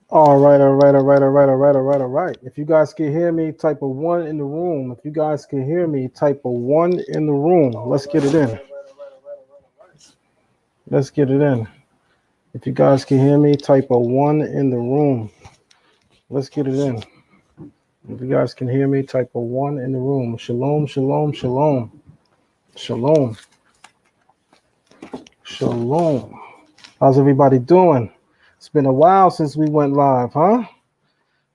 All right, all right, all right, all right, all right, all right, all right. If you guys can hear me, type a one in the room. If you guys can hear me, type a one in the room. Let's get it in. Let's get it in. If you guys can hear me, type a one in the room. Let's get it in. If you guys can hear me, type a one in the room. Shalom, shalom, shalom, shalom, shalom. How's everybody doing? It's been a while since we went live, huh?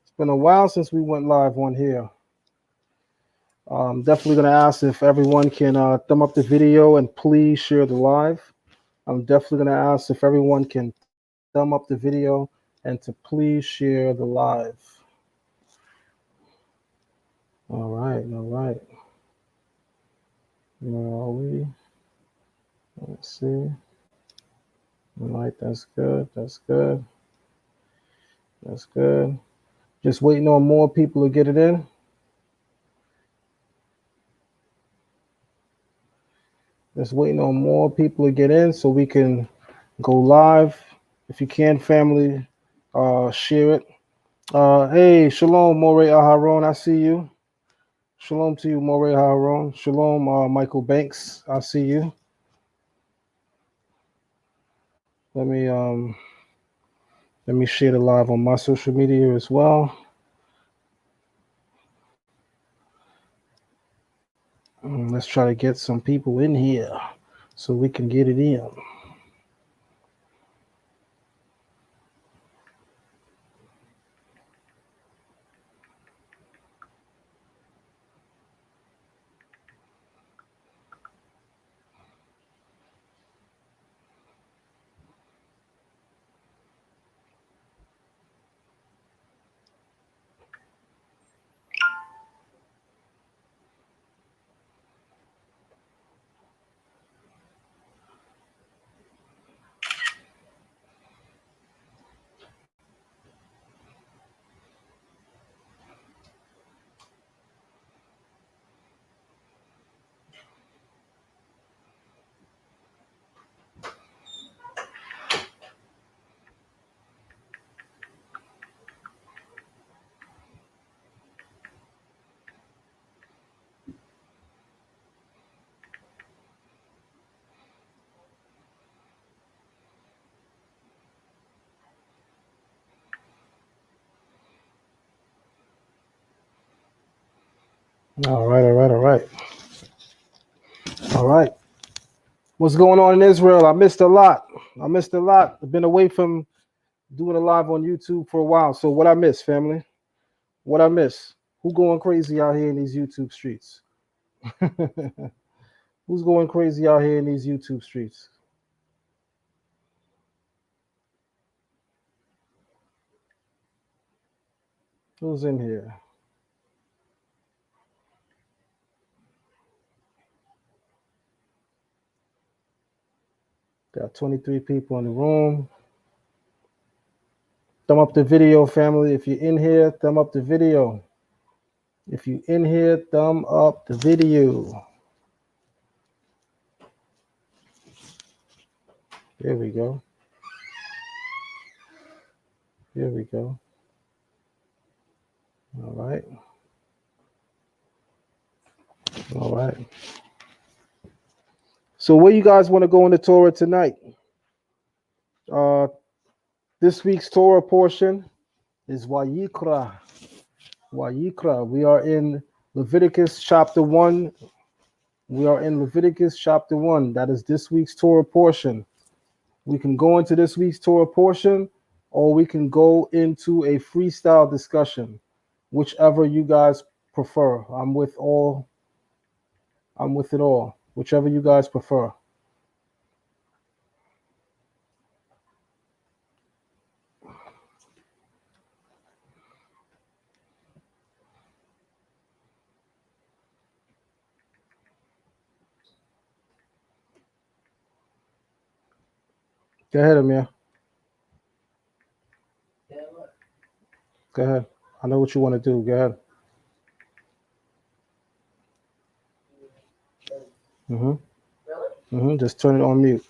It's been a while since we went live on here. I'm definitely going to ask if everyone can thumb up the video and please share the live. I'm definitely going to ask if everyone can thumb up the video and to please share the live. All right, all right. Where are we? Let's see. All right, that's good. That's good. That's good. Just waiting on more people to get it in. Just waiting on more people to get in so we can go live. If you can, family, share it. Hey, shalom, Morey Aharon. I see you. Shalom to you, Morey Aharon. Shalom, Michael Banks. I see you. Let me share the live on my social media as well. Let's try to get some people in here so we can get it in. All right, all right, all right. All right. What's going on in Israel? I missed a lot. I've been away from doing a live on YouTube for a while. So what I miss, family? What I miss? Who going crazy out here in these YouTube streets? Who's going crazy out here in these YouTube streets? Who's in here? Got 23 people in the room. Thumb up the video, family. If you're in here, thumb up the video. If you're in here, thumb up the video. There we go. Here we go. All right. All right. So where you guys want to go in the Torah tonight? Uh, this week's Torah portion is Wayikra. Wayikra. We are in Leviticus chapter 1. We are in Leviticus chapter 1. That is this week's Torah portion. We can go into this week's Torah portion, or we can go into a freestyle discussion, whichever you guys prefer. I'm with it all. Whichever you guys prefer. Go ahead, Amir. Go ahead. I know what you want to do. Go ahead. Just turn it on mute.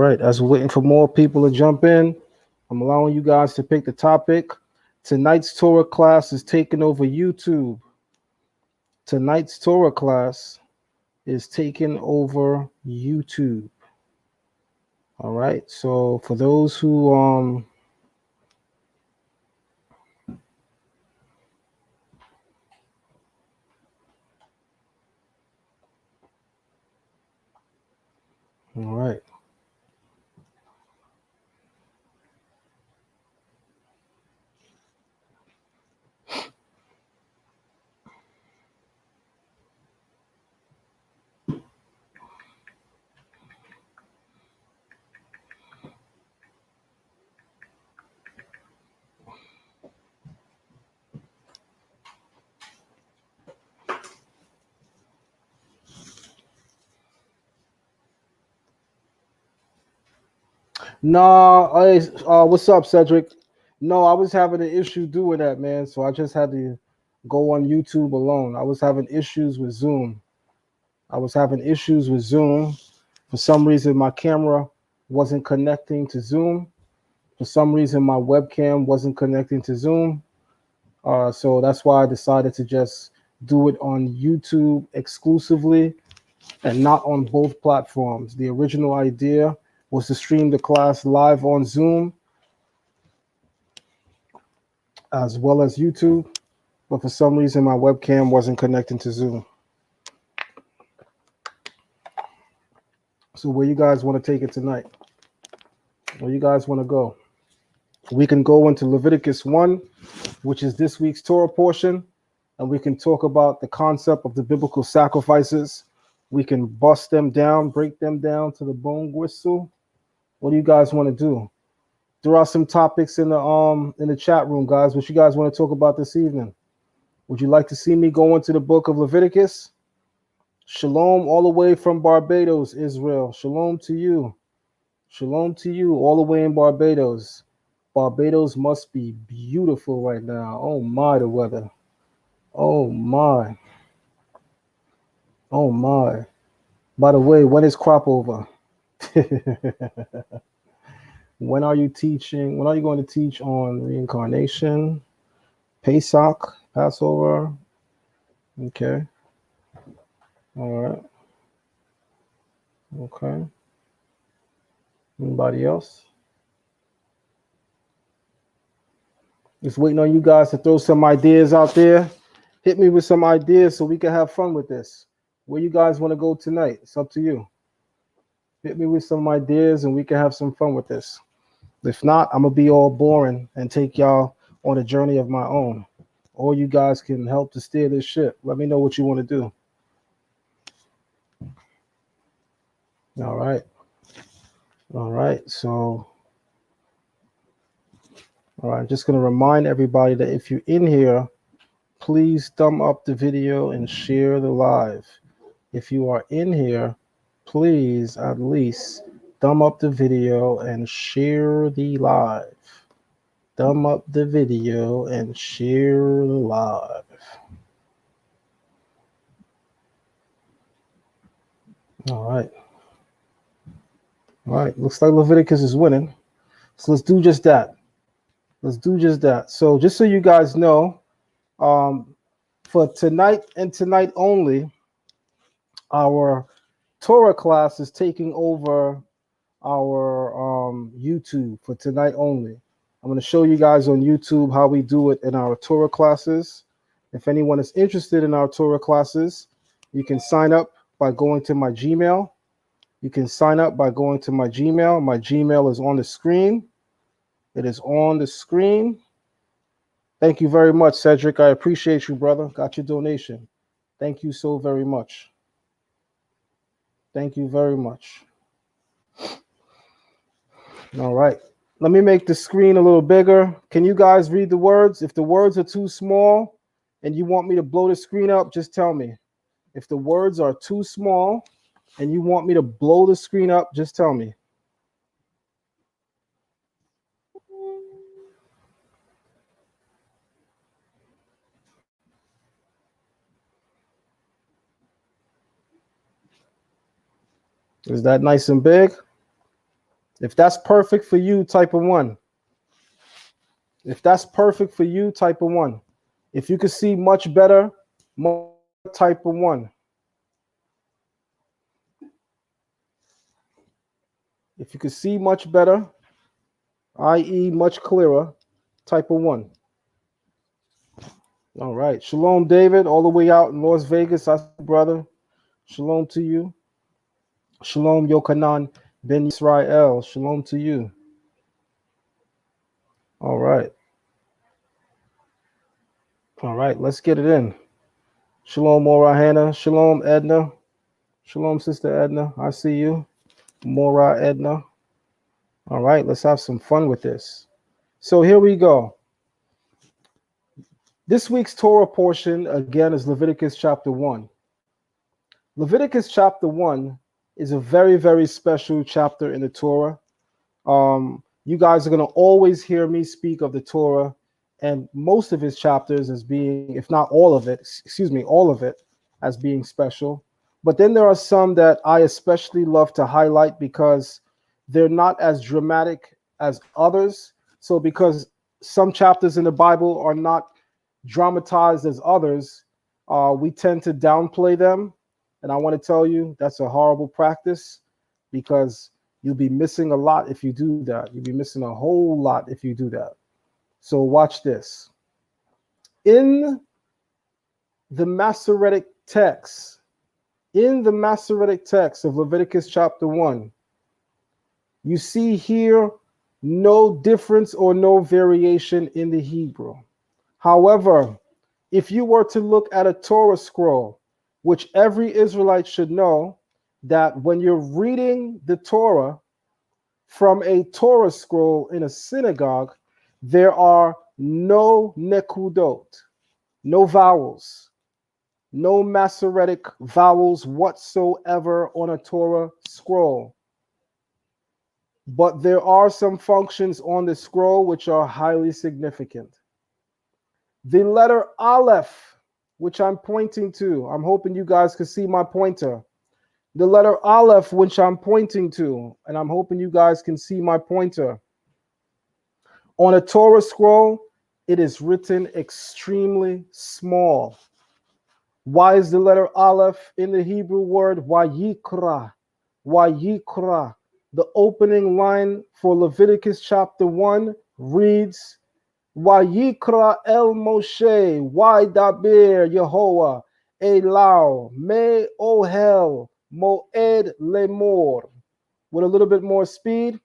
right. As we're waiting for more people to jump in, I'm allowing you guys to pick the topic. Tonight's Torah class is taking over YouTube. Tonight's Torah class is taking over YouTube. All right. So for those who all right. No, hey, what's up, Cedric? No, I was having an issue doing that, man. So I just had to go on YouTube alone. I was having issues with Zoom. I was having issues with Zoom. For some reason, my camera wasn't connecting to Zoom. For some reason, my webcam wasn't connecting to Zoom. So that's why I decided to just do it on YouTube exclusively and not on both platforms. The original idea was to stream the class live on Zoom as well as YouTube, but for some reason my webcam wasn't connecting to Zoom. So where you guys want to take it tonight? Where you guys want to go? We can go into Leviticus 1, which is this week's Torah portion, and we can talk about the concept of the biblical sacrifices. We can bust them down, break them down to the bone gristle. What do you guys want to do? There are some topics in the chat room, guys. What you guys want to talk about this evening? Would you like to see me go into the book of Leviticus? Shalom all the way from Barbados, Israel. Shalom to you. Shalom to you all the way in Barbados. Barbados must be beautiful right now. Oh my, the weather. Oh my. Oh my. By the way, when is crop over? When are you teaching? When are you going to teach on reincarnation? Pesach, Passover? Okay. All right. Okay. Anybody else? Just waiting on you guys to throw some ideas out there. Hit me with some ideas so we can have fun with this. Where you guys want to go tonight? It's up to you. Hit me with some ideas and we can have some fun with this. If not, I'm going to be all boring and take y'all on a journey of my own. Or you guys can help to steer this ship. Let me know what you want to do. All right. All right. So, all right. Just going to remind everybody that if you're in here, please thumb up the video and share the live. If you are in here, please at least thumb up the video and share the live. Thumb up the video and share the live. All right. All right. Looks like Leviticus is winning. So let's do just that. Let's do just that. So just so you guys know, for tonight and tonight only, our Torah class is taking over our YouTube for tonight only. I'm going to show you guys on YouTube how we do it in our Torah classes. If anyone is interested in our Torah classes, you can sign up by going to my Gmail. You can sign up by going to my Gmail. My Gmail is on the screen. It is on the screen. Thank you very much, Cedric. I appreciate you, brother. Got your donation. Thank you so very much. Thank you very much. All right. Let me make the screen a little bigger. Can you guys read the words? If the words are too small and you want me to blow the screen up, just tell me. If the words are too small and you want me to blow the screen up, just tell me. Is that nice and big? If that's perfect for you, type a 1. If that's perfect for you, type a 1. If you can see much better, type a 1. If you can see much better, i.e. much clearer, type a 1. All right. Shalom, David, all the way out in Las Vegas. I see, brother. Shalom to you. Shalom, Yochanan ben Israel. Shalom to you. All right. All right, let's get it in. Shalom, Mora Hannah. Shalom, Edna. Shalom, Sister Edna. I see you. Mora Edna. All right, let's have some fun with this. So here we go. This week's Torah portion, again, is Leviticus chapter 1. Leviticus chapter 1 is a very, very special chapter in the Torah. You guys are going to always hear me speak of the Torah and most of his chapters as being, if not all of it, all of it as being special. But then there are some that I especially love to highlight because they're not as dramatic as others. So because some chapters in the Bible are not dramatized as others, we tend to downplay them. And I want to tell you that's a horrible practice because you'll be missing a lot if you do that. You'll be missing a whole lot if you do that. So watch this. In the Masoretic text, of Leviticus chapter 1, you see here no difference or no variation in the Hebrew. However, if you were to look at a Torah scroll, which every Israelite should know, that when you're reading the Torah from a Torah scroll in a synagogue, there are no nekudot, no vowels, no Masoretic vowels whatsoever on a Torah scroll. But there are some functions on the scroll which are highly significant. The letter Aleph, which I'm pointing to, I'm hoping you guys can see my pointer. The letter Aleph, which I'm pointing to, and I'm hoping you guys can see my pointer. On a Torah scroll, it is written extremely small. Why is the letter Aleph in the Hebrew word Wayikra? Wayikra. The opening line for Leviticus chapter 1 reads, Wayikra el Moshe, Waydaber Yehovah, Elau, Me Ohel, Moed Lemor. With a little bit more speed.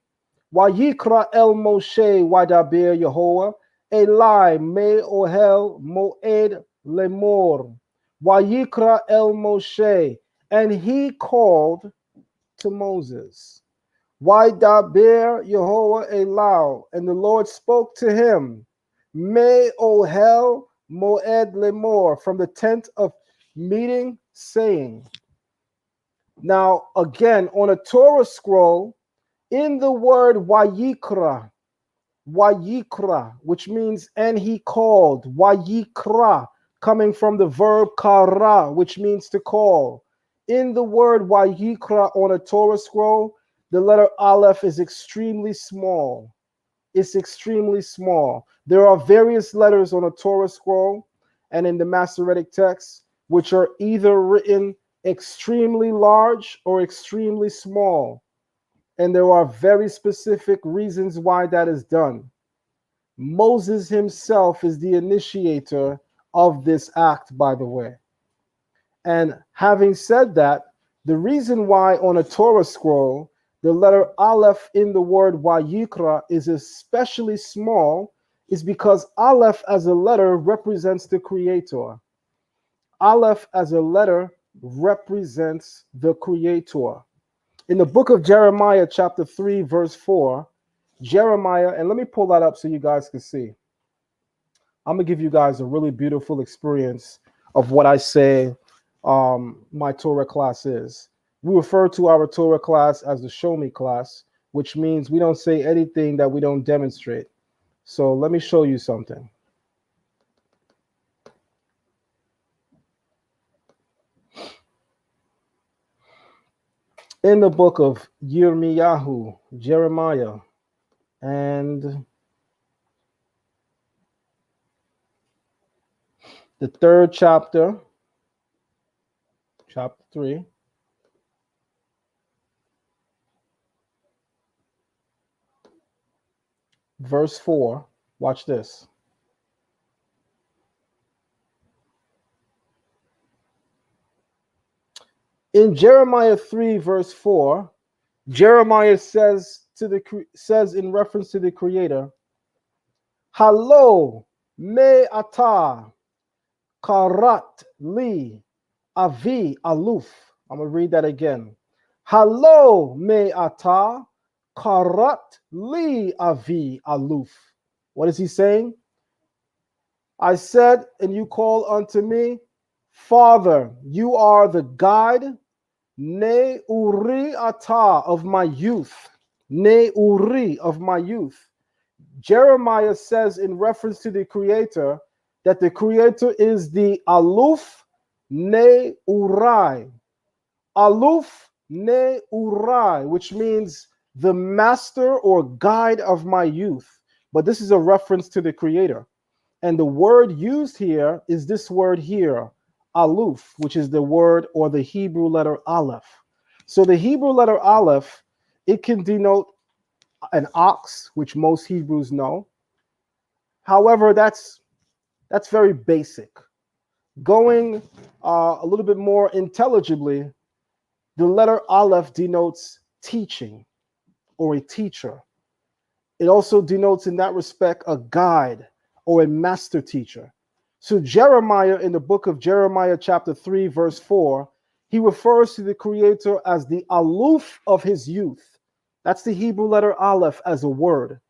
Wayikra el Moshe, Waydaber Yehovah, Elai, Me Ohel, Moed Lemor. Wayikra el Moshe, and he called to Moses. Waydaber Yehovah Elau, and the Lord spoke to him. Me Ohel Moed Lemor, from the tent of meeting, saying. Now, again, on a Torah scroll, in the word Wayikra, which means and he called, Wayikra, coming from the verb kara, which means to call. In the word Wayikra on a Torah scroll, the letter Aleph is extremely small. It's extremely small. There are various letters on a Torah scroll and in the Masoretic text, which are either written extremely large or extremely small. And there are very specific reasons why that is done. Moses himself is the initiator of this act, by the way. And having said that, the reason why on a Torah scroll, the letter Aleph in the word Wayikra is especially small is because Aleph as a letter represents the Creator. Aleph as a letter represents the Creator. In the book of Jeremiah, chapter 3, verse 4, Jeremiah, and let me pull that up so you guys can see. I'm going to give you guys a really beautiful experience of what I say my Torah class is. We refer to our Torah class as the Show Me class, which means we don't say anything that we don't demonstrate. So let me show you something. in the book of Yirmiyahu, Jeremiah, and the third chapter, chapter 3, verse 4. Watch this. In Jeremiah 3, verse 4, Jeremiah says in reference to the Creator, Halo me ata karat li avi aluf. I'm going to read that again. Halo me ata karat li avi aluf. What is he saying? I said, and you call unto me, Father, you are the guide, ne uri ata of my youth, ne uri of my youth. Jeremiah says in reference to the Creator that the Creator is the Aluf ne Urai. Aluf ne Urai, which means the master or guide of my youth. But this is a reference to the Creator. And the word used here is this word here, Aluf, which is the word or the Hebrew letter Aleph. So the Hebrew letter Aleph, it can denote an ox, which most Hebrews know. However, that's very basic. Going a little bit more intelligibly, the letter Aleph denotes teaching or a teacher. It also denotes in that respect a guide or a master teacher. So Jeremiah, in the book of Jeremiah chapter 3, verse 4, he refers to the Creator as the Aluf of his youth. That's the Hebrew letter Aleph as a word.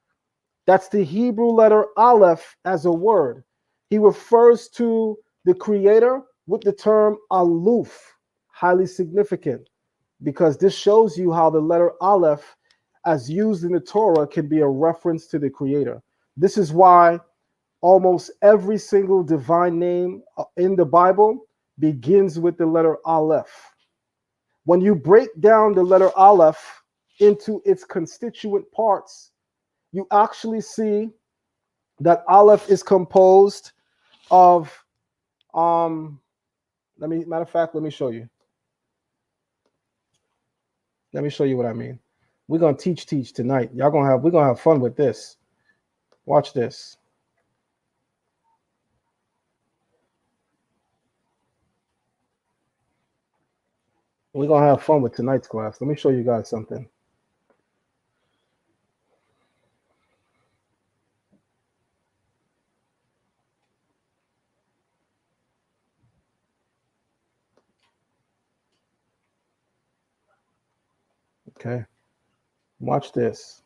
That's the Hebrew letter Aleph as a word. He refers to the Creator with the term Aluf, highly significant, because this shows you how the letter Aleph, as used in the Torah, can be a reference to the Creator. This is why almost every single divine name in the Bible begins with the letter Aleph. When you break down the letter Aleph into its constituent parts, you actually see that Aleph is composed of let me show you. Let me show you what I mean. We're gonna teach tonight. We're gonna have fun with this. Watch this. We're gonna have fun with tonight's class. Let me show you guys something. Okay. Watch this.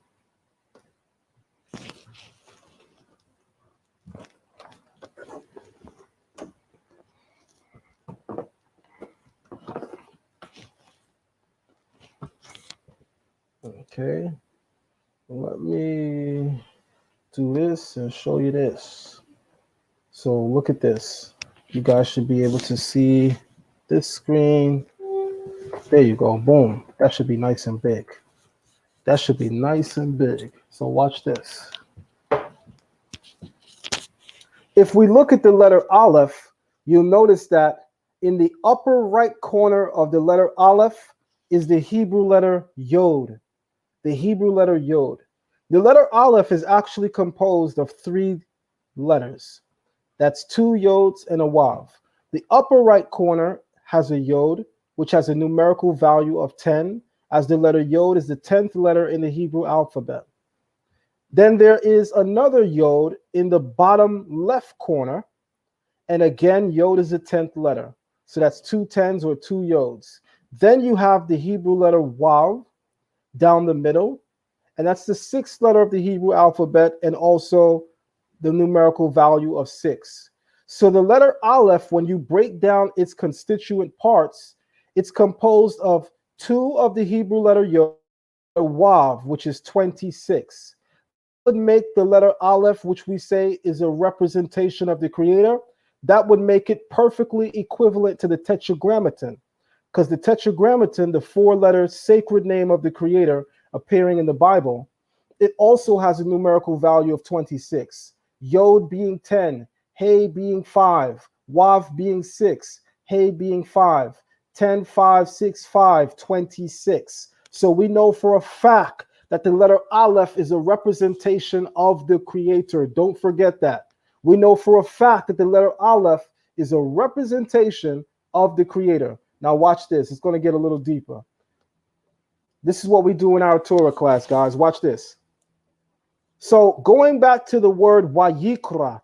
Okay. Let me do this and show you this. So look at this. You guys should be able to see this screen. There you go. Boom. That should be nice and big. That should be nice and big. So watch this. If we look at the letter Aleph, you'll notice that in the upper right corner of the letter Aleph is the Hebrew letter Yod. The Hebrew letter Yod. The letter Aleph is actually composed of 3 letters. That's 2 Yods and a Wav. The upper right corner has a Yod, which has a numerical value of 10, as the letter Yod is the 10th letter in the Hebrew alphabet. Then there is another Yod in the bottom left corner, and again, Yod is the 10th letter. So that's 2 10s or 2 Yods. Then you have the Hebrew letter Wav down the middle, and that's the 6th letter of the Hebrew alphabet and also the numerical value of 6. So the letter Aleph, when you break down its constituent parts, it's composed of 2 of the Hebrew letter Yod, Wav, which is 26. Would make the letter Aleph, which we say is a representation of the Creator, that would make it perfectly equivalent to the Tetragrammaton. because the Tetragrammaton, the four-letter sacred name of the Creator appearing in the Bible, it also has a numerical value of 26. Yod being 10, Hey being 5, Wav being 6, Hey being 5, 10, 5, 6, 5, 26. So we know for a fact that the letter Aleph is a representation of the Creator. Don't forget that. We know for a fact that the letter Aleph is a representation of the Creator. Now watch this. It's going to get a little deeper. This is what we do in our Torah class, guys. Watch this. So going back to the word Wayikra,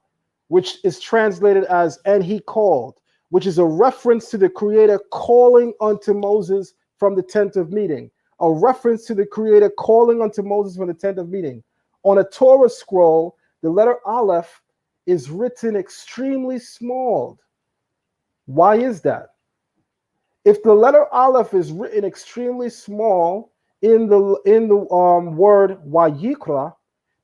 which is translated as "and he called," which is a reference to the Creator calling unto Moses from the tent of meeting. A reference to the Creator calling unto Moses from the tent of meeting. On a Torah scroll, the letter Aleph is written extremely small. Why is that? If the letter Aleph is written extremely small in the word Wayikra,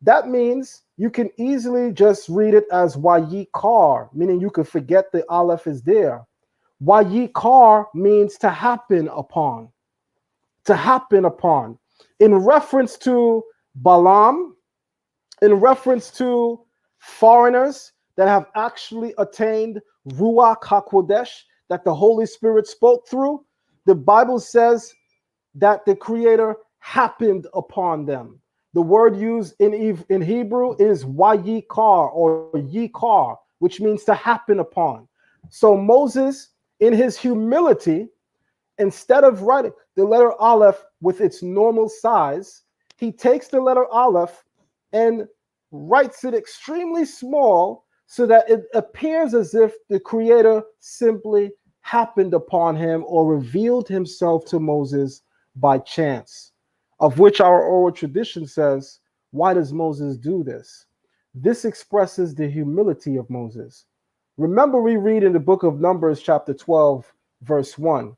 that means you can easily just read it as Wayikar, meaning you could forget the Aleph is there. Wayikar means to happen upon. To happen upon. In reference to Balaam, in reference to foreigners that have actually attained Ruach HaKodesh, that the Holy Spirit spoke through, the Bible says that the Creator happened upon them. The word used in Hebrew is Wayikar or Yikar, which means to happen upon. So Moses, in his humility, instead of writing the letter Aleph with its normal size, he takes the letter Aleph and writes it extremely small so that it appears as if the Creator simply happened upon him or revealed himself to Moses by chance, of which our oral tradition says, why does Moses do this? This expresses the humility of Moses. Remember, we read in the book of Numbers, chapter 12, verse 1,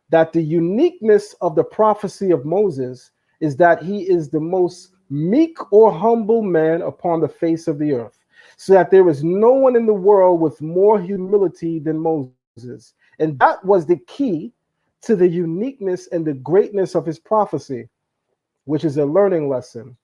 that the uniqueness of the prophecy of Moses is that he is the most meek or humble man upon the face of the earth, so that there is no one in the world with more humility than Moses. And that was the key to the uniqueness and the greatness of his prophecy, which is a learning lesson.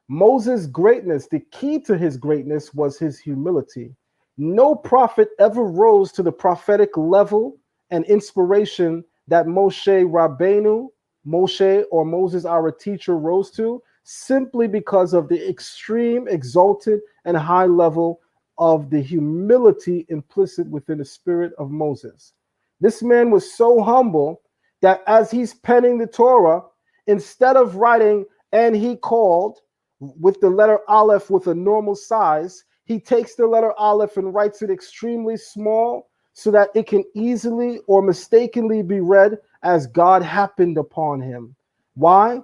Moses' greatness, the key to his greatness was his humility. No prophet ever rose to the prophetic level and inspiration that Moshe Rabbeinu, Moshe or Moses, our teacher, rose to, simply because of the extreme, exalted, and high level of the humility implicit within the spirit of Moses. This man was so humble that as he's penning the Torah, instead of writing "and he called" with the letter Aleph with a normal size, he takes the letter Aleph and writes it extremely small so that it can easily or mistakenly be read as God happened upon him. Why?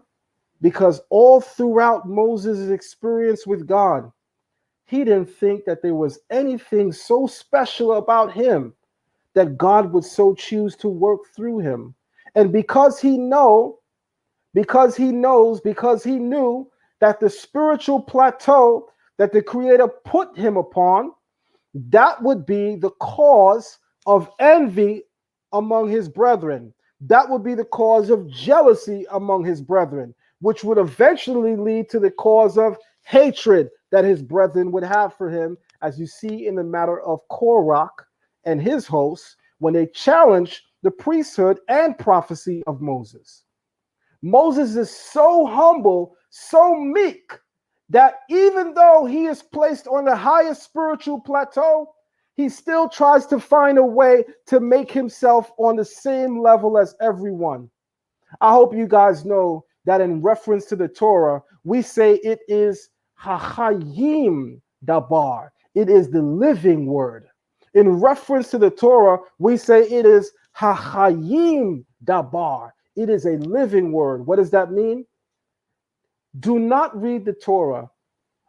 Because all throughout Moses' experience with God, he didn't think that there was anything so special about him that God would so choose to work through him. And because he knew that the spiritual plateau that the Creator put him upon, that would be the cause of envy among his brethren. That would be the cause of jealousy among his brethren, which would eventually lead to the cause of hatred that his brethren would have for him, as you see in the matter of Korach and his hosts when they challenge the priesthood and prophecy of Moses. Moses is so humble, so meek, that even though he is placed on the highest spiritual plateau, he still tries to find a way to make himself on the same level as everyone. I hope you guys know that in reference to the Torah, we say it is Hachayim Dabar. It is the living word. In reference to the Torah, we say it is Hachayim Dabar. It is a living word. What does that mean? Do not read the Torah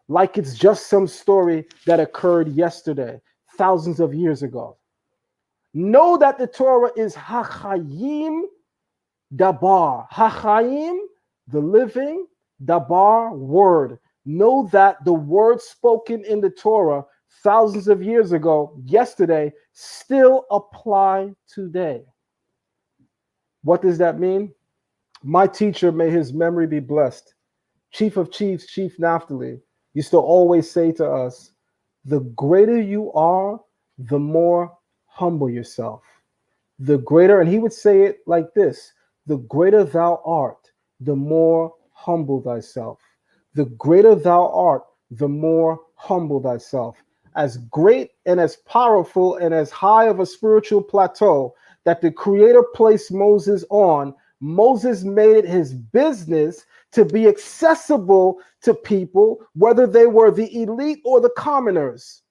like it's just some story that occurred yesterday, thousands of years ago. Know that the Torah is Hachayim Dabar. Hachayim, the living, Dabar, word. Know that the words spoken in the Torah thousands of years ago, yesterday, still apply today. What does that mean? My teacher, may his memory be blessed, Chief of Chiefs, Chief Naphtali, used to always say to us, the greater you are, the more humble yourself. The greater, and he would say it like this, the greater thou art, the more humble thyself. The greater thou art, the more humble thyself. As great and as powerful and as high of a spiritual plateau that the Creator placed Moses on, Moses made it his business to be accessible to people, whether they were the elite or the commoners.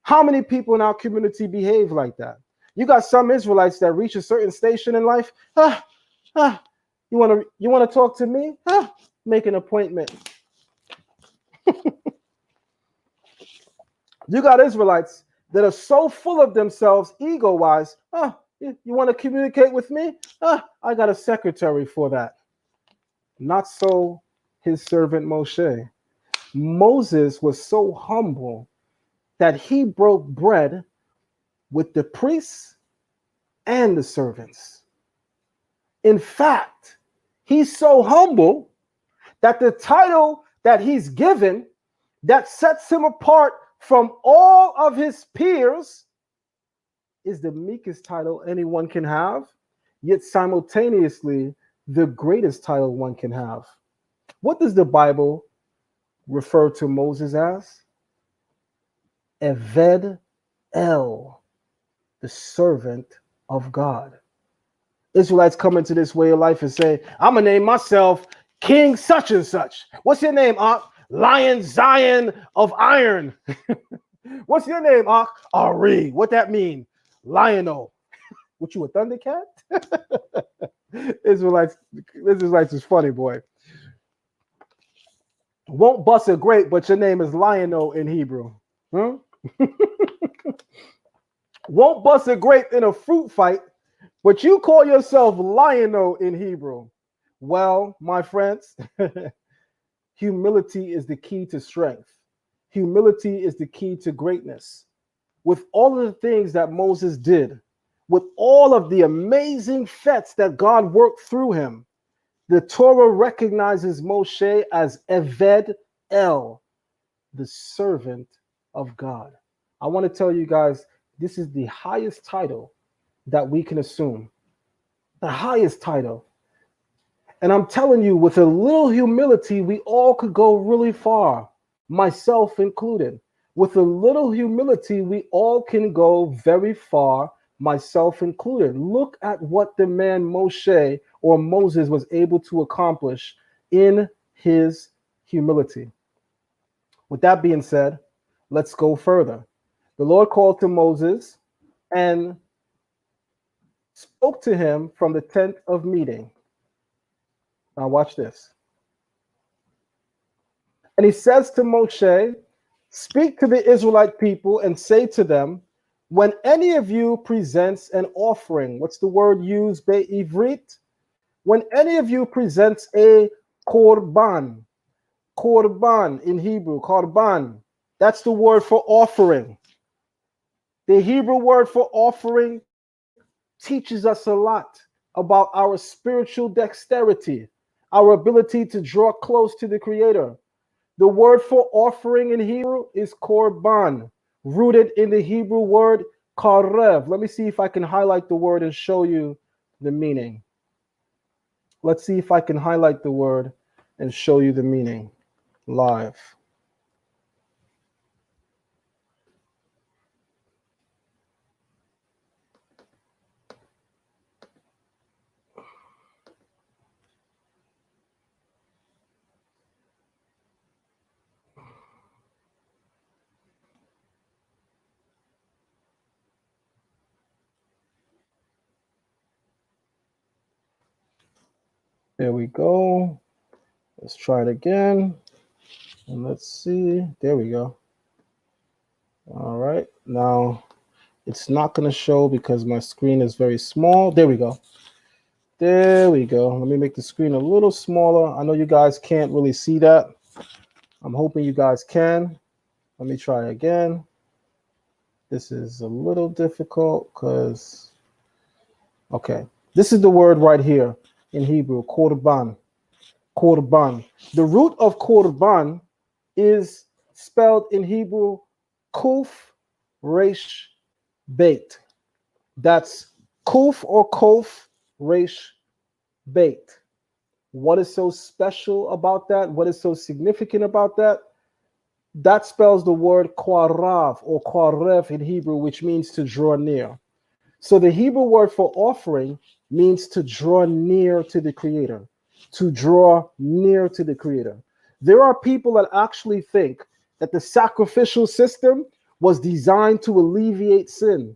How many people in our community behave like that? You got some Israelites that reach a certain station in life. You want to talk to me? Make an appointment. You got Israelites that are so full of themselves, ego-wise. You want to communicate with me? I got a secretary for that. Not so his servant Moshe. Moses was so humble that he broke bread with the priests and the servants. In fact, he's so humble that the title that he's given that sets him apart from all of his peers is the meekest title anyone can have, yet simultaneously the greatest title one can have. What does the Bible refer to Moses as? Eved El, the servant of God. Israelites come into this way of life and say, I'm going to name myself King such and such. What's your name, Ak? Lion Zion of Iron. What's your name, Ak? Ari. What that mean? Lionel. What, you a Thundercat? Israelites is funny, boy. Won't bust a grape, but your name is Lionel in Hebrew. Huh? Won't bust a grape in a fruit fight, but you call yourself Lionel in Hebrew. Well, my friends, humility is the key to strength. Humility is the key to greatness. With all of the things that Moses did, with all of the amazing feats that God worked through him, the Torah recognizes Moshe as Eved El, the servant of God. I want to tell you guys, this is the highest title that we can assume. The highest title. And I'm telling you, with a little humility, we all could go really far, myself included. With a little humility, we all can go very far, myself included. Look at what the man Moshe or Moses was able to accomplish in his humility. With that being said, let's go further. The Lord called to Moses and spoke to him from the tent of meeting. Now watch this. And he says to Moshe, speak to the Israelite people and say to them, when any of you presents an offering, what's the word used, be'ivrit? When any of you presents a korban in Hebrew, korban, that's the word for offering. The Hebrew word for offering teaches us a lot about our spiritual dexterity, our ability to draw close to the Creator. The word for offering in Hebrew is korban, rooted in the Hebrew word karev. Let me see if I can highlight the word and show you the meaning. Let's see if I can highlight the word and show you the meaning live. There we go. Let's try it again. And let's see. There we go. All right. Now, it's not going to show because my screen is very small. There we go. There we go. Let me make the screen a little smaller. I know you guys can't really see that. I'm hoping you guys can. Let me try again. This is a little difficult because, okay. This is the word right here in Hebrew, korban. Korban. The root of korban is spelled in Hebrew kuf resh beit. That's kuf or kof resh beit. What is so special about that? What is so significant about that? That spells the word kwarav or kwarev in Hebrew, which means to draw near. So the Hebrew word for offering means to draw near to the Creator, to draw near to the Creator. There are people that actually think that the sacrificial system was designed to alleviate sin.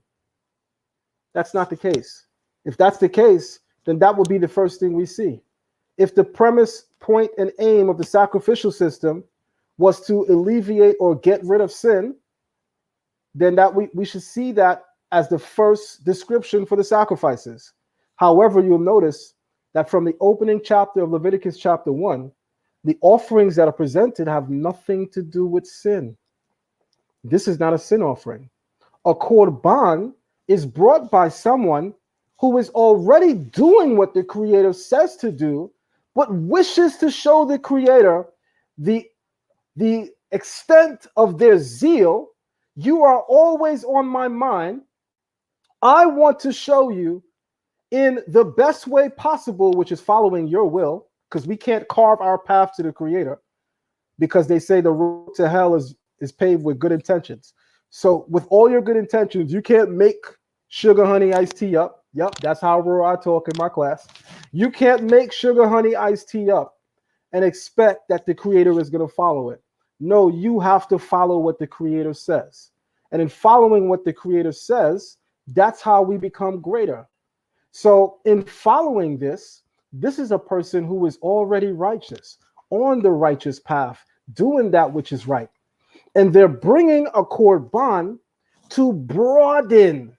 That's not the case. If that's the case, then that would be the first thing we see. If the premise, point, and aim of the sacrificial system was to alleviate or get rid of sin, then that we should see that as the first description for the sacrifices. However, you'll notice that from the opening chapter of Leviticus chapter 1, the offerings that are presented have nothing to do with sin. This is not a sin offering. A korban is brought by someone who is already doing what the Creator says to do, but wishes to show the Creator the extent of their zeal. You are always on my mind. I want to show you in the best way possible, which is following your will, because we can't carve our path to the Creator, because they say the road to hell is paved with good intentions. So with all your good intentions, you can't make sugar honey iced tea up. Yep, that's how I talk in my class. You can't make sugar honey iced tea up and expect that the Creator is going to follow it. No, you have to follow what the Creator says. And in following what the Creator says, that's how we become greater. So in following this, this is a person who is already righteous, on the righteous path, doing that which is right. And they're bringing a korban to broaden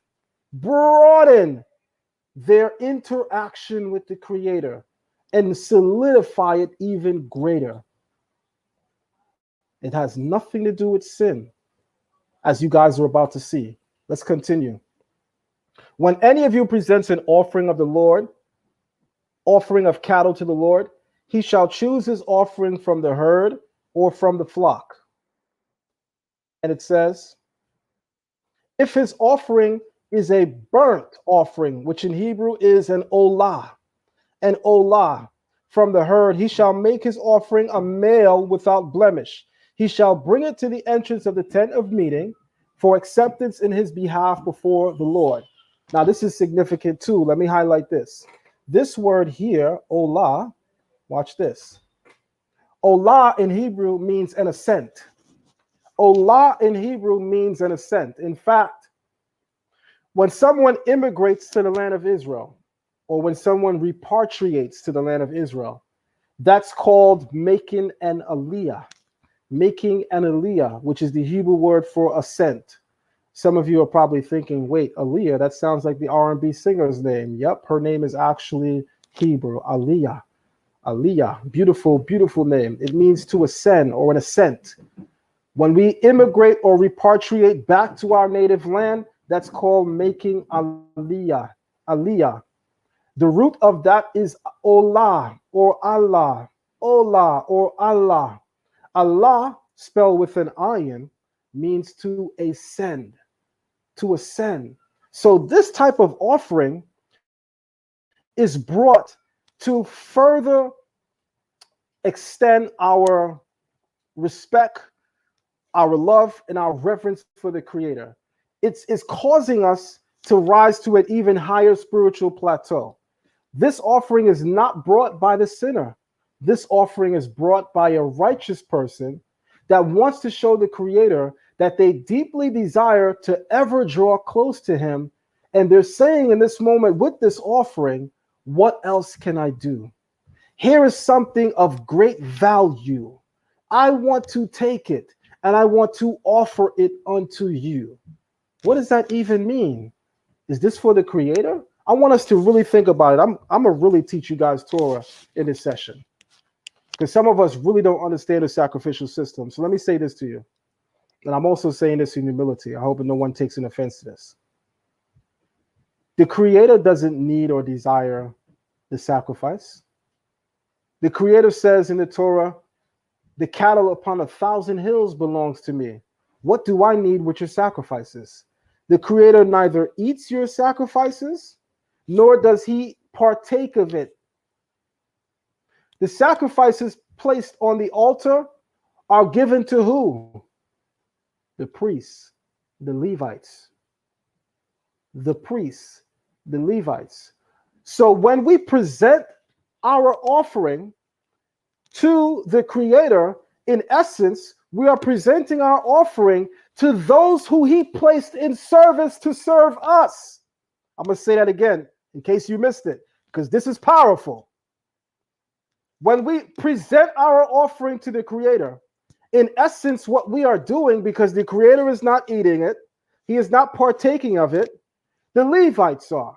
their interaction with the Creator and solidify it even greater. It has nothing to do with sin, as you guys are about to see. Let's continue. When any of you presents an offering of the Lord, offering of cattle to the Lord, he shall choose his offering from the herd or from the flock. And it says, if his offering is a burnt offering, which in Hebrew is an olah from the herd, he shall make his offering a male without blemish. He shall bring it to the entrance of the tent of meeting for acceptance in his behalf before the Lord. Now, this is significant too. Let me highlight this. This word here, olah, watch this. Olah in Hebrew means an ascent. Olah in Hebrew means an ascent. In fact, when someone immigrates to the land of Israel, or when someone repatriates to the land of Israel, that's called making an aliyah. Making an aliyah, which is the Hebrew word for ascent. Some of you are probably thinking, wait, Aliyah, that sounds like the R&B singer's name. Yep, her name is actually Hebrew, Aliyah. Aliyah, beautiful, beautiful name. It means to ascend or an ascent. When we immigrate or repatriate back to our native land, that's called making aliyah. Aliyah. The root of that is olah or Allah. Olah or Allah. Allah, spelled with an ayin, means to ascend. To ascend. So this type of offering is brought to further extend our respect, our love, and our reverence for the Creator. It's causing us to rise to an even higher spiritual plateau. This offering is not brought by the sinner. This offering is brought by a righteous person that wants to show the Creator that they deeply desire to ever draw close to Him. And they're saying in this moment, with this offering, what else can I do? Here is something of great value. I want to take it and I want to offer it unto you. What does that even mean? Is this for the Creator? I want us to really think about it. I'm going to really teach you guys Torah in this session, because some of us really don't understand the sacrificial system. So let me say this to you. And I'm also saying this in humility. I hope no one takes an offense to this. The Creator doesn't need or desire the sacrifice. The Creator says in the Torah, the cattle upon 1,000 hills belongs to me. What do I need with your sacrifices? The Creator neither eats your sacrifices, nor does he partake of it. The sacrifices placed on the altar are given to who? The priests, the Levites. The priests, the Levites. So when we present our offering to the Creator, in essence, we are presenting our offering to those who he placed in service to serve us. I'm going to say that again in case you missed it, because this is powerful. When we present our offering to the Creator, in essence, what we are doing, because the Creator is not eating it, he is not partaking of it, the Levites are.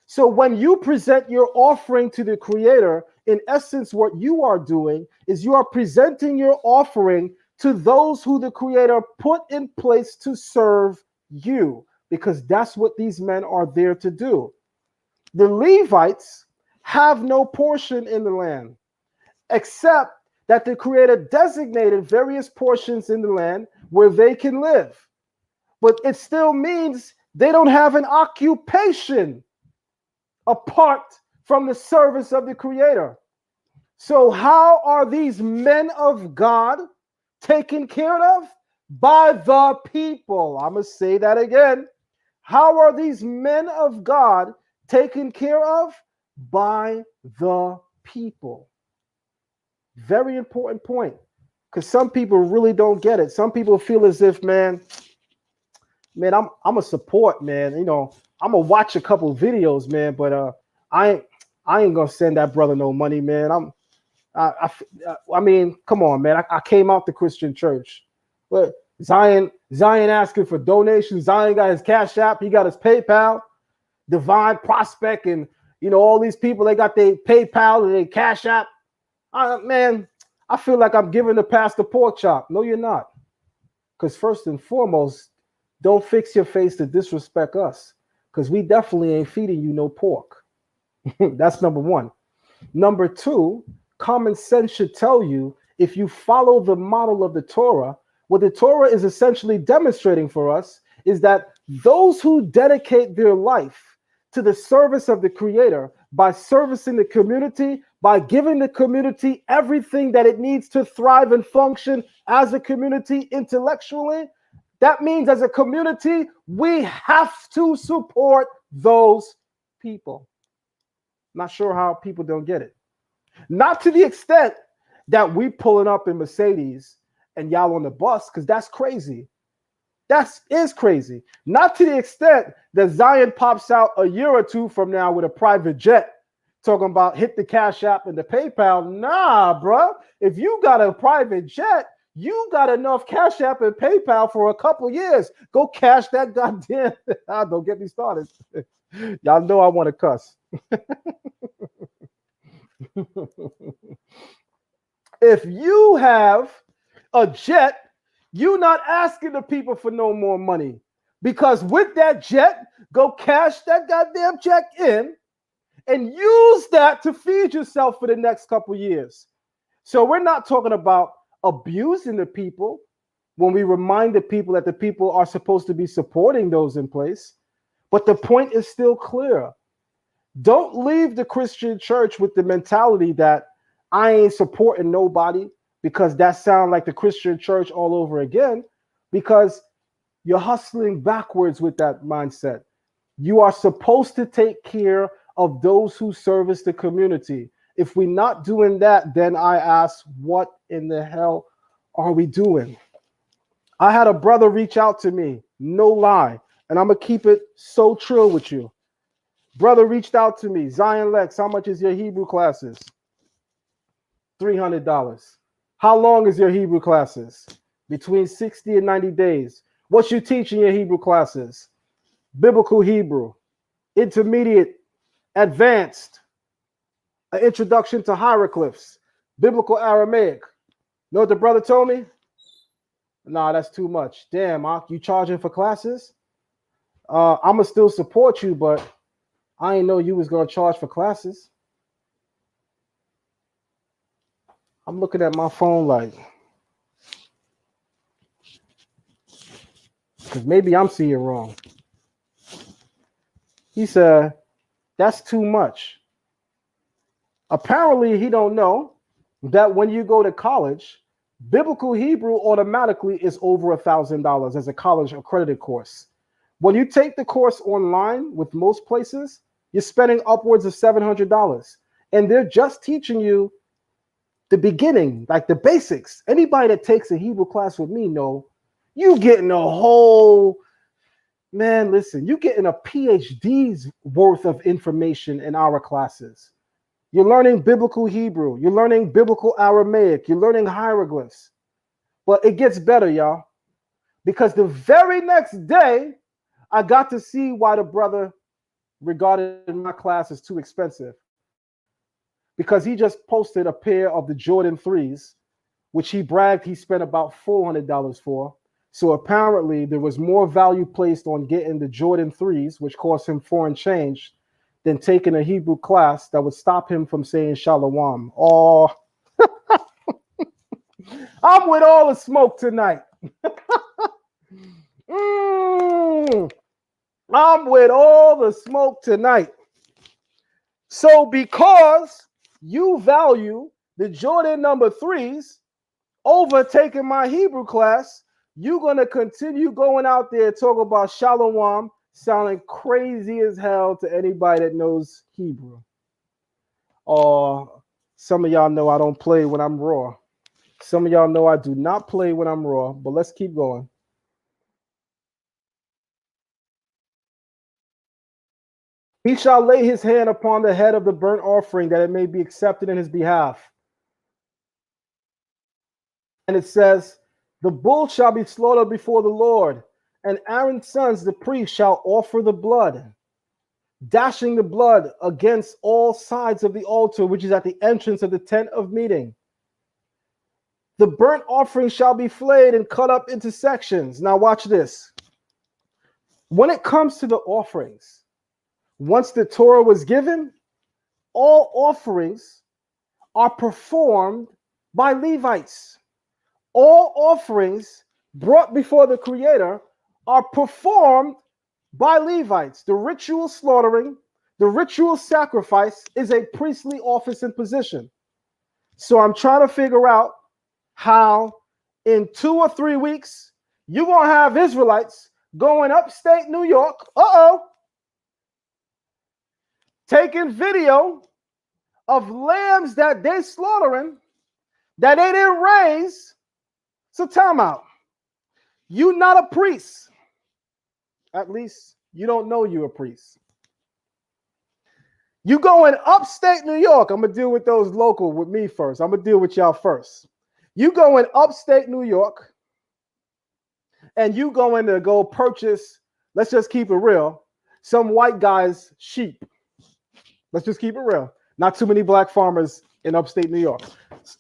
So when you present your offering to the Creator, in essence, what you are doing is you are presenting your offering to those who the Creator put in place to serve you, because that's what these men are there to do. The Levites have no portion in the land, except that the Creator designated various portions in the land where they can live. But it still means they don't have an occupation apart from the service of the Creator. So how are these men of God taken care of? By the people. I'm going to say that again. How are these men of God taken care of? By the people. Very important point, because some people really don't get it. Some people feel as if, man, I'm a support, man. You know, I'm gonna watch a couple videos, man, but I ain't gonna send that brother no money, man. I mean, come on, man. I came out the Christian church, but Zion asking for donations. Zion got his Cash App, he got his PayPal, Divine Prospect, and you know all these people. They got their PayPal and their Cash App. Man, I feel like I'm giving the pastor pork chop. No, you're not, because first and foremost, don't fix your face to disrespect us, because we definitely ain't feeding you no pork. That's number one. Number two, common sense should tell you, if you follow the model of the Torah, what the Torah is essentially demonstrating for us is that those who dedicate their life to the service of the Creator by servicing the community, by giving the community everything that it needs to thrive and function as a community intellectually, that means as a community, we have to support those people. Not sure how people don't get it. Not to the extent that we pulling up in Mercedes and y'all on the bus, because that's crazy. That is crazy. Not to the extent that Zion pops out a year or two from now with a private jet talking about hit the Cash App and the PayPal. Nah, bro. If you got a private jet, you got enough Cash App and PayPal for a couple years. Go cash that goddamn. Don't get me started. Y'all know I want to cuss. If you have a jet, you're not asking the people for no more money, because with that jet, go cash that goddamn check in and use that to feed yourself for the next couple years. So we're not talking about abusing the people when we remind the people that the people are supposed to be supporting those in place. But the point is still clear. Don't leave the Christian church with the mentality that I ain't supporting nobody, because that sounds like the Christian church all over again, because you're hustling backwards with that mindset. You are supposed to take care of those who service the community. If we're not doing that, then I ask, what in the hell are we doing? I had a brother reach out to me, no lie, and I'm going to keep it so true with you. Brother reached out to me, Zion Lex, how much is your Hebrew classes? $300. How long is your Hebrew classes? Between 60 and 90 days. What you teach in your Hebrew classes? Biblical Hebrew, intermediate, advanced, an introduction to hieroglyphs, biblical Aramaic. Know what the brother told me? Nah, that's too much. Damn, Mark, you charging for classes? I'm going to still support you, but I didn't know you was gonna charge for classes. I'm looking at my phone like, because maybe I'm seeing it wrong. He said, that's too much. Apparently, he don't know that when you go to college, biblical Hebrew automatically is over $1,000 as a college accredited course. When you take the course online with most places, you're spending upwards of $700. And they're just teaching you the beginning, like the basics. Anybody that takes a Hebrew class with me know you getting a whole, man, listen, you getting a PhD's worth of information in our classes. You're learning biblical Hebrew. You're learning biblical Aramaic. You're learning hieroglyphs. But it gets better, y'all. Because the very next day, I got to see why the brother regarded my class as too expensive. Because he just posted a pair of the Jordan 3s, which he bragged he spent about $400 for. So apparently there was more value placed on getting the Jordan 3s, which cost him foreign change, than taking a Hebrew class that would stop him from saying Shalom. Oh, I'm with all the smoke tonight. I'm with all the smoke tonight. So because you value the Jordan number 3s over taking my Hebrew class, you're going to continue going out there talking about Shalom, sounding crazy as hell to anybody that knows Hebrew. Or some of y'all know I don't play when I'm raw. Some of y'all know I do not play when I'm raw, but let's keep going. He shall lay his hand upon the head of the burnt offering that it may be accepted in his behalf. And it says, the bull shall be slaughtered before the Lord, and Aaron's sons, the priest, shall offer the blood, dashing the blood against all sides of the altar, which is at the entrance of the tent of meeting. The burnt offering shall be flayed and cut up into sections. Now watch this. When it comes to the offerings, once the Torah was given, all offerings are performed by Levites. All offerings brought before the Creator are performed by Levites. The ritual slaughtering, the ritual sacrifice is a priestly office and position. So I'm trying to figure out how in 2 or 3 weeks you're going to have Israelites going upstate New York, taking video of lambs that they slaughtering that they didn't raise. So time out. You're not a priest. At least you don't know you're a priest. You go in upstate New York. I'm going to deal with those local with me first. I'm going to deal with y'all first. You go in upstate New York and you going to go purchase, let's just keep it real, some white guy's sheep. Let's just keep it real. Not too many black farmers in upstate New York.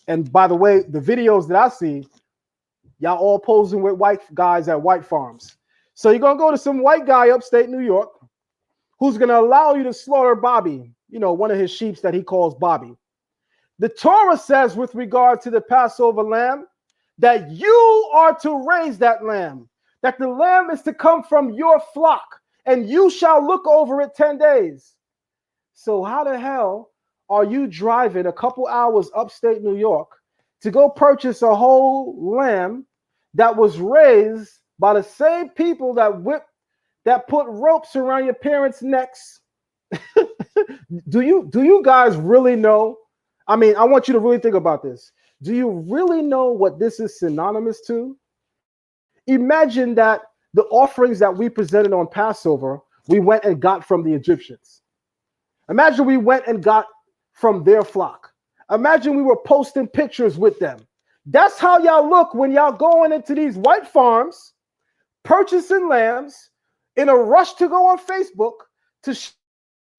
And by the way, the videos that I see, y'all all posing with white guys at white farms. So you're going to go to some white guy upstate New York who's going to allow you to slaughter Bobby, you know, one of his sheep that he calls Bobby. The Torah says with regard to the Passover lamb that you are to raise that lamb, that the lamb is to come from your flock, and you shall look over it 10 days. So how the hell are you driving a couple hours upstate New York to go purchase a whole lamb that was raised by the same people that put ropes around your parents' necks? Do you guys really know? I mean, I want you to really think about this. Do you really know what this is synonymous to? Imagine that the offerings that we presented on Passover, we went and got from the Egyptians. Imagine we went and got from their flock. Imagine we were posting pictures with them. That's how y'all look when y'all going into these white farms, purchasing lambs in a rush to go on Facebook to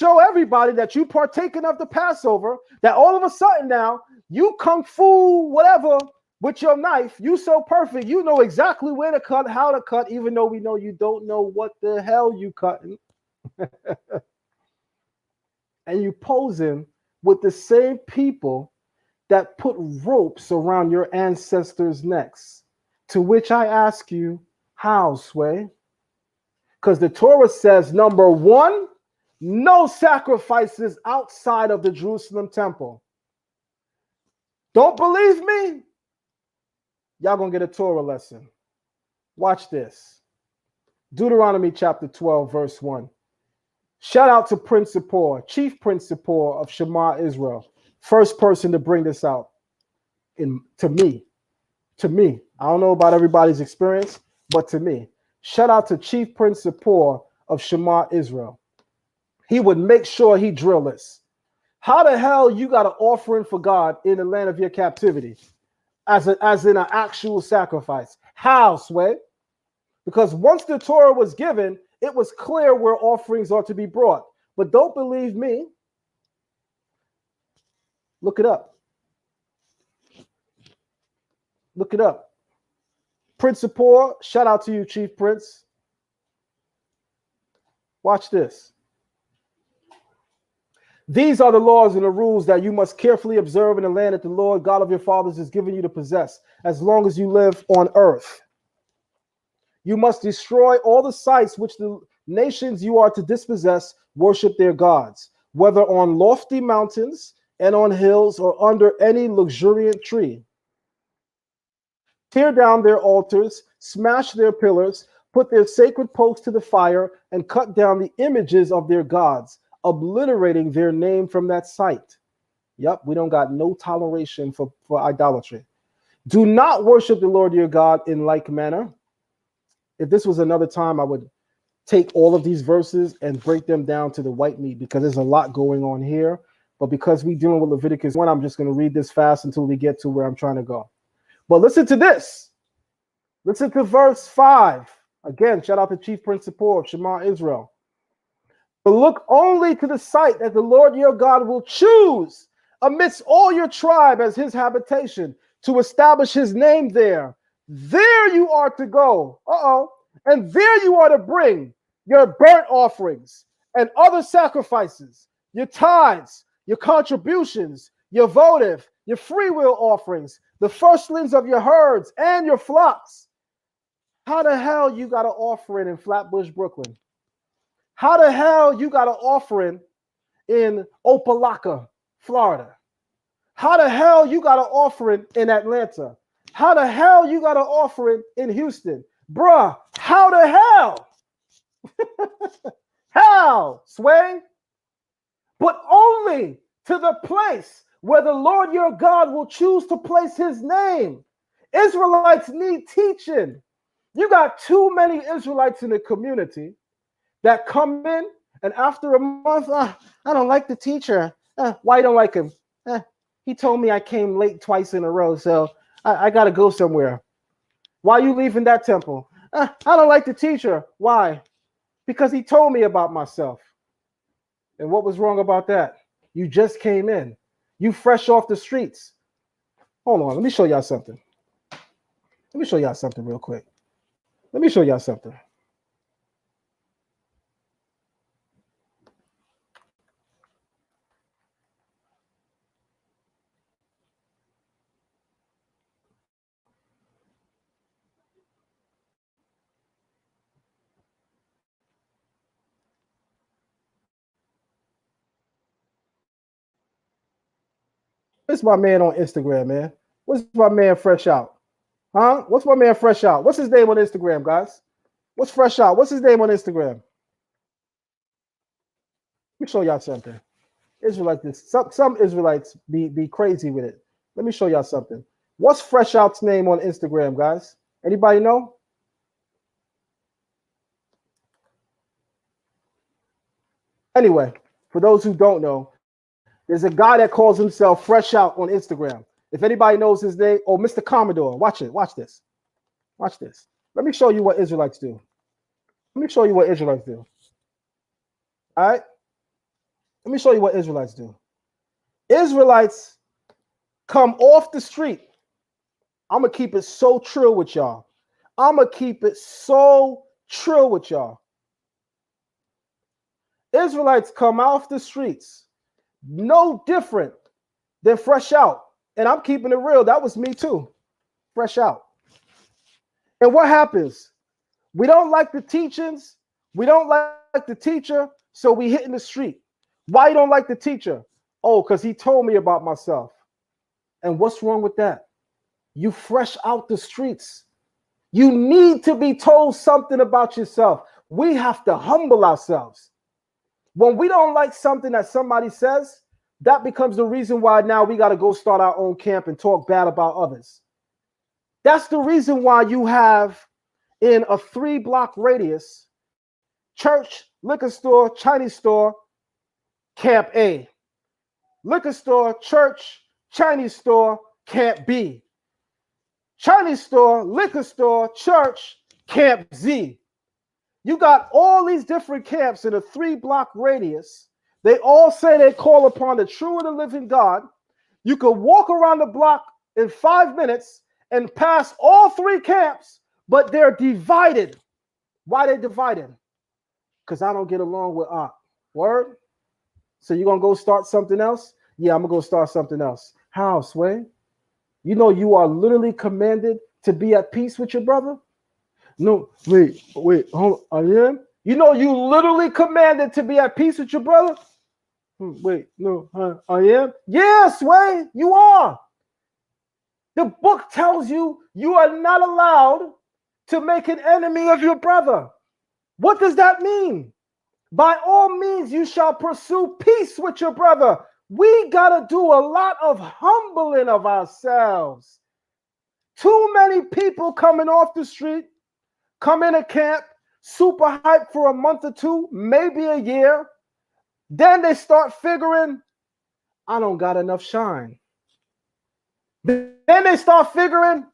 show everybody that you partaking of the Passover, that all of a sudden now you kung fu whatever with your knife, you so perfect, you know exactly where to cut, how to cut, even though we know you don't know what the hell you cutting. and you posing with the same people that put ropes around your ancestors' necks. To which I ask you, how, Sway? Because the Torah says, number one, no sacrifices outside of the Jerusalem temple. Don't believe me? Y'all gonna get a Torah lesson. Watch this. Deuteronomy chapter 12, verse 1. Shout out to Principal, Chief Principal of Shema Israel. First person to bring this out to me. I don't know about everybody's experience, but to me. Shout out to Chief Principal of Shema Israel. He would make sure he drill this. How the hell you got an offering for God in the land of your captivity as in an actual sacrifice? How, Sway? Because once the Torah was given, it was clear where offerings are to be brought. But don't believe me. Look it up. Look it up. Principal, shout out to you, Chief Prince. Watch this. These are the laws and the rules that you must carefully observe in the land that the Lord God of your fathers is giving you to possess as long as you live on earth. You must destroy all the sites which the nations you are to dispossess worship their gods, whether on lofty mountains and on hills or under any luxuriant tree. Tear down their altars, smash their pillars, put their sacred posts to the fire, and cut down the images of their gods, obliterating their name from that site. Yep, we don't got no toleration for idolatry. Do not worship the Lord your God in like manner. If this was another time, I would take all of these verses and break them down to the white meat because there's a lot going on here. But because we're dealing with Leviticus 1, I'm just going to read this fast until we get to where I'm trying to go. But listen to this. Listen to verse 5. Again, shout out to Chief Principal of Shema Israel. But look only to the site that the Lord your God will choose amidst all your tribe as his habitation to establish his name there. There you are to go. And there you are to bring your burnt offerings and other sacrifices, your tithes, your contributions, your votive, your free will offerings, the firstlings of your herds and your flocks. How the hell you got an offering in Flatbush, Brooklyn? How the hell you got an offering in Opelika, Florida? How the hell you got an offering in Atlanta? How the hell you got an offering in Houston? Bruh, how the hell? How, Sway? But only to the place where the Lord your God will choose to place his name. Israelites need teaching. You got too many Israelites in the community that come in and after a month, I don't like the teacher. Why you don't like him? He told me I came late twice in a row, so I got to go somewhere. Why are you leaving that temple? I don't like the teacher. Why? Because he told me about myself. And what was wrong about that? You just came in. You fresh off the streets. Hold on. Let me show y'all something. Let me show y'all something real quick. Let me show y'all something. What's my man on Instagram, man? What's my man Fresh Out? Huh? What's my man Fresh Out? What's his name on Instagram, guys? What's Fresh Out? What's his name on Instagram? Let me show y'all something. Israelites, some Israelites be crazy with it. Let me show y'all something. What's Fresh Out's name on Instagram, guys? Anybody know? Anyway, for those who don't know, there's a guy that calls himself Fresh Out on Instagram. If anybody knows his name, Mr. Commodore, watch it. Watch this. Watch this. Let me show you what Israelites do. Let me show you what Israelites do. All right? Let me show you what Israelites do. Israelites come off the street. I'm going to keep it so trill with y'all. I'm going to keep it so trill with y'all. Israelites come off the streets no different than fresh out. And I'm keeping it real. That was me too. Fresh out. And what happens? We don't like the teachings. We don't like the teacher. So we hit in the street. Why you don't like the teacher? Oh, because he told me about myself. And what's wrong with that? You fresh out the streets. You need to be told something about yourself. We have to humble ourselves. When we don't like something that somebody says, that becomes the reason why now we got to go start our own camp and talk bad about others. That's the reason why you have in a 3-block radius, church, liquor store, Chinese store, camp A. Liquor store, church, Chinese store, camp B. Chinese store, liquor store, church, camp Z. You got all these different camps in a 3-block radius. They all say they call upon the true and the living God. You could walk around the block in 5 minutes and pass all 3 camps, but they're divided. Why they divided? Because I don't get along with Ak. Word? So you're going to go start something else? Yeah, I'm going to go start something else. How, Sway? You know you are literally commanded to be at peace with your brother? No, wait, hold on. I am? You know you literally commanded to be at peace with your brother? Wait, no, I am? Yeah, Sway, you are. The book tells you you are not allowed to make an enemy of your brother. What does that mean? By all means, you shall pursue peace with your brother. We got to do a lot of humbling of ourselves. Too many people coming off the street, come in a camp, super hyped for a month or two, maybe a year. Then they start figuring, I don't got enough shine. Then they start figuring,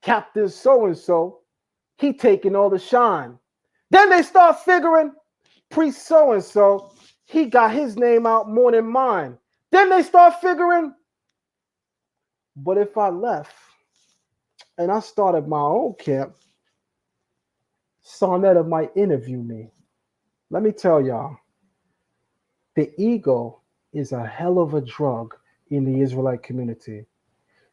Captain so-and-so, he taking all the shine. Then they start figuring, priest so-and-so, he got his name out more than mine. Then they start figuring, but if I left and I started my own camp, Sarnetta might interview me. Let me tell y'all, the ego is a hell of a drug in the Israelite community.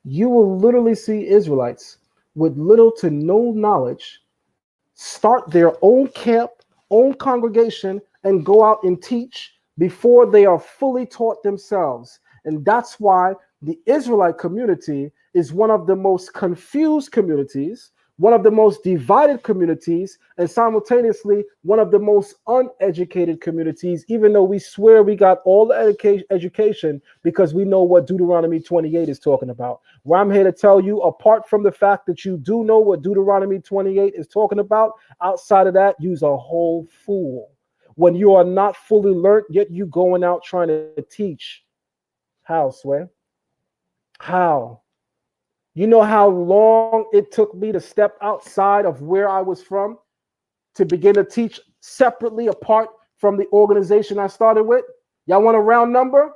You will literally see Israelites with little to no knowledge start their own camp, own congregation, and go out and teach before they are fully taught themselves. And that's why the Israelite community is one of the most confused communities, one of the most divided communities, and simultaneously one of the most uneducated communities, even though we swear we got all the education because we know what Deuteronomy 28 is talking about. Well, I'm here to tell you, apart from the fact that you do know what Deuteronomy 28 is talking about, outside of that, you's a whole fool. When you are not fully learned, yet you going out trying to teach. How, Sway? How? You know how long it took me to step outside of where I was from to begin to teach separately apart from the organization I started with? Y'all want a round number?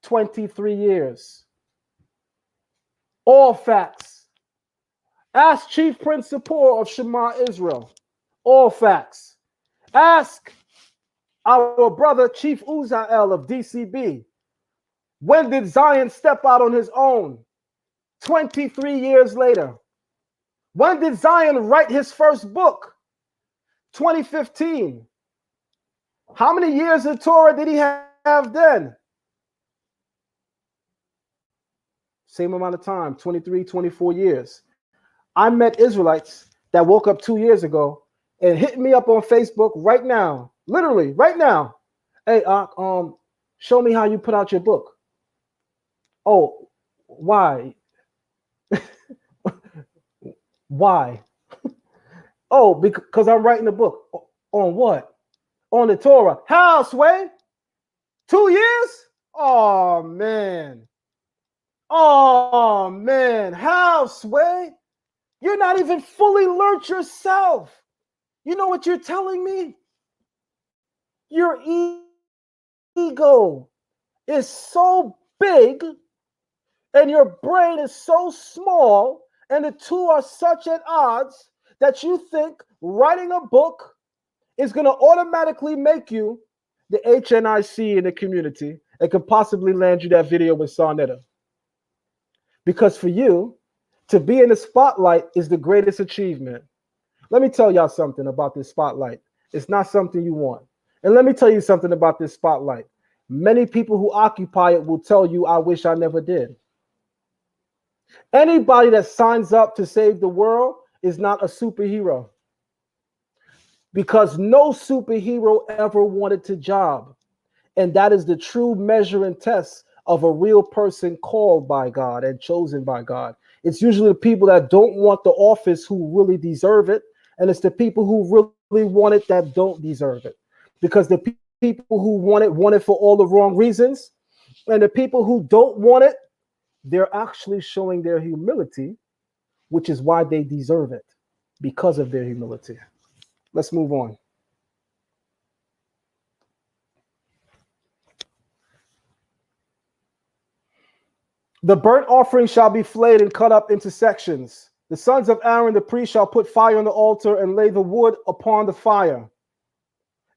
23 years. All facts. Ask Chief Principal of Shema Israel. All facts. Ask our brother Chief Uzael of DCB. When did Zion step out on his own? 23 years later. When did Zion write his first book? 2015. How many years of Torah did he have then? Same amount of time, 23, 24 years. I met Israelites that woke up 2 years ago and hit me up on Facebook right now, literally right now. Hey, show me how you put out your book. Oh, why? Why? Oh, because I'm writing a book. On what? On the Torah. How, Sway? 2 years? Oh, man. Oh, man. How, Sway? You're not even fully learned yourself. You know what you're telling me? Your ego is so big and your brain is so small, and the two are such at odds that you think writing a book is going to automatically make you the HNIC in the community and can possibly land you that video with Sarnetta. Because for you, to be in the spotlight is the greatest achievement. Let me tell y'all something about this spotlight. It's not something you want. And let me tell you something about this spotlight. Many people who occupy it will tell you, I wish I never did. Anybody that signs up to save the world is not a superhero. Because no superhero ever wanted to job. And that is the true measure and test of a real person called by God and chosen by God. It's usually the people that don't want the office who really deserve it. And it's the people who really want it that don't deserve it. Because the people who want it for all the wrong reasons. And the people who don't want it, they're actually showing their humility, which is why they deserve it, because of their humility. Let's move on. The burnt offering shall be flayed and cut up into sections. The sons of Aaron, the priest, shall put fire on the altar and lay the wood upon the fire.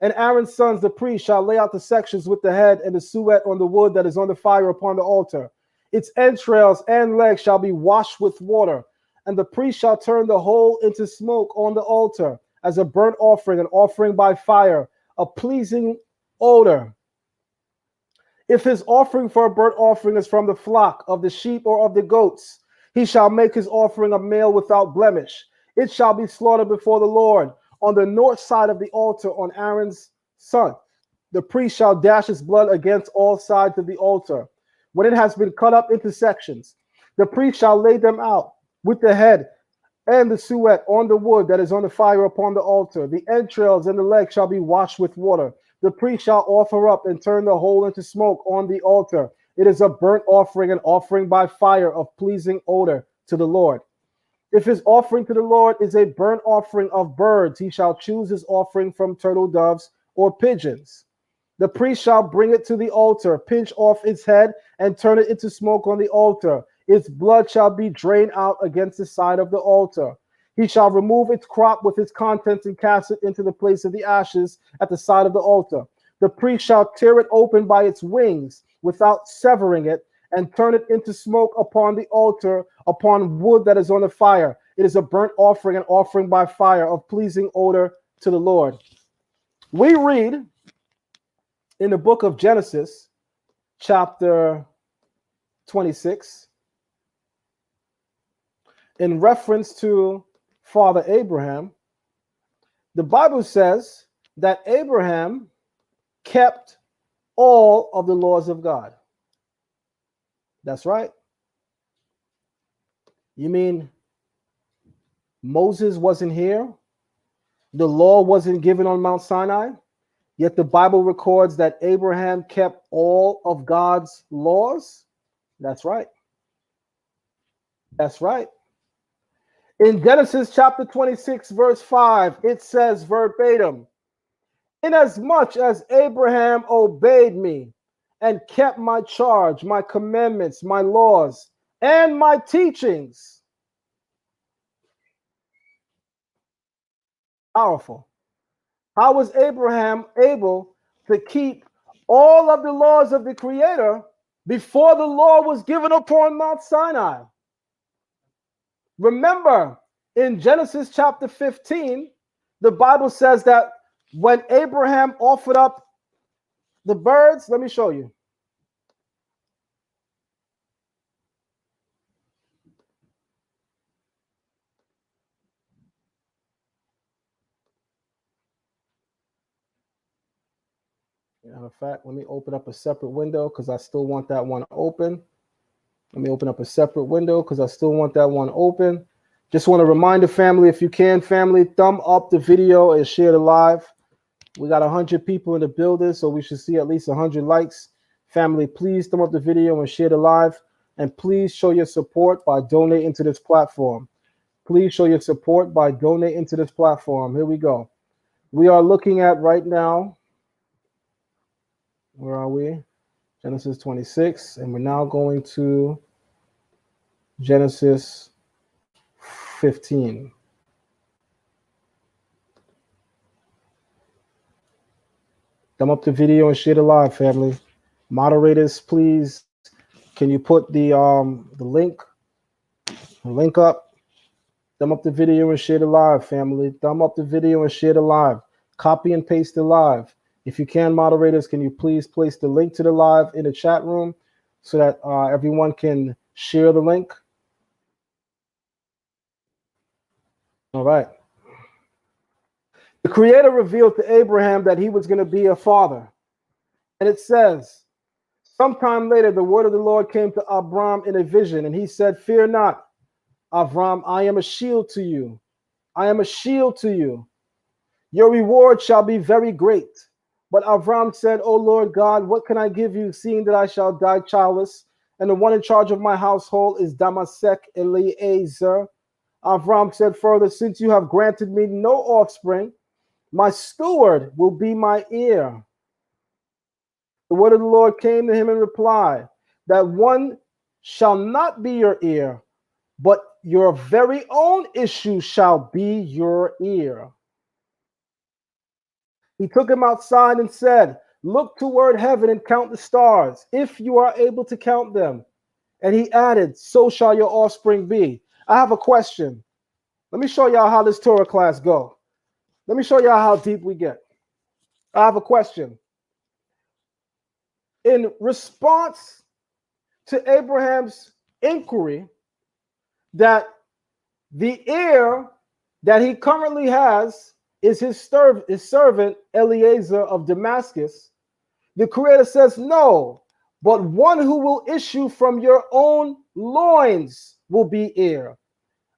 And Aaron's sons, the priest, shall lay out the sections with the head and the suet on the wood that is on the fire upon the altar. Its entrails and legs shall be washed with water. And the priest shall turn the whole into smoke on the altar as a burnt offering, an offering by fire, a pleasing odor. If his offering for a burnt offering is from the flock of the sheep or of the goats, he shall make his offering a male without blemish. It shall be slaughtered before the Lord on the north side of the altar on Aaron's son. The priest shall dash his blood against all sides of the altar. When it has been cut up into sections, the priest shall lay them out with the head and the suet on the wood that is on the fire upon the altar. The entrails and the legs shall be washed with water. The priest shall offer up and turn the whole into smoke on the altar. It is a burnt offering, an offering by fire of pleasing odor to the Lord. If his offering to the Lord is a burnt offering of birds, he shall choose his offering from turtle doves or pigeons. The priest shall bring it to the altar, pinch off its head, and turn it into smoke on the altar. Its blood shall be drained out against the side of the altar. He shall remove its crop with its contents and cast it into the place of the ashes at the side of the altar. The priest shall tear it open by its wings without severing it, and turn it into smoke upon the altar, upon wood that is on the fire. It is a burnt offering, an offering by fire of pleasing odor to the Lord. We read in the book of Genesis, chapter 26, in reference to Father Abraham, the Bible says that Abraham kept all of the laws of God. That's right. You mean Moses wasn't here? The law wasn't given on Mount Sinai? Yet the Bible records that Abraham kept all of God's laws? That's right. That's right. In Genesis chapter 26, verse 5, it says verbatim, inasmuch as Abraham obeyed me and kept my charge, my commandments, my laws, and my teachings. Powerful. How was Abraham able to keep all of the laws of the Creator before the law was given upon Mount Sinai? Remember, in Genesis chapter 15, the Bible says that when Abraham offered up the birds, let me show you. Matter of fact, let me open up a separate window because I still want that one open. Let me open up a separate window because I still want that one open. Just want to remind the family, if you can, family, thumb up the video and share the live. We got 100 people in the building, so we should see at least 100 likes. Family, please thumb up the video and share the live. And please show your support by donating to this platform. Please show your support by donating to this platform. Here we go. We are looking at right now, where are we? Genesis 26, and we're now going to Genesis 15. Thumb up the video and share the live, family. Moderators, please. Can you put the link up? Thumb up the video and share the live, family. Thumb up the video and share the live. Copy and paste the live. If you can, moderators, can you please place the link to the live in the chat room so that everyone can share the link? All right. The Creator revealed to Abraham that he was going to be a father. And it says, sometime later, the word of the Lord came to Abram in a vision, and he said, "Fear not, Abram, I am a shield to you. I am a shield to you. Your reward shall be very great." But Avram said, "O Lord God, what can I give you, seeing that I shall die childless, and the one in charge of my household is Damasek Eliezer?" Avram said further, "Since you have granted me no offspring, my steward will be my heir." The word of the Lord came to him in reply, "That one shall not be your heir, but your very own issue shall be your heir." He took him outside and said, "Look toward heaven and count the stars, if you are able to count them." And he added, "So shall your offspring be." I have a question. Let me show y'all how this Torah class go. Let me show y'all how deep we get. I have a question. In response to Abraham's inquiry that the heir that he currently has is his servant Eliezer of Damascus, the Creator says, "No, but one who will issue from your own loins will be heir."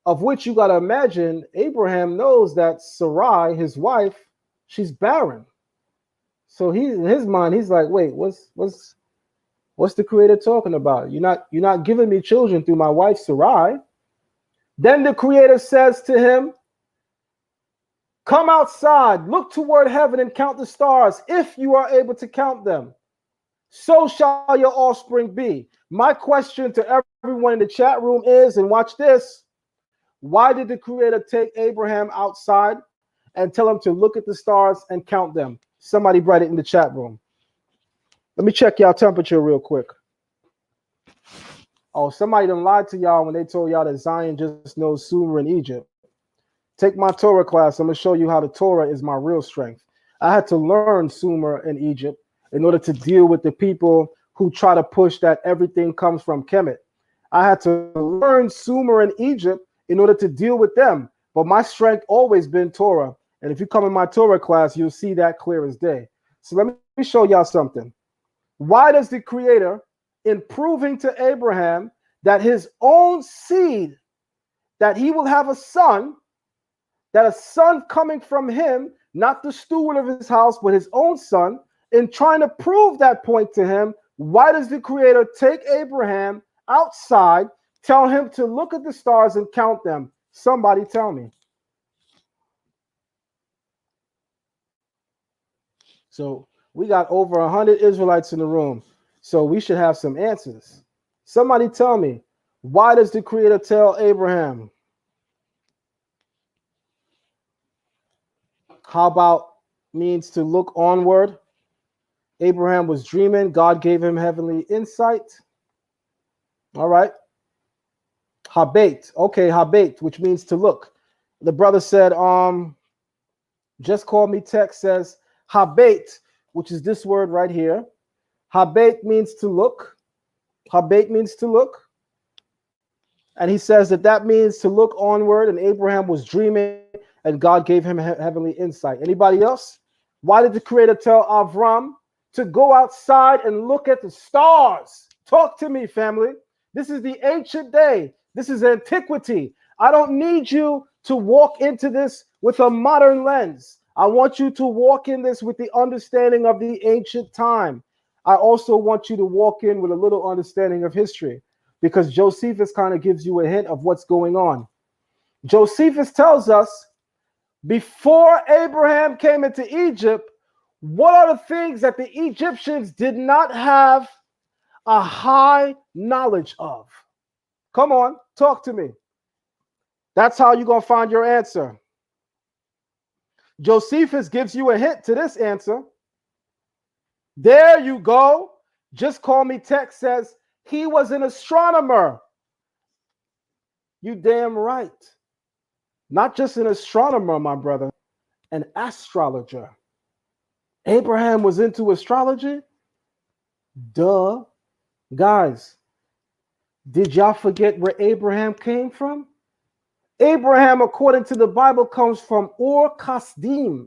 Of which you got to imagine, Abraham knows that Sarai, his wife, she's barren. So he, in his mind, he's like, "Wait, what's the Creator talking about? You're not giving me children through my wife Sarai." Then the Creator says to him, "Come outside, look toward heaven and count the stars, if you are able to count them. So shall your offspring be." My question to everyone in the chat room is, and watch this, why did the Creator take Abraham outside and tell him to look at the stars and count them? Somebody write it in the chat room. Let me check y'all temperature real quick. Oh, somebody done lied to y'all when they told y'all that Zion just knows Sumer in Egypt. Take my Torah class. I'm going to show you how the Torah is my real strength. I had to learn Sumer in Egypt in order to deal with the people who try to push that everything comes from Kemet. I had to learn Sumer in Egypt in order to deal with them. But my strength always been Torah. And if you come in my Torah class, you'll see that clear as day. So let me show y'all something. Why does the Creator, in proving to Abraham that his own seed, that he will have a son, that a son coming from him, not the steward of his house, but his own son, in trying to prove that point to him, why does the Creator take Abraham outside, tell him to look at the stars and count them? Somebody tell me. So we got over 100 Israelites in the room, so we should have some answers. Somebody tell me, why does the Creator tell Abraham? How about means to look onward? Abraham was dreaming. God gave him heavenly insight. All right. Habait. Okay, habait, which means to look. The brother said, just call me text says habait, which is this word right here. Habait means to look. Habait means to look. And he says that means to look onward, and Abraham was dreaming, and God gave him heavenly insight. Anybody else? Why did the Creator tell Avram to go outside and look at the stars? Talk to me, family. This is the ancient day. This is antiquity. I don't need you to walk into this with a modern lens. I want you to walk in this with the understanding of the ancient time. I also want you to walk in with a little understanding of history, because Josephus kind of gives you a hint of what's going on. Josephus tells us, before Abraham came into Egypt, what are the things that the Egyptians did not have a high knowledge of? Come on, talk to me. That's how you're going to find your answer. Josephus gives you a hint to this answer. There you go. Just Call Me Text says he was an astronomer. You damn right. Not just an astronomer, my brother, an astrologer. Abraham was into astrology? Duh. Guys, did y'all forget where Abraham came from? Abraham, according to the Bible, comes from Ur Kasdim.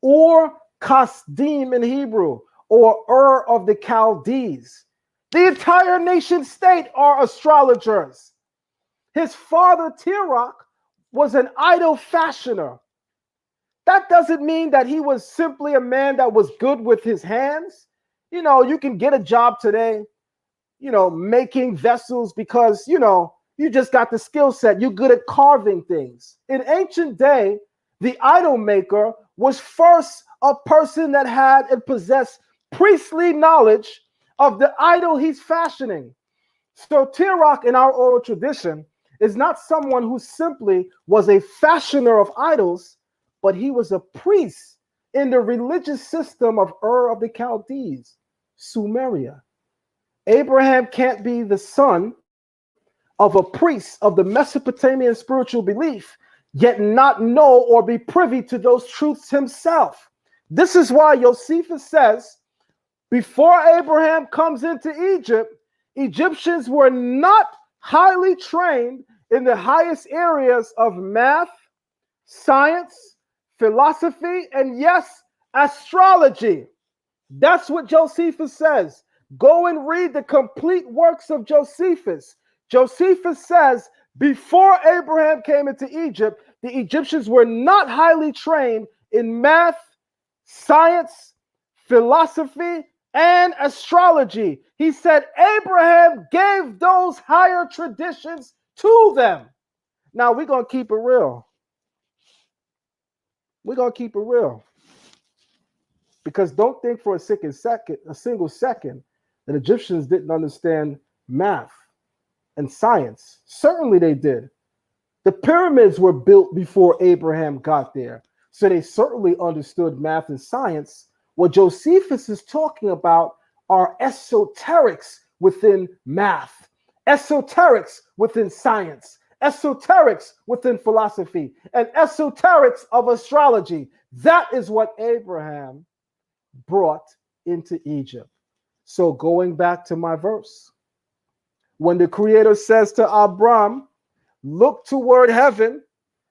Ur Kasdim in Hebrew, or Ur of the Chaldees. The entire nation state are astrologers. His father, Terach, was an idol fashioner. That doesn't mean that he was simply a man that was good with his hands. You know, you can get a job today, you know, making vessels because, you know, you just got the skill set. You're good at carving things. In ancient day, the idol maker was first a person that had and possessed priestly knowledge of the idol he's fashioning. So Terach in our oral tradition is not someone who simply was a fashioner of idols, but he was a priest in the religious system of Ur of the Chaldees, Sumeria. Abraham can't be the son of a priest of the Mesopotamian spiritual belief, yet not know or be privy to those truths himself. This is why Josephus says, before Abraham comes into Egypt, Egyptians were not highly trained in the highest areas of math, science, philosophy, and yes, astrology. That's what Josephus says. Go and read the complete works of Josephus. Josephus says, before Abraham came into Egypt, the Egyptians were not highly trained in math, science, philosophy, and astrology. He said Abraham gave those higher traditions to them. Now, we're going to keep it real. We're going to keep it real. Because don't think for a single second that Egyptians didn't understand math and science. Certainly they did. The pyramids were built before Abraham got there. So they certainly understood math and science. What Josephus is talking about are esoterics within math, esoterics within science, esoterics within philosophy, and esoterics of astrology. That is what Abraham brought into Egypt. So going back to my verse, when the Creator says to Abram, look toward heaven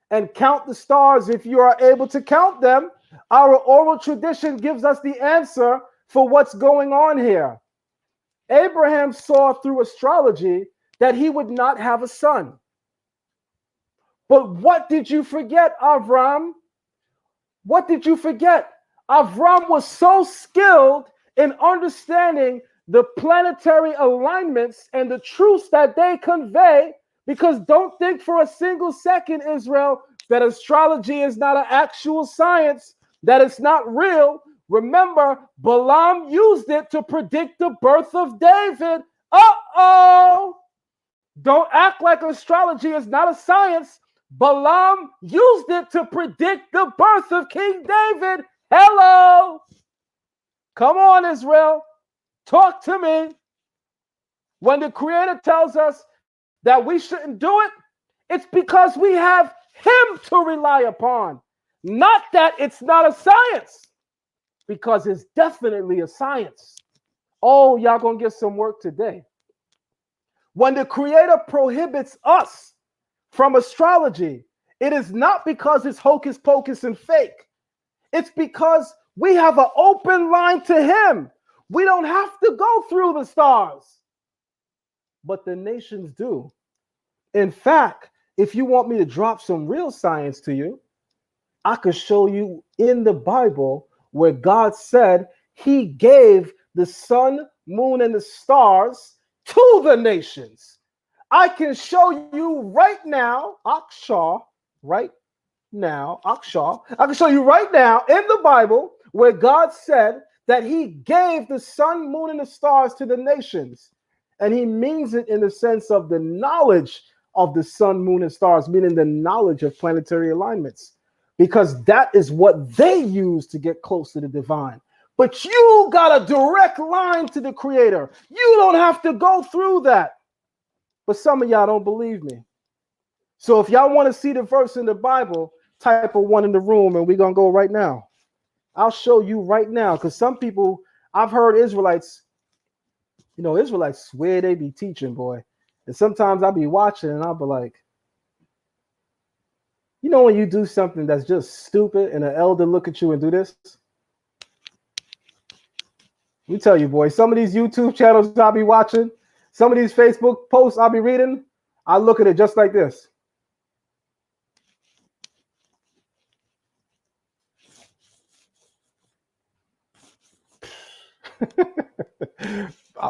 and count the stars if you are able to count them, our oral tradition gives us the answer for what's going on here. Abraham saw through astrology that he would not have a son. But what did you forget, Avram? What did you forget? Avram was so skilled in understanding the planetary alignments and the truths that they convey, because don't think for a single second, Israel, that astrology is not an actual science, that it's not real. Remember, Balaam used it to predict the birth of David. Uh-oh! Don't act like astrology is not a science. Balaam used it to predict the birth of King David. Hello! Come on, Israel. Talk to me. When the Creator tells us that we shouldn't do it, it's because we have Him to rely upon. Not that it's not a science, because it's definitely a science. Oh, y'all gonna get some work today. When the Creator prohibits us from astrology, it is not because it's hocus pocus and fake. It's because we have an open line to Him. We don't have to go through the stars, but the nations do. In fact, if you want me to drop some real science to you, I could show you in the Bible where God said He gave the sun, moon, and the stars to the nations. I can show you right now, Akshaw, right now, Akshaw. I can show you right now in the Bible where God said that He gave the sun, moon, and the stars to the nations. And He means it in the sense of the knowledge of the sun, moon, and stars, meaning the knowledge of planetary alignments, because that is what they use to get close to the divine. But you got a direct line to the Creator. You don't have to go through that. But some of y'all don't believe me. So if y'all want to see the verse in the Bible, type a 1 in the room and we're going to go right now. I'll show you right now, because some people, I've heard Israelites, Israelites swear they be teaching, boy. And sometimes I'll be watching and I'll be like, when you do something that's just stupid and an elder look at you and do this? Let me tell you, boy, some of these YouTube channels I'll be watching, some of these Facebook posts I'll be reading, I look at it just like this.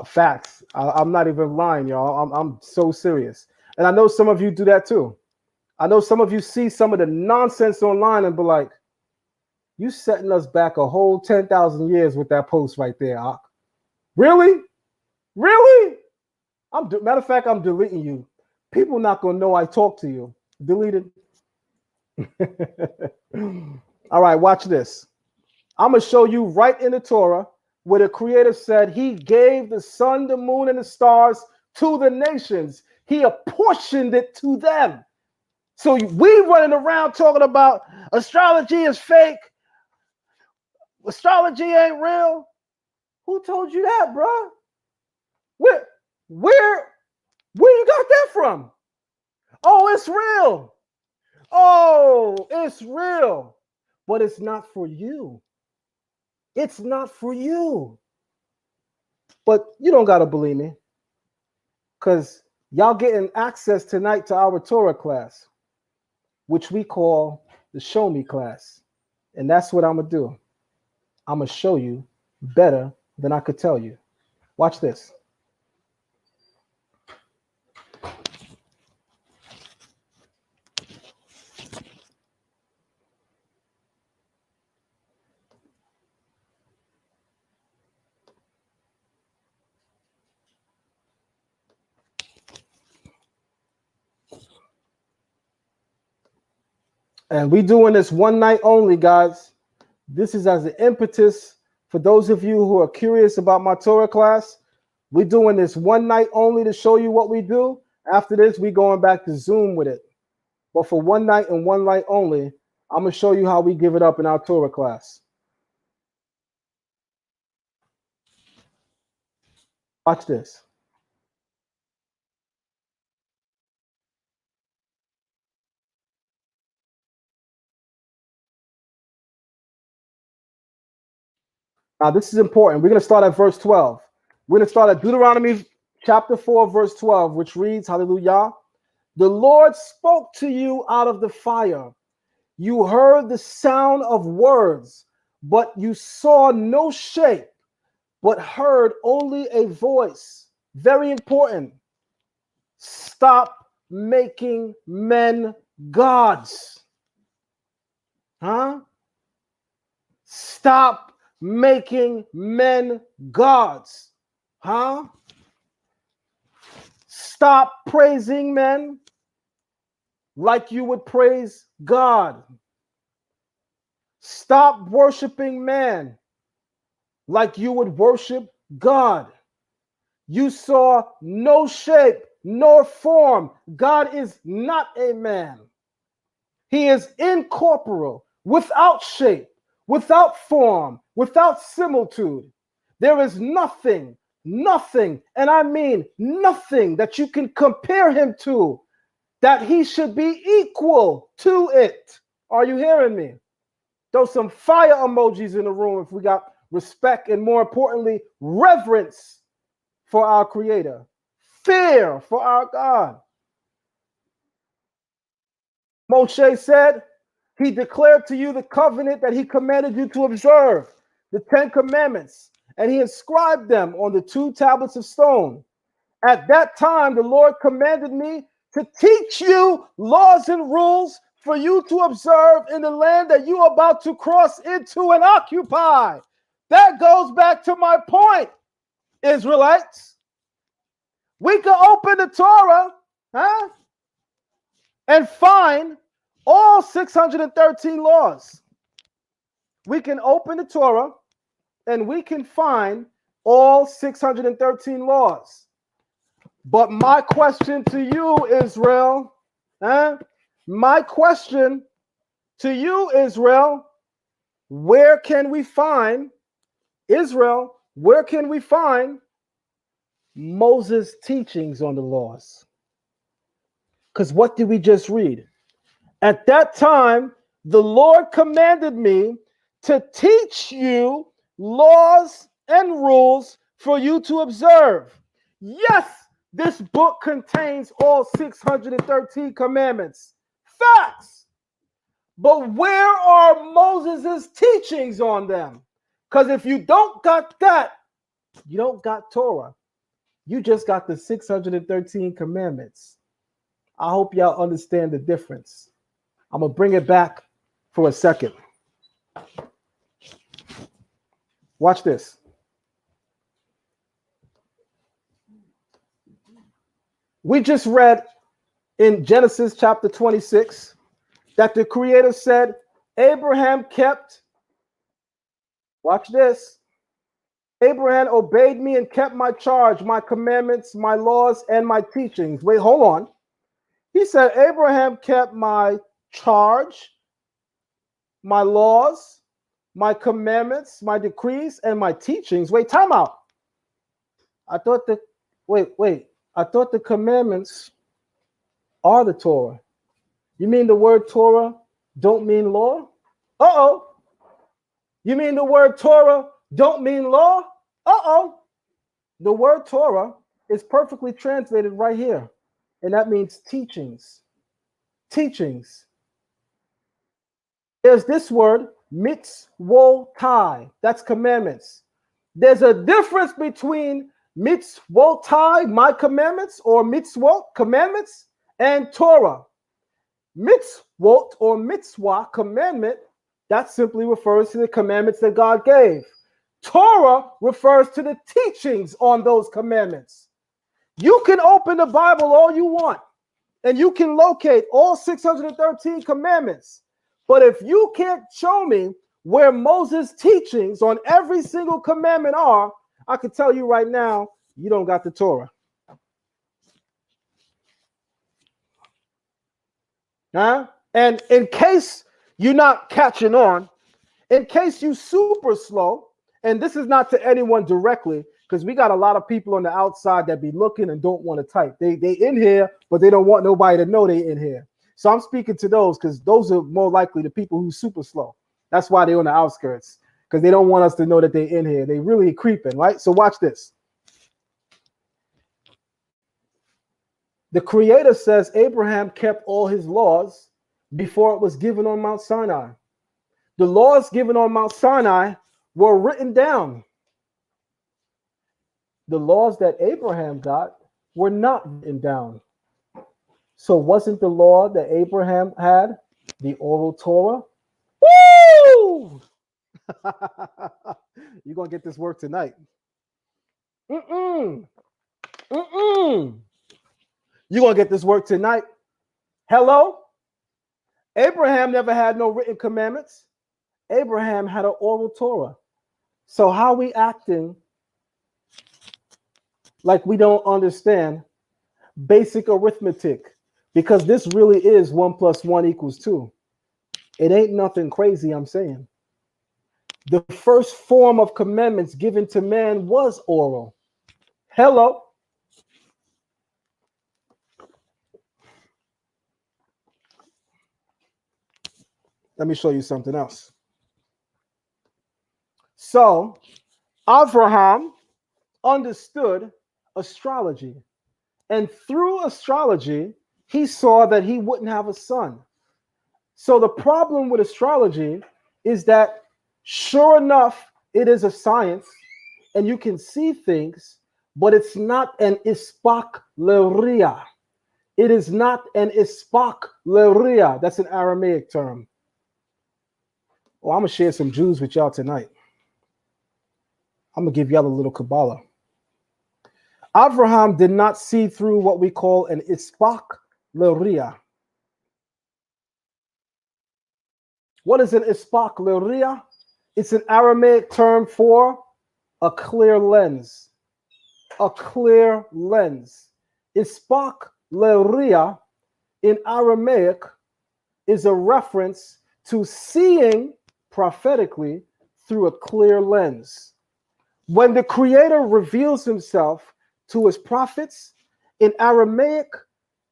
Facts. I'm not even lying, y'all. I'm so serious. And I know some of you do that too. I know some of you see some of the nonsense online and be like, you setting us back a whole 10,000 years with that post right there. Really? Really? Matter of fact, I'm deleting you. People not going to know I talk to you. Deleted. All right, watch this. I'm going to show you right in the Torah where the Creator said he gave the sun, the moon, and the stars to the nations. He apportioned it to them. So we running around talking about astrology is fake. Astrology ain't real. Who told you that, bro? Where you got that from? Oh, it's real. Oh, it's real. But it's not for you. It's not for you. But you don't got to believe me, because y'all getting access tonight to our Torah class, which we call the Show Me class. And that's what I'm going to do. I'm going to show you better than I could tell you. Watch this. And we doing this one night only, guys. This is as an impetus for those of you who are curious about my Torah class. We're doing this one night only to show you what we do. After this, we going back to Zoom with it. But for one night and one night only, I'm going to show you how we give it up in our Torah class. Watch this. Now, this is important. We're going to start at verse 12. We're going to start at Deuteronomy chapter 4, verse 12, which reads, hallelujah, the Lord spoke to you out of the fire. You heard the sound of words, but you saw no shape, but heard only a voice. Very important. Stop making men gods. Huh? Stop making men gods. Huh? Stop praising men like you would praise God. Stop worshiping man like you would worship God. You saw no shape nor form. God is not a man. He is incorporeal, without shape, without form, without similitude. There is nothing, and I mean nothing that you can compare him to, that he should be equal to it. Are you hearing me? Throw some fire emojis in the room if we got respect and, more importantly, reverence for our Creator, fear for our God. Moshe said, he declared to you the covenant that he commanded you to observe, the 10 commandments, and he inscribed them on the 2 tablets of stone. At that time, the Lord commanded me to teach you laws and rules for you to observe in the land that you are about to cross into and occupy. That goes back to my point, Israelites. We can open the Torah, huh, and find all 613 laws. We can open the Torah and we can find all 613 laws. But my question to you, Israel, my question to you, Israel, where can we find, Israel, where can we find Moses' teachings on the laws? Because what did we just read? At that time, the Lord commanded me to teach you laws and rules for you to observe. Yes, this book contains all 613 commandments. Facts. But where are Moses' teachings on them? Because if you don't got that, you don't got Torah. You just got the 613 commandments. I hope y'all understand the difference. I'm going to bring it back for a second. Watch this. We just read in Genesis chapter 26 that the Creator said, Abraham kept, watch this, Abraham obeyed me and kept my charge, my commandments, my laws, and my teachings. Wait, hold on. He said, Abraham kept my charge, my laws, my commandments, my decrees, and my teachings. Wait, time out. I thought the commandments are the Torah. You mean the word Torah don't mean law? Uh-oh. You mean the word Torah don't mean law? Uh-oh. The word Torah is perfectly translated right here. And that means teachings. Teachings. There's this word, mitzvotai. That's commandments. There's a difference between mitzvotai, my commandments, or mitzvot, commandments, and Torah. Mitzvot or mitzvah, commandment, that simply refers to the commandments that God gave. Torah refers to the teachings on those commandments. You can open the Bible all you want, and you can locate all 613 commandments. But if you can't show me where Moses' teachings on every single commandment are, I can tell you right now, you don't got the Torah. And in case you're not catching on, in case you super slow, and this is not to anyone directly, because we got a lot of people on the outside that be looking and don't want to type. They in here, but they don't want nobody to know they in here. So I'm speaking to those because those are more likely the people who super slow. That's why they're on the outskirts, because they don't want us to know that they're in here. They really creeping, right? So watch this. The Creator says Abraham kept all his laws before it was given on Mount Sinai. The laws given on Mount Sinai were written down. The laws that Abraham got were not written down. So wasn't the law that Abraham had the oral Torah? Woo! You're going to get this work tonight. You're going to get this work tonight. Hello? Abraham never had no written commandments. Abraham had an oral Torah. So how are we acting like we don't understand basic arithmetic? Because this really is 1 + 1 = 2. It ain't nothing crazy, I'm saying. The first form of commandments given to man was oral. Hello. Let me show you something else. So, Abraham understood astrology. And through astrology, he saw that he wouldn't have a son. So the problem with astrology is that, sure enough, it is a science and you can see things, but it's not an ispak leria. It is not an ispak leria. That's an Aramaic term. Oh, I'm going to share some Jews with y'all tonight. I'm going to give y'all a little Kabbalah. Abraham did not see through what we call an ispak leria. What is an ispak leria? It's an Aramaic term for a clear lens. A clear lens. Ispak leria in Aramaic is a reference to seeing prophetically through a clear lens. When the Creator reveals himself to his prophets, in Aramaic,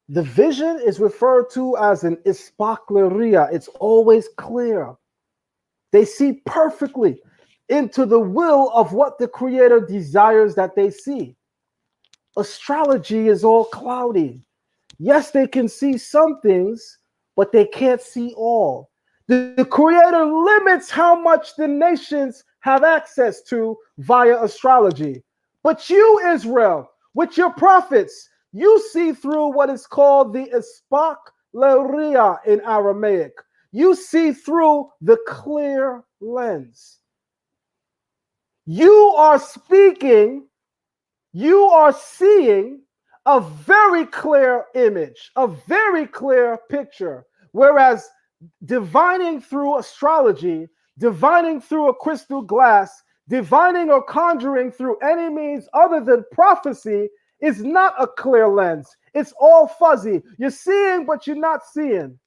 the vision is referred to as an ispak leria. It's always clear. They see perfectly into the will of what the Creator desires that they see. Astrology is all cloudy. Yes, they can see some things, but they can't see all. The Creator limits how much the nations have access to via astrology. But you, Israel, with your prophets, you see through what is called the Ispak Leria in Aramaic. You see through the clear lens. You are speaking, you are seeing a very clear image, a very clear picture. Whereas divining through astrology, divining through a crystal glass, divining or conjuring through any means other than prophecy is not a clear lens. It's all fuzzy. You're seeing, but you're not seeing.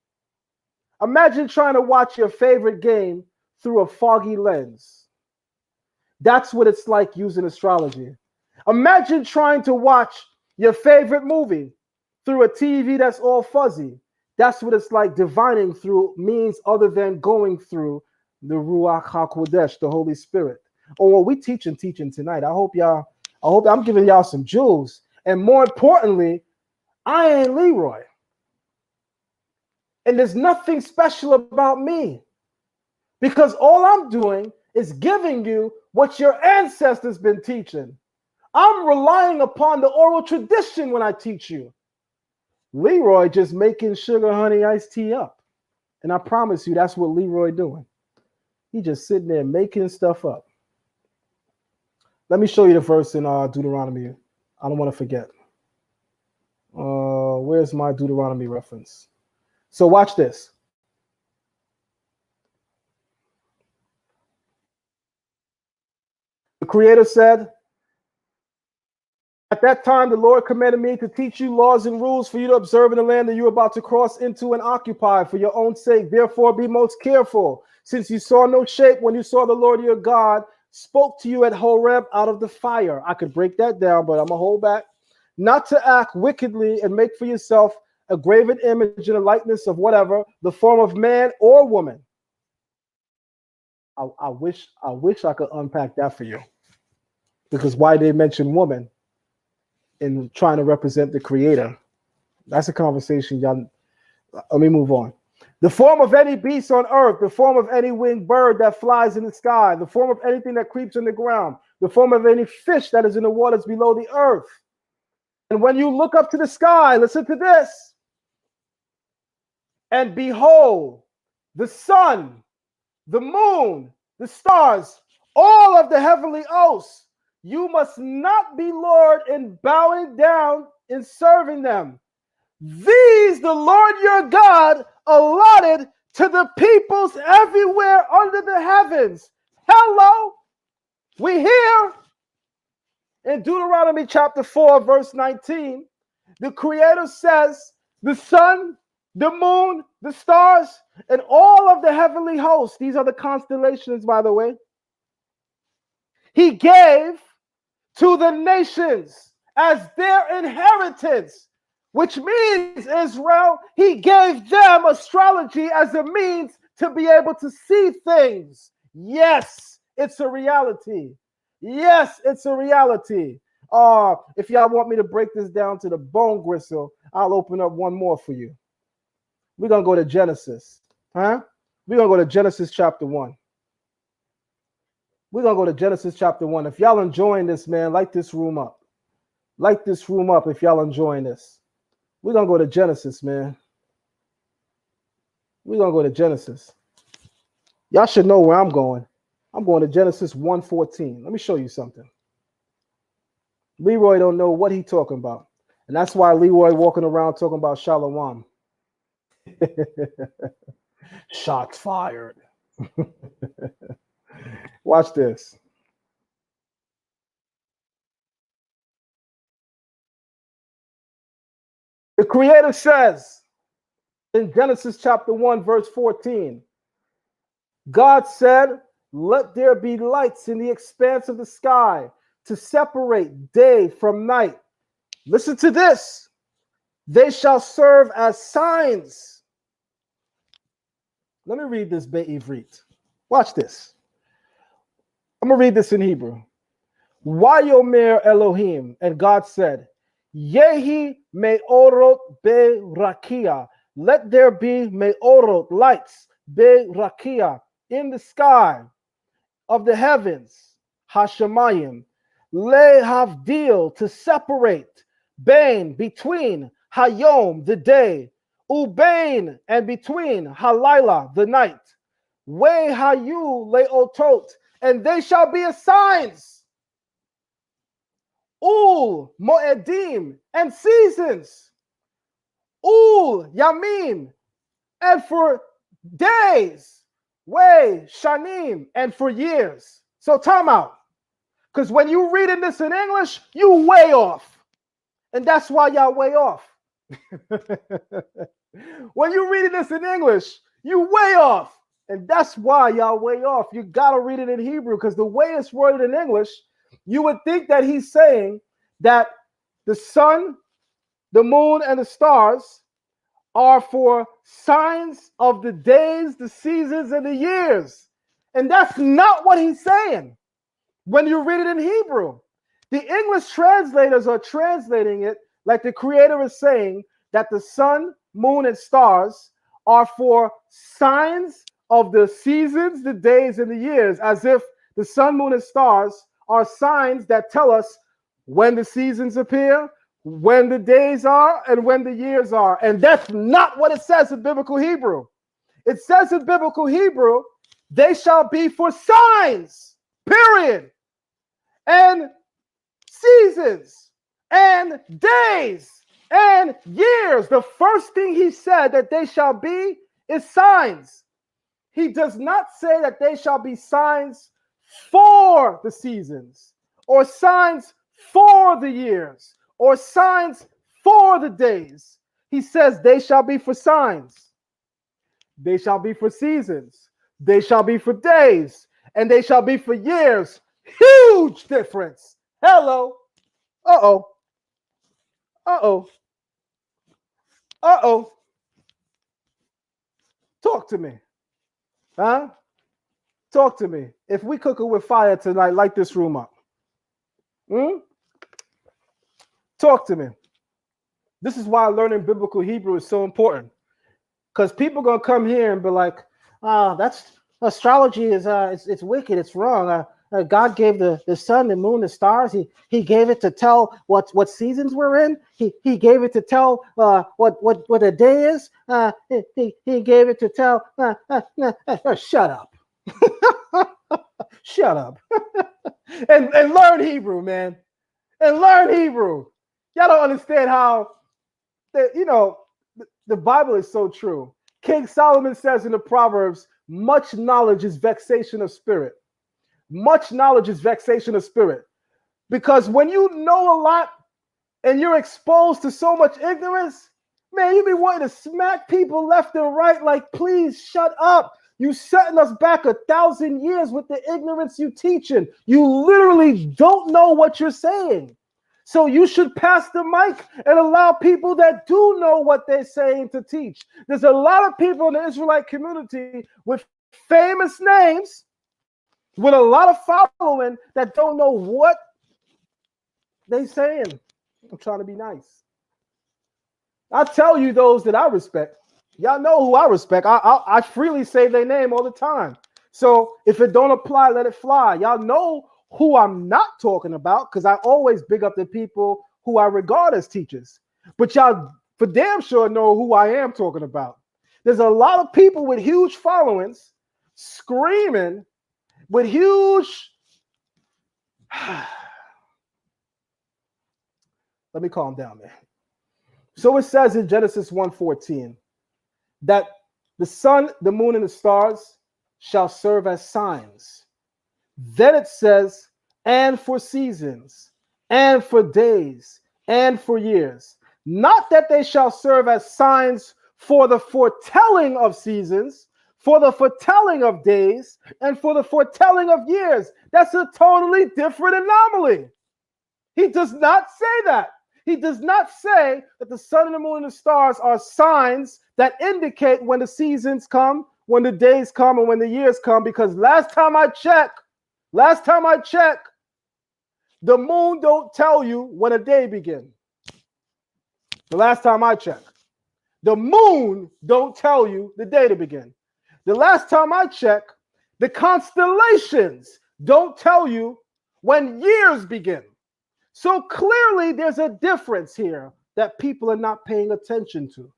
Imagine trying to watch your favorite game through a foggy lens. That's what it's like using astrology. Imagine trying to watch your favorite movie through a TV that's all fuzzy. That's what it's like divining through means other than going through the Ruach HaKodesh, the Holy Spirit. Or what we teaching tonight. I hope I'm giving y'all some jewels. And more importantly, I ain't Leroy. And there's nothing special about me. Because all I'm doing is giving you what your ancestors been teaching. I'm relying upon the oral tradition when I teach you. Leroy just making sugar, honey, iced tea up. And I promise you, that's what Leroy doing. He just sitting there making stuff up. Let me show you the verse in Deuteronomy. I don't want to forget. Where's my Deuteronomy reference? So watch this. The Creator said, at that time, the Lord commanded me to teach you laws and rules for you to observe in the land that you're about to cross into and occupy for your own sake. Therefore, be most careful, since you saw no shape when you saw the Lord your God spoke to you at Horeb out of the fire. I could break that down, but I'm going to hold back. Not to act wickedly and make for yourself a graven image in the likeness of whatever, the form of man or woman. I wish I could unpack that for you. Because why they mention woman in trying to represent the Creator? That's a conversation, y'all. Let me move on. The form of any beast on earth, the form of any winged bird that flies in the sky, the form of anything that creeps on the ground, the form of any fish that is in the waters below the earth. And when you look up to the sky, listen to this, and behold, the sun, the moon, the stars, all of the heavenly hosts, you must not be Lord in bowing down in serving them. These the Lord your God allotted to the peoples everywhere under the heavens. Hello, we hear in Deuteronomy chapter 4, verse 19, the Creator says the sun, the moon, the stars, and all of the heavenly hosts, these are the constellations, by the way, He gave to the nations as their inheritance, which means, Israel, He gave them astrology as a means to be able to see things. Yes, it's a reality. Yes, it's a reality. If y'all want me to break this down to the bone gristle, I'll open up one more for you. We're going to go to Genesis. We're going to go to Genesis chapter 1. We're going to go to Genesis chapter 1. If y'all enjoying this, man, light this room up. Light this room up if y'all enjoying this. We're going to go to Genesis, man. We're going to go to Genesis. Y'all should know where I'm going. I'm going to Genesis 1:14. Let me show you something. Leroy don't know what he talking about. And that's why Leroy walking around talking about Shalom. Shots fired. Watch this. The Creator says in Genesis chapter 1, verse 14, God said, "Let there be lights in the expanse of the sky to separate day from night." Listen to this. They shall serve as signs. Let me read this Be'ivrit. Watch this. I'm going to read this in Hebrew. Wayomer Elohim, and God said, Yehi me'orot be'rakia. Let there be me'orot, lights, be'rakia, in the sky of the heavens, Hashemayim, lehavdil, to separate, bain, between, hayom, the day, ubain, and between, halayla, the night, we hayu leotot, and they shall be as signs, ul moedim, and seasons, ul yamim, and for days, way shanim, and for years. So time out, because when you reading this in English, you way off, and that's why y'all way off. When you reading this in English, you way off, and that's why y'all way off. You gotta read it in Hebrew, because the way it's worded in English, you would think that he's saying that the sun, the moon, and the stars are for signs of the days, the seasons, and the years. And that's not what he's saying when you read it in Hebrew. The English translators are translating it like the Creator is saying that the sun, moon, and stars are for signs of the seasons, the days, and the years, as if the sun, moon, and stars are signs that tell us when the seasons appear, when the days are, and when the years are. And that's not what it says in biblical Hebrew. It says in biblical Hebrew, they shall be for signs, period, and seasons, and days, and years. The first thing he said that they shall be is signs. He does not say that they shall be signs for the seasons, or signs for the years, or signs for the days. He says they shall be for signs. They shall be for seasons. They shall be for days. And they shall be for years. Huge difference. Hello. Uh-oh. Uh-oh. Uh-oh. Talk to me. Huh? Talk to me. If we cook it with fire tonight, light this room up. Talk to me. This is why learning biblical Hebrew is so important. Because people are going to come here and be like, that's astrology is it's wicked, it's wrong. God gave the sun, the moon, the stars. He gave it to tell what seasons we're in. He gave it to tell what a day is. He gave it to tell. Shut up. Shut up. and learn Hebrew, man. And learn Hebrew. Y'all don't understand how, the Bible is so true. King Solomon says in the Proverbs, much knowledge is vexation of spirit. Much knowledge is vexation of spirit. Because when you know a lot and you're exposed to so much ignorance, man, you be wanting to smack people left and right like, please shut up. You setting us back 1,000 years with the ignorance you teaching. You literally don't know what you're saying. So you should pass the mic and allow people that do know what they're saying to teach. There's a lot of people in the Israelite community with famous names, with a lot of following, that don't know what they're saying. I'm trying to be nice. I tell you those that I respect. Y'all know who I respect. I freely say their name all the time. So if it don't apply, let it fly. Y'all know who I'm not talking about, because I always big up the people who I regard as teachers. But y'all for damn sure know who I am talking about. There's a lot of people with huge followings screaming with huge... Let me calm down, man. So it says in Genesis 1:14 that the sun, the moon, and the stars shall serve as signs. Then it says, and for seasons, and for days, and for years. Not that they shall serve as signs for the foretelling of seasons, for the foretelling of days, and for the foretelling of years. That's a totally different anomaly. He does not say that. He does not say that the sun and the moon and the stars are signs that indicate when the seasons come, when the days come, and when the years come, because last time I checked, the moon don't tell you when a day begins. The last time I checked, the moon don't tell you the day to begin. The last time I checked, the constellations don't tell you when years begin. So clearly there's a difference here that people are not paying attention to.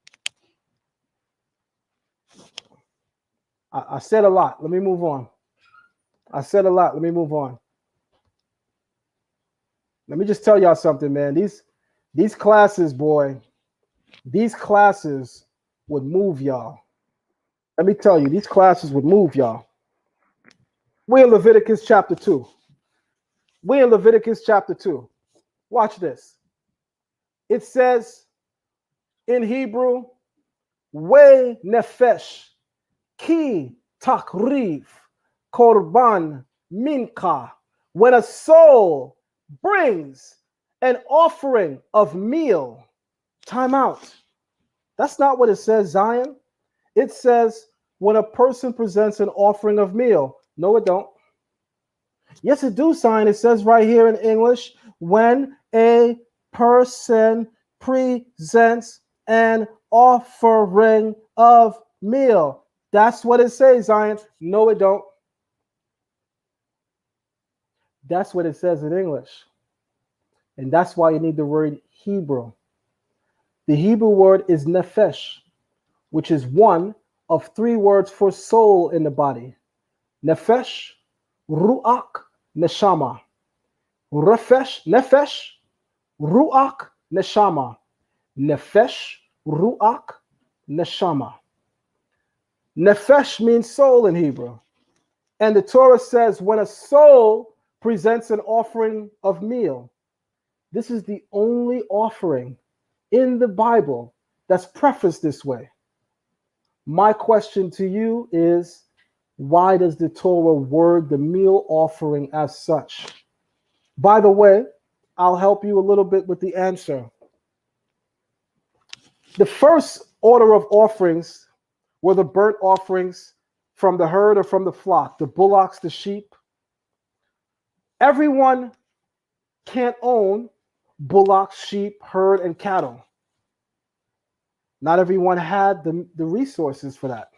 I said a lot. Let me move on. Let me move on. Let me just tell y'all something, man. These classes, boy, these classes would move y'all. Let me tell you, these classes would move y'all. We're in Leviticus chapter 2. Watch this. It says in Hebrew, we nefesh ki takriv korban minka. When a soul brings an offering of meal, time out. That's not what it says, Zion. It says when a person presents an offering of meal. No, it don't. Yes, it do, Zion. It says right here in English, when a person presents an offering of meal. That's what it says, Zion. No, it don't. That's what it says in English. And that's why you need the word Hebrew. The Hebrew word is nefesh, which is one of three words for soul in the body. Nefesh, ruach, neshama. Nefesh, ruach, neshama. Nefesh, ruach, neshama. Nefesh means soul in Hebrew. And the Torah says when a soul presents an offering of meal, this is the only offering in the Bible that's prefaced this way. My question to you is, why does the Torah word the meal offering as such? By the way, I'll help you a little bit with the answer. The first order of offerings were the burnt offerings from the herd or from the flock, the bullocks, the sheep. Everyone can't own bullocks, sheep, herd, and cattle. Not everyone had the resources for that.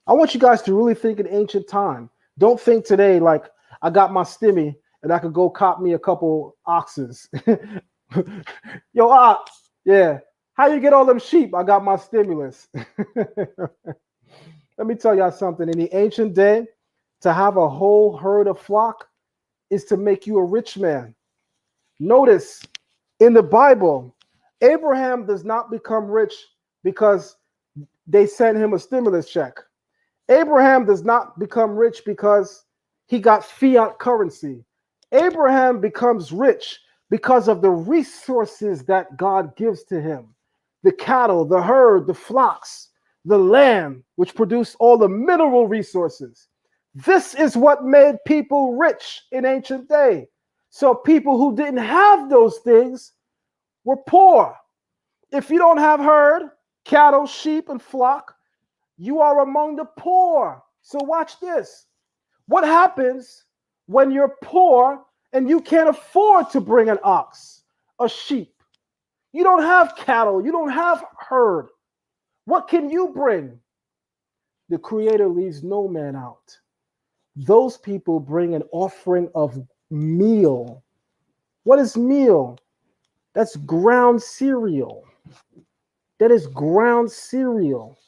I want you guys to really think in ancient time. Don't think today like I got my stimmy and I could go cop me a couple oxes. Yo, ox, yeah. How you get all them sheep? I got my stimulus. Let me tell y'all something. In the ancient day, to have a whole herd of flock is to make you a rich man. Notice in the Bible, Abraham does not become rich because they sent him a stimulus check. Abraham does not become rich because he got fiat currency. Abraham becomes rich because of the resources that God gives to him. The cattle, the herd, the flocks, the land, which produce all the mineral resources. This is what made people rich in ancient day. So people who didn't have those things were poor. If you don't have herd, cattle, sheep, and flock, you are among the poor. So watch this. What happens when you're poor and you can't afford to bring an ox, a sheep? You don't have cattle. You don't have herd. What can you bring? The Creator leaves no man out. Those people bring an offering of meal. What is meal? That's ground cereal. That is ground cereal.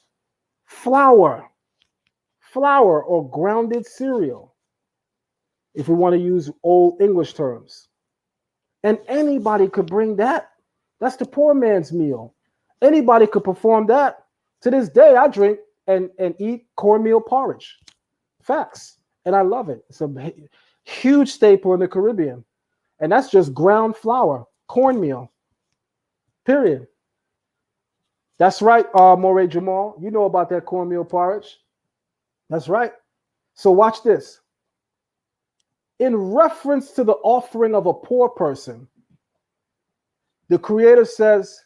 Flour or grounded cereal, if we want to use old English terms. And anybody could bring that. That's the poor man's meal. Anybody could perform that. To this day, I drink and eat cornmeal porridge. Facts. and I love it. It's a huge staple in the Caribbean, and that's just ground flour, cornmeal, period. That's right, Moray Jamal. You know about that cornmeal porridge. That's right. So watch this. In reference to the offering of a poor person, the Creator says,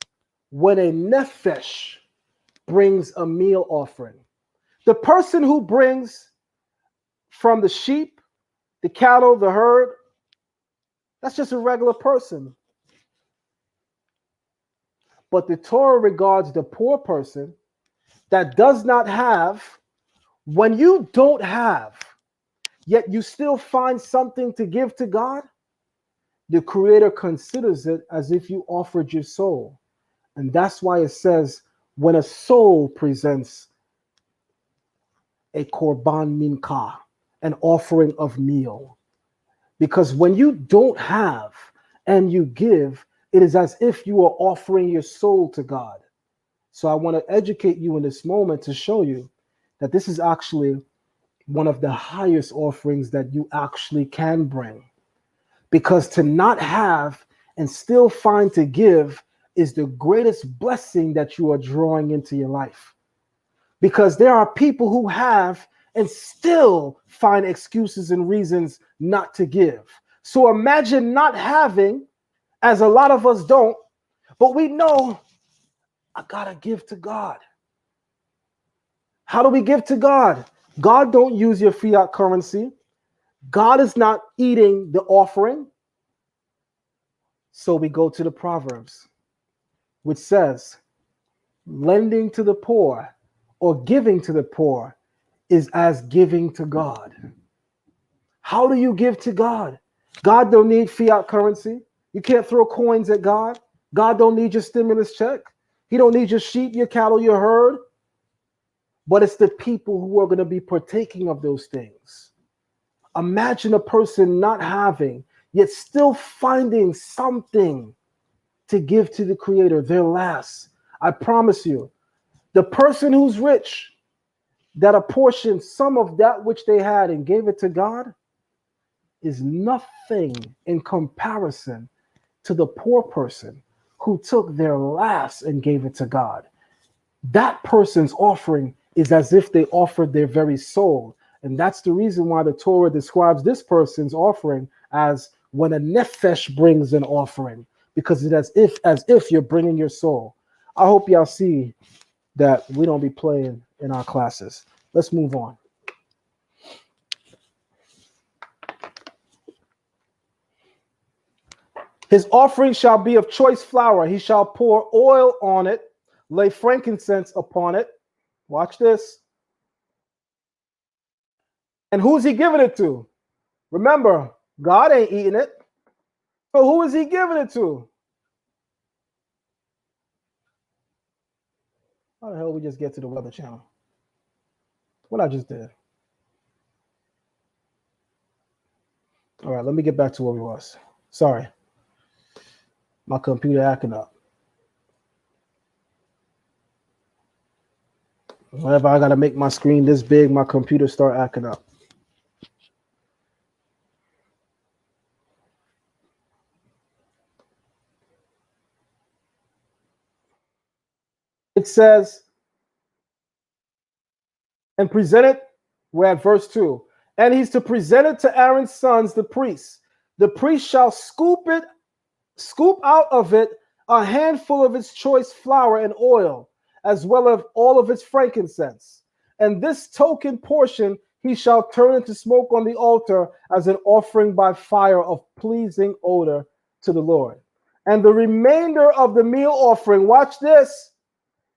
when a nephesh brings a meal offering, the person who brings from the sheep, the cattle, the herd, that's just a regular person. But the Torah regards the poor person that does not have. When you don't have, yet you still find something to give to God, the Creator considers it as if you offered your soul. And that's why it says, when a soul presents a korban mincha, an offering of meal. Because when you don't have and you give, it is as if you are offering your soul to God. So I want to educate you in this moment to show you that this is actually one of the highest offerings that you actually can bring. Because to not have and still find to give is the greatest blessing that you are drawing into your life. Because there are people who have and still find excuses and reasons not to give. So imagine not having, as a lot of us don't, but we know I gotta give to God. How do we give to God? God don't use your fiat currency. God is not eating the offering. So we go to the Proverbs, which says, lending to the poor or giving to the poor is as giving to God. How do you give to God? God don't need fiat currency. You can't throw coins at God. God don't need your stimulus check. He don't need your sheep, your cattle, your herd. But it's the people who are going to be partaking of those things. Imagine a person not having, yet still finding something to give to the Creator, their last. I promise you, the person who's rich, that apportioned some of that which they had and gave it to God, is nothing in comparison to the poor person who took their last and gave it to God. That person's offering is as if they offered their very soul. And that's the reason why the Torah describes this person's offering as when a nephesh brings an offering, because it's as if you're bringing your soul. I hope y'all see that we don't be playing in our classes. Let's move on. His offering shall be of choice flour. He shall pour oil on it, lay frankincense upon it. Watch this. And who's he giving it to? Remember, God ain't eating it. So who is he giving it to? How the hell we just get to the Weather Channel? What I just did. All right, let me get back to where we was. Sorry. My computer acting up. Whenever I got to make my screen this big, my computer start acting up. It says, and present it, we're at verse 2. And he's to present it to Aaron's sons, the priests. The priest shall scoop out of it a handful of its choice flour and oil, as well as all of its frankincense. And this token portion he shall turn into smoke on the altar as an offering by fire of pleasing odor to the Lord. And the remainder of the meal offering, watch this,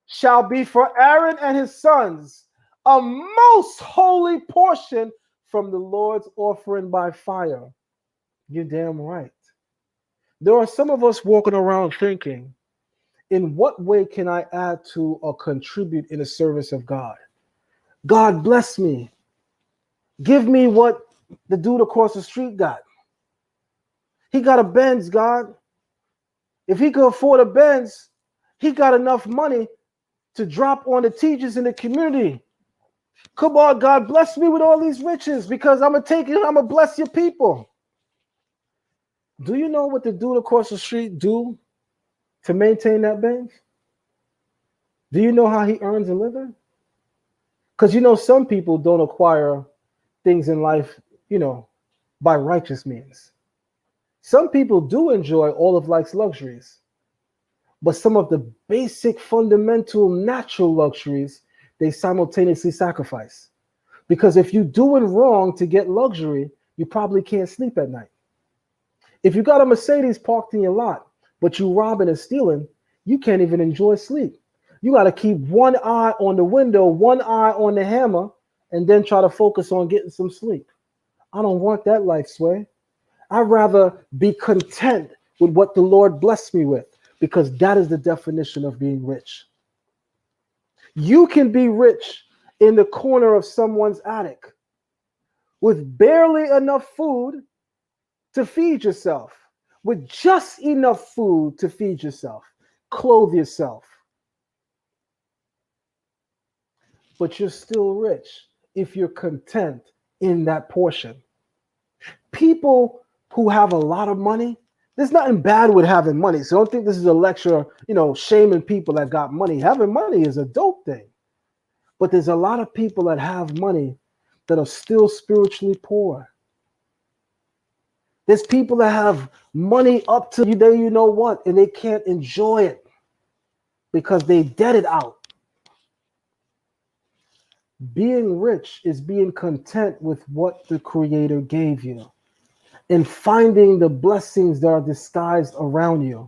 shall be for Aaron and his sons, a most holy portion from the Lord's offering by fire. You're damn right. There are some of us walking around thinking, in what way can I add to or contribute in the service of God? God bless me. Give me what the dude across the street got. He got a Benz, God. If he could afford a Benz, he got enough money to drop on the teachers in the community Come on, God, bless me with all these riches because I'm going to take it and I'm going to bless your people. Do you know what the dude across the street do to maintain that bank? Do you know how he earns a living? Because you know some people don't acquire things in life, by righteous means. Some people do enjoy all of life's luxuries, but some of the basic, fundamental, natural luxuries, they simultaneously sacrifice. Because if you're doing wrong to get luxury, you probably can't sleep at night. If you got a Mercedes parked in your lot, but you robbing and stealing, you can't even enjoy sleep. You got to keep one eye on the window, one eye on the hammer, and then try to focus on getting some sleep. I don't want that life, Sway. I'd rather be content with what the Lord blessed me with, because that is the definition of being rich. You can be rich in the corner of someone's attic with barely enough food to feed yourself, with just enough food to feed yourself, clothe yourself. But you're still rich if you're content in that portion. People who have a lot of money, there's nothing bad with having money. So don't think this is a lecture, shaming people that got money. Having money is a dope thing. But there's a lot of people that have money that are still spiritually poor. There's people that have money up to you know what, and they can't enjoy it because they dead it out. Being rich is being content with what the Creator gave you and finding the blessings that are disguised around you.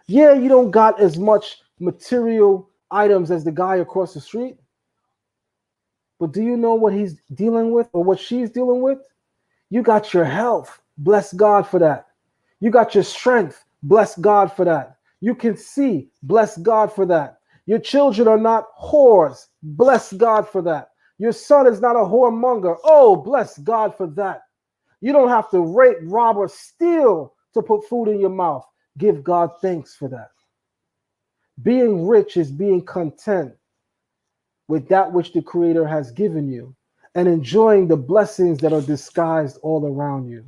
Yeah, you don't got as much material items as the guy across the street, but do you know what he's dealing with or what she's dealing with? You got your health. Bless God for that. You got your strength. Bless God for that. You can see. Bless God for that. Your children are not whores. Bless God for that. Your son is not a whoremonger. Oh, bless God for that. You don't have to rape, rob, or steal to put food in your mouth. Give God thanks for that. Being rich is being content with that which the Creator has given you and enjoying the blessings that are disguised all around you.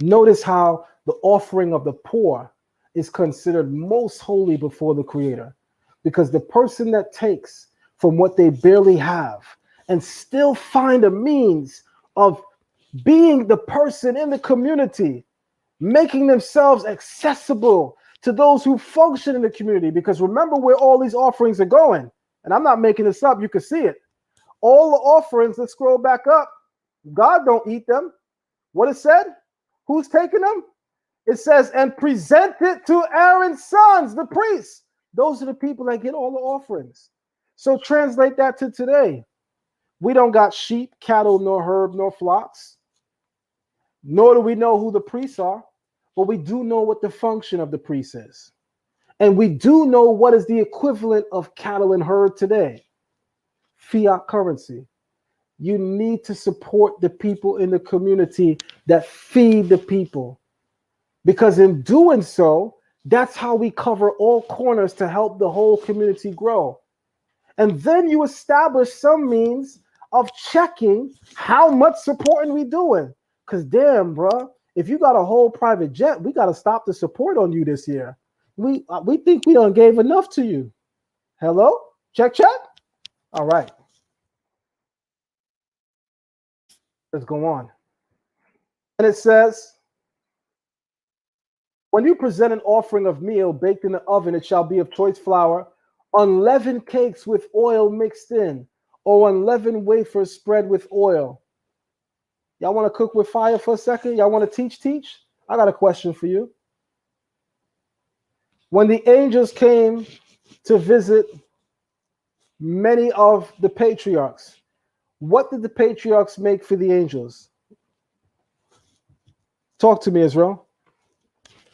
Notice how the offering of the poor is considered most holy before the Creator, because the person that takes from what they barely have and still find a means of being the person in the community, making themselves accessible to those who function in the community. Because remember where all these offerings are going, and I'm not making this up, you can see it. All the offerings, let's scroll back up. God don't eat them. What it said? Who's taking them? It says, and present it to Aaron's sons, the priests. Those are the people that get all the offerings. So translate that to today. We don't got sheep, cattle, nor herd, nor flocks. Nor do we know who the priests are, but we do know what the function of the priest is. And we do know what is the equivalent of cattle and herd today. Fiat currency. You need to support the people in the community that feed the people. Because in doing so, that's how we cover all corners to help the whole community grow. And then you establish some means of checking how much supporting we doing. Because damn, bro, if you got a whole private jet, we got to stop the support on you this year. We think we done gave enough to you. Hello? Check, check. All right. Let's go on. And it says, when you present an offering of meal baked in the oven, it shall be of choice flour, unleavened cakes with oil mixed in, or unleavened wafers spread with oil. Y'all want to cook with fire for a second? Y'all want to teach? I got a question for you. When the angels came to visit many of the patriarchs, what did the patriarchs make for the angels? Talk to me, Israel.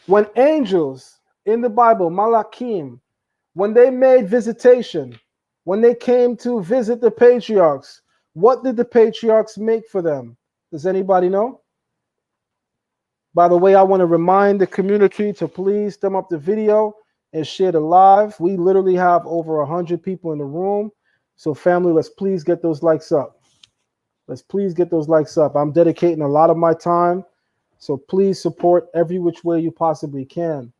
When angels in the Bible, Malachim, when they made visitation, when they came to visit the patriarchs, what did the patriarchs make for them? Does anybody know? By the way, I want to remind the community to please thumb up the video, and share the live. We literally have over 100 people in the room. So family, let's please get those likes up. Let's please get those likes up. I'm dedicating a lot of my time. So please support every which way you possibly can.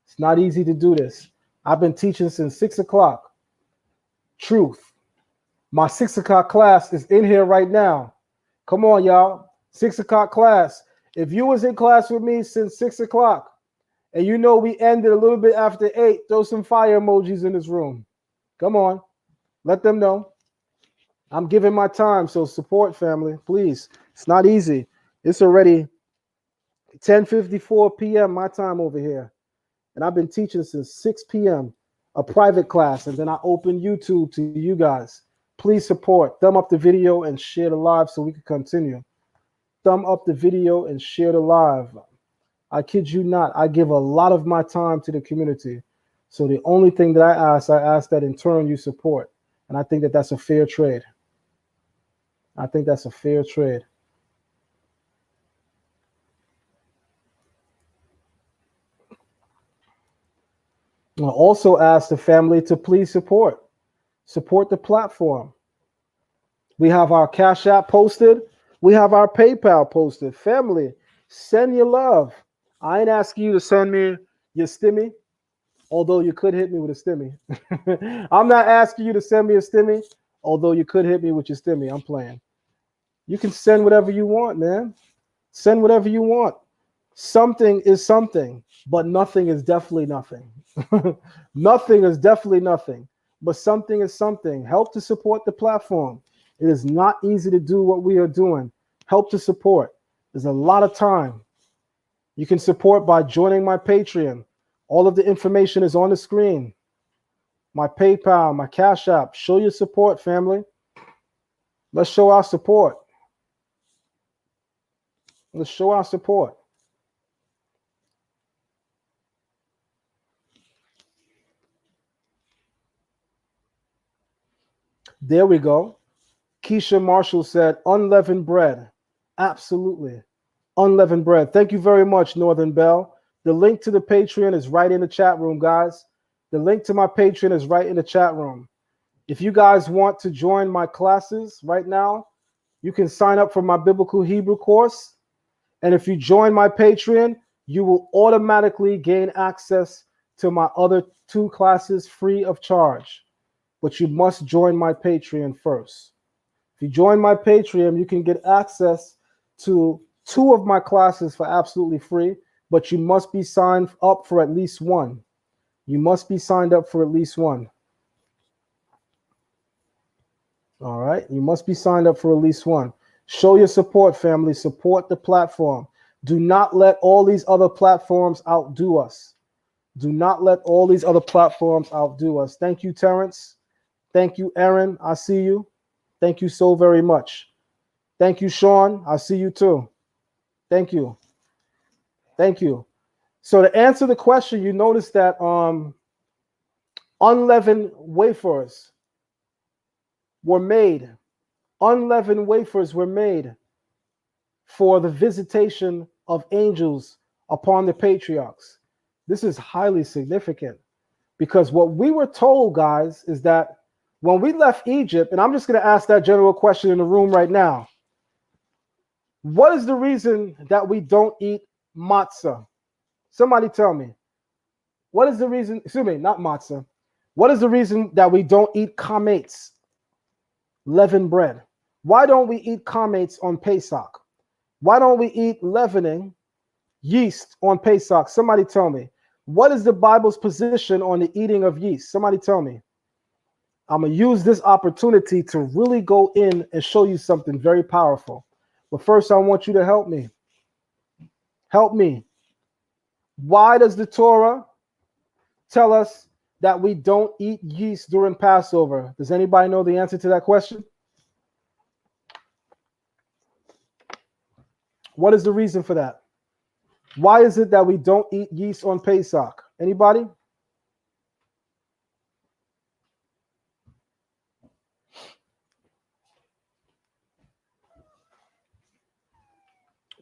It's not easy to do this. I've been teaching since 6 o'clock. Truth. My 6 o'clock class is in here right now. Come on, y'all. 6 o'clock class. If you was in class with me since 6 o'clock, and you know we ended a little bit after 8, throw some fire emojis in this room. Come on. Let them know. I'm giving my time, so support, family, please. It's not easy. It's already 10:54 p.m. my time over here, and I've been teaching since 6 p.m. a private class, and then I open YouTube to you guys. Please support. Thumb up the video and share the live so we can continue. Thumb up the video and share the live. I kid you not, I give a lot of my time to the community. So the only thing that I ask that in turn you support. And I think that that's a fair trade. I think that's a fair trade. I also ask the family to please support the platform. We have our Cash App posted. We have our PayPal posted. Family, send your love. I ain't asking you to send me your stimmy, although you could hit me with a stimmy. I'm not asking you to send me a stimmy, although you could hit me with your stimmy. I'm playing. You can send whatever you want, man. Send whatever you want. Something is something, but nothing is definitely nothing. Nothing is definitely nothing, but something is something. Help to support the platform. It is not easy to do what we are doing. Help to support. There's a lot of time. You can support by joining my Patreon. All of the information is on the screen. My PayPal, my Cash App. Show your support, family. Let's show our support. Let's show our support. There we go. Keisha Marshall said, unleavened bread. Absolutely. Unleavened bread. Thank you very much, Northern Bell. The link to the Patreon is right in the chat room, guys. The link to my Patreon is right in the chat room. If you guys want to join my classes right now, you can sign up for my Biblical Hebrew course. And if you join my Patreon, you will automatically gain access to my other 2 classes free of charge. But you must join my Patreon first. If you join my Patreon, you can get access to 2 of my classes for absolutely free, but you must be signed up for at least 1. You must be signed up for at least 1. All right, you must be signed up for at least 1. Show your support, family. Support the platform. Do not let all these other platforms outdo us. Do not let all these other platforms outdo us. Thank you, Terrence. Thank you, Aaron. I see you. Thank you so very much. Thank you, Sean. I see you too. Thank you. Thank you. So to answer the question, you notice that unleavened wafers were made. Unleavened wafers were made for the visitation of angels upon the patriarchs. This is highly significant because what we were told, guys, is that when we left Egypt, and I'm just going to ask that general question in the room right now. What is the reason that we don't eat matzah? Somebody tell me. What is the reason? Excuse me, not matzah. What is the reason that we don't eat chametz, leavened bread? Why don't we eat chametz on Pesach? Why don't we eat leavening, yeast on Pesach? Somebody tell me. What is the Bible's position on the eating of yeast? Somebody tell me. I'm going to use this opportunity to really go in and show you something very powerful. But first, I want you to help me. Help me. Why does the Torah tell us that we don't eat yeast during Passover? Does anybody know the answer to that question? What is the reason for that? Why is it that we don't eat yeast on Pesach? Anybody?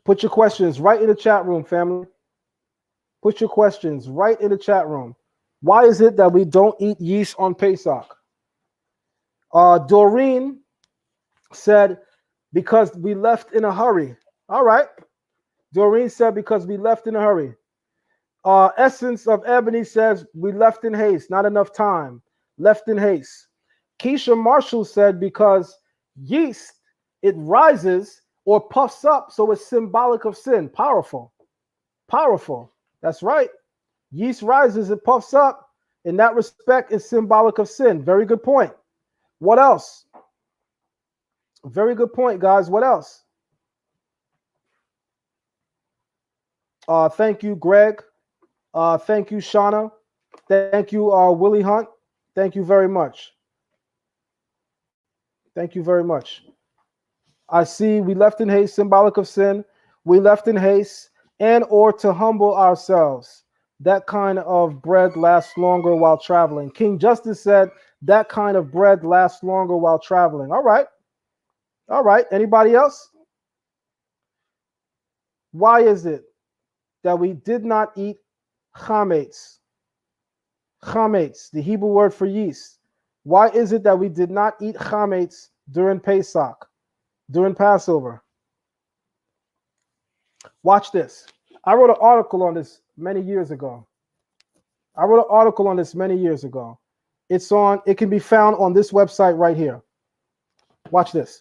Put your questions right in the chat room, family. Put your questions right in the chat room. Why is it that we don't eat yeast on Pesach? Doreen said, because we left in a hurry. All right. Doreen said, because we left in a hurry. Essence of Ebony says, we left in haste. Not enough time. Left in haste. Keisha Marshall said, because yeast, it rises or puffs up, so it's symbolic of sin. Powerful. Powerful. That's right. Yeast rises, it puffs up. In that respect, it's symbolic of sin. Very good point. What else? Very good point, guys. What else? Thank you, Greg. Thank you, Shauna. Thank you, Willie Hunt. Thank you very much. Thank you very much. I see we left in haste, symbolic of sin. We left in haste and or to humble ourselves. That kind of bread lasts longer while traveling. King Justice said that kind of bread lasts longer while traveling. All right. All right. Anybody else? Why is it that we did not eat chametz? Chametz, the Hebrew word for yeast. Why is it that we did not eat chametz during Pesach, during Passover? Watch this. I wrote an article on this many years ago. It can be found on this website right here. Watch this.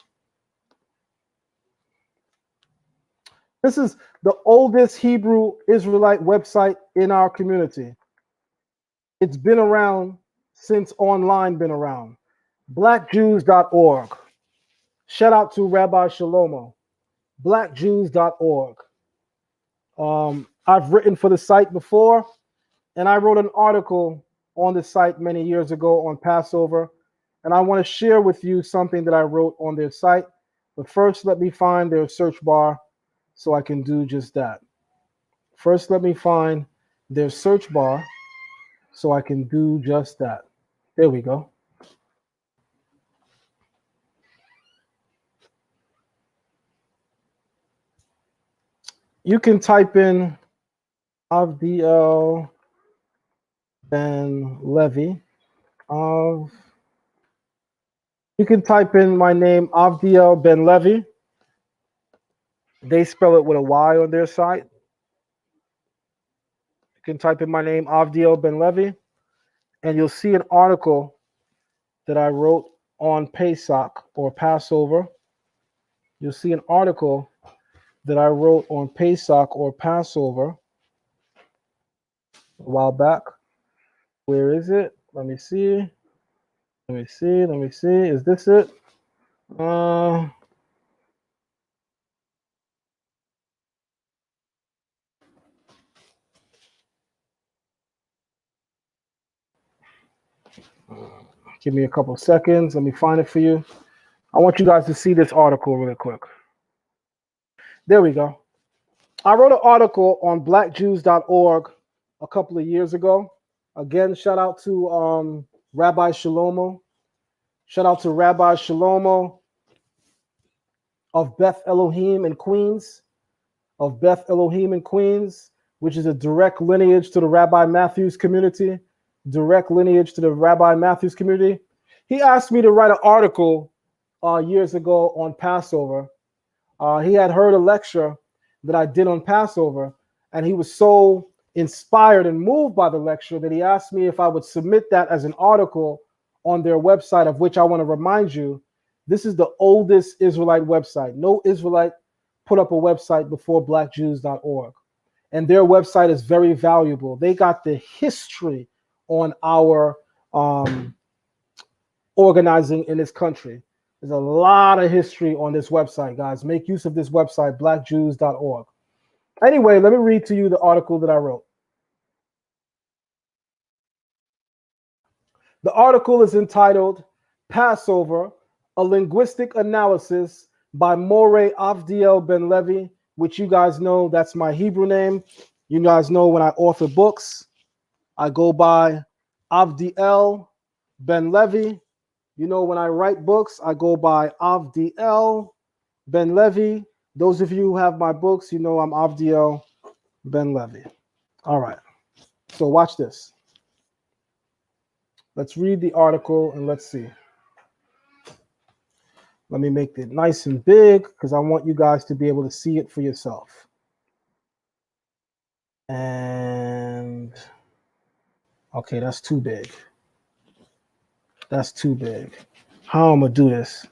This is the oldest Hebrew Israelite website in our community. It's been around since online been around. Blackjews.org. Shout out to Rabbi Shlomo. Blackjews.org. I've written for the site before, and I wrote an article on the site many years ago on Passover, and I want to share with you something that I wrote on their site. But first, let me find their search bar so I can do just that. First, let me find their search bar so I can do just that. There we go. You can type in Avdiel Ben Levy. You can type in my name, Avdiel Ben Levy. They spell it with a Y on their site. You can type in my name, Avdiel Ben Levy, and you'll see an article that I wrote on Pesach or Passover. You'll see an article that I wrote on Pesach or Passover a while back. Where is it? Let me see. Is this it? Give me a couple seconds. Let me find it for you. I want you guys to see this article really quick. There we go. I wrote an article on blackjews.org a couple of years ago. Again, shout out to Rabbi Shlomo. Shout out to Rabbi Shlomo of Beth Elohim in Queens, which is a direct lineage to the Rabbi Matthews community. He asked me to write an article years ago on Passover. He had heard a lecture that I did on Passover, and he was so inspired and moved by the lecture that he asked me if I would submit that as an article on their website, of which I want to remind you, this is the oldest Israelite website. No Israelite put up a website before blackjews.org. And their website is very valuable. They got the history on our organizing in this country. There's a lot of history on this website, guys. Make use of this website, blackjews.org. Anyway, let me read to you the article that I wrote. The article is entitled Passover, a Linguistic Analysis by Moreh Avdiel Ben Levy, which you guys know, that's my Hebrew name. You guys know when I author books, I go by Avdiel Ben Levy. You know, when I write books, I go by Avdiel Ben Levy. Those of you who have my books, you know I'm Avdiel Ben Levy. All right. So watch this. Let's read the article and let's see. Let me make it nice and big because I want you guys to be able to see it for yourself. And okay, that's too big. That's too big. How am I gonna do this?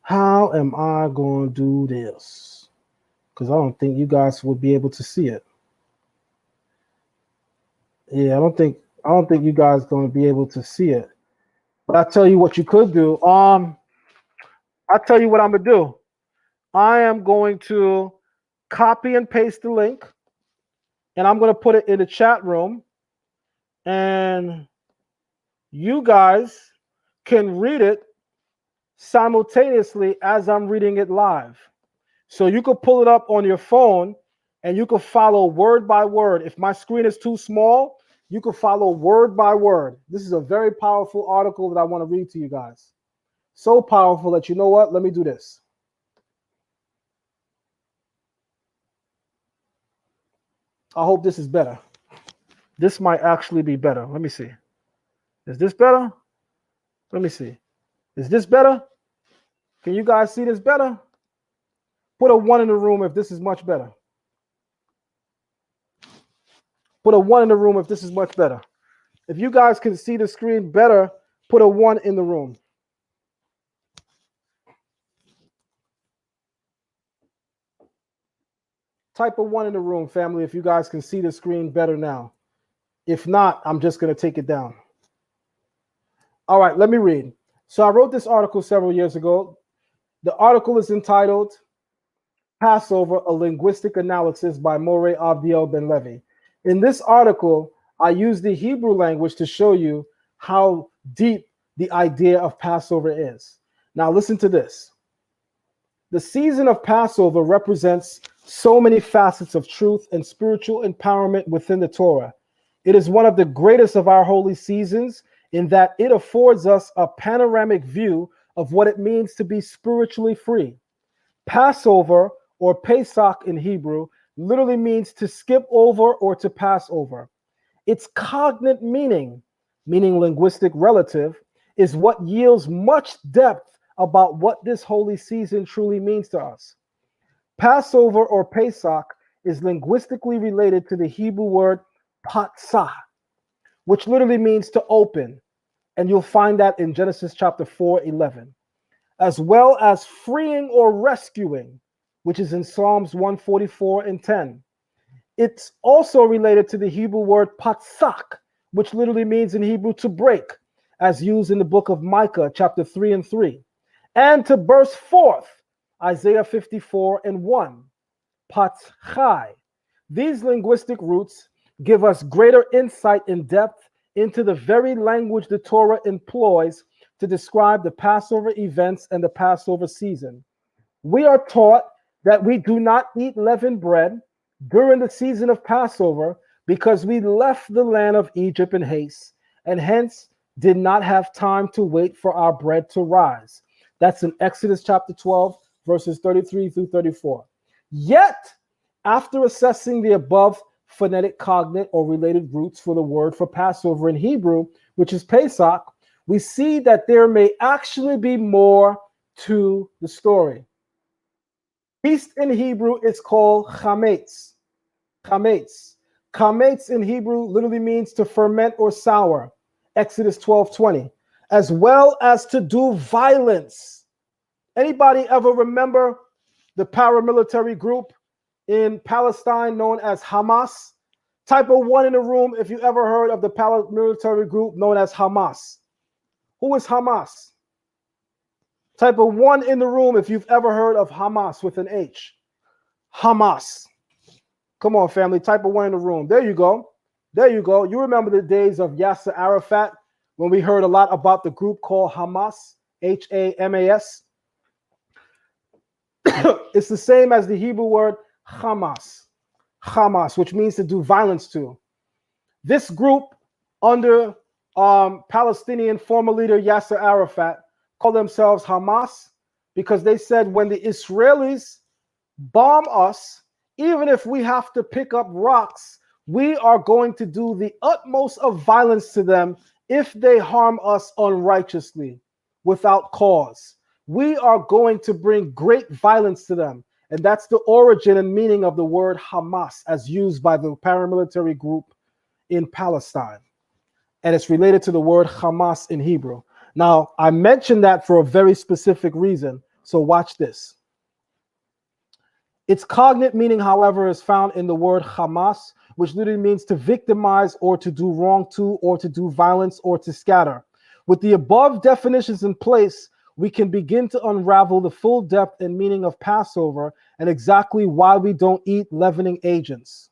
How am I gonna do this? Because I don't think you guys will be able to see it. Yeah, I don't think you guys gonna be able to see it. But I tell you what you could do. I tell you what I'm gonna do. I am going to copy and paste the link, and I'm gonna put it in the chat room, and you guys can read it simultaneously as I'm reading it live. So you could pull it up on your phone and you could follow word by word. If my screen is too small, you could follow word by word. This is a very powerful article that I want to read to you guys. So powerful that, you know what? Let me do this. I hope this is better. This might actually be better. Let me see. Is this better? Let me see. Is this better? Can you guys see this better? Put a 1 in the room if this is much better. Put a 1 in the room if this is much better. If you guys can see the screen better, put a 1 in the room. Type a 1 in the room, family, if you guys can see the screen better now. If not, I'm just going to take it down. All right, let me read. So I wrote this article several years ago. The article is entitled Passover, a Linguistic Analysis by Moreh Avdiel Ben Levi. In this article, I use the Hebrew language to show you how deep the idea of Passover is. Now listen to this. The season of Passover represents so many facets of truth and spiritual empowerment within the Torah. It is one of the greatest of our holy seasons in that it affords us a panoramic view of what it means to be spiritually free. Passover, or Pesach in Hebrew, literally means to skip over or to pass over. Its cognate meaning, meaning linguistic relative, is what yields much depth about what this holy season truly means to us. Passover or Pesach is linguistically related to the Hebrew word patsah, which literally means to open. And you'll find that in Genesis chapter 4:11, as well as freeing or rescuing, which is in Psalms 144:10. It's also related to the Hebrew word patsak, which literally means in Hebrew to break, as used in the book of Micah, chapter 3:3, and to burst forth, Isaiah 54:1, patchai. These linguistic roots give us greater insight and depth into the very language the Torah employs to describe the Passover events and the Passover season. We are taught that we do not eat leavened bread during the season of Passover because we left the land of Egypt in haste and hence did not have time to wait for our bread to rise. That's in Exodus chapter 12, verses 33 through 34. Yet, after assessing the above phonetic cognate or related roots for the word for Passover in Hebrew, which is Pesach, we see that there may actually be more to the story. Feast in Hebrew is called chametz. Chametz. Chametz in Hebrew literally means to ferment or sour. Exodus 12:20. As well as to do violence. Anybody ever remember the paramilitary group in Palestine known as Hamas? Type a 1 in the room if you ever heard of the paramilitary group known as Hamas. Who is Hamas? Type a 1 in the room if you've ever heard of Hamas with an H. Hamas. Come on, family. Type a 1 in the room. There you go. There you go. You remember the days of Yasser Arafat when we heard a lot about the group called Hamas, Hamas. It's the same as the Hebrew word Hamas. Hamas, which means to do violence to. This group under Palestinian former leader Yasser Arafat called themselves Hamas because they said when the Israelis bomb us, even if we have to pick up rocks, we are going to do the utmost of violence to them if they harm us unrighteously without cause, we are going to bring great violence to them. And that's the origin and meaning of the word Hamas as used by the paramilitary group in Palestine. And it's related to the word Hamas in Hebrew. Now, I mentioned that for a very specific reason. So watch this. Its cognate meaning, however, is found in the word Hamas, which literally means to victimize or to do wrong to or to do violence or to scatter. With the above definitions in place, we can begin to unravel the full depth and meaning of Passover and exactly why we don't eat leavening agents.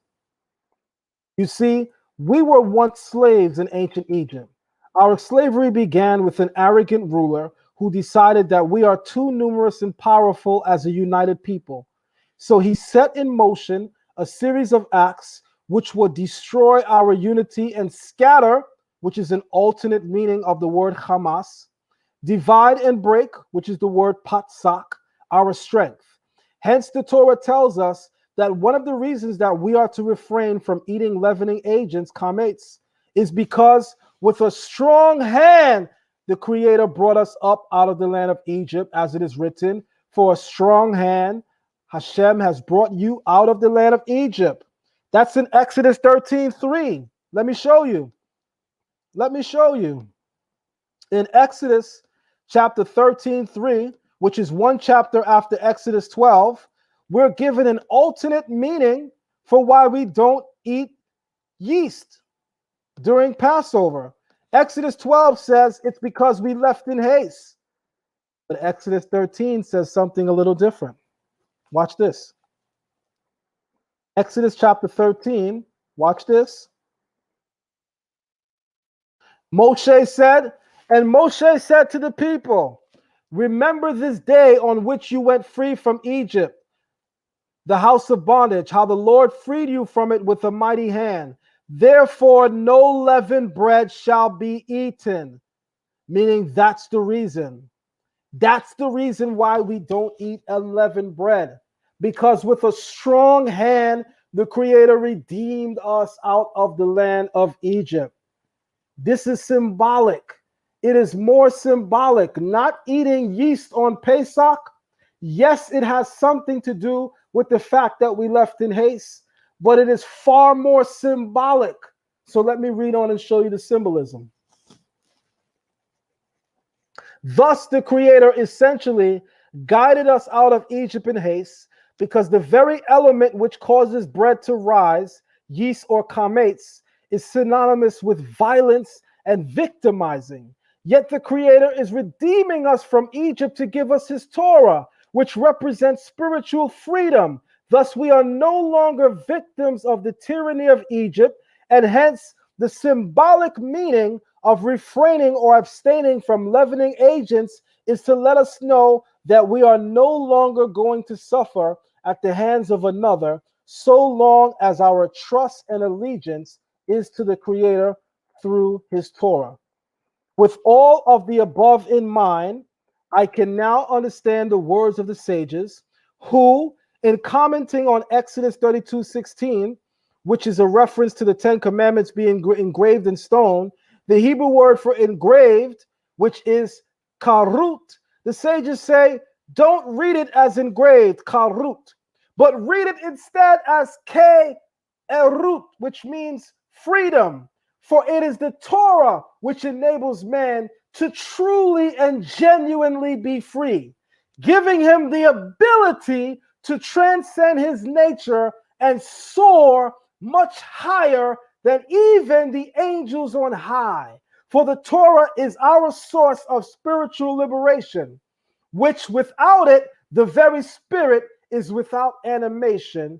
You see, we were once slaves in ancient Egypt. Our slavery began with an arrogant ruler who decided that we are too numerous and powerful as a united people. So he set in motion a series of acts which would destroy our unity and scatter, which is an alternate meaning of the word Hamas, divide and break, which is the word patsak, our strength. Hence, the Torah tells us that one of the reasons that we are to refrain from eating leavening agents, chametz, is because with a strong hand, the Creator brought us up out of the land of Egypt, as it is written, for a strong hand, Hashem has brought you out of the land of Egypt. That's in Exodus 13:3. Let me show you. Let me show you. In Exodus chapter 13:3, which is one chapter after Exodus 12, we're given an alternate meaning for why we don't eat yeast during Passover. Exodus 12 says it's because we left in haste. But Exodus 13 says something a little different. Watch this. Exodus chapter 13, watch this. Moshe said, and Moshe said to the people, remember this day on which you went free from Egypt, the house of bondage, how the Lord freed you from it with a mighty hand. Therefore, no leavened bread shall be eaten. Meaning that's the reason. That's the reason why we don't eat unleavened bread. Because with a strong hand, the Creator redeemed us out of the land of Egypt. This is symbolic. It is more symbolic. Not eating yeast on Pesach. Yes, it has something to do with the fact that we left in haste, but it is far more symbolic. So let me read on and show you the symbolism. Thus, the Creator essentially guided us out of Egypt in haste, because the very element which causes bread to rise, yeast or chametz, is synonymous with violence and victimizing. Yet the Creator is redeeming us from Egypt to give us His Torah, which represents spiritual freedom. Thus, we are no longer victims of the tyranny of Egypt, and hence the symbolic meaning of refraining or abstaining from leavening agents is to let us know that we are no longer going to suffer at the hands of another, so long as our trust and allegiance is to the Creator through His Torah. With all of the above in mind, I can now understand the words of the sages who, in commenting on Exodus 32:16, which is a reference to the 10 Commandments being engraved in stone, the Hebrew word for engraved, which is karut, the sages say, don't read it as engraved, karut, but read it instead as ke-erut, which means freedom. For it is the Torah which enables man to truly and genuinely be free, giving him the ability to transcend his nature and soar much higher than even the angels on high. For the Torah is our source of spiritual liberation, which without it, the very spirit is without animation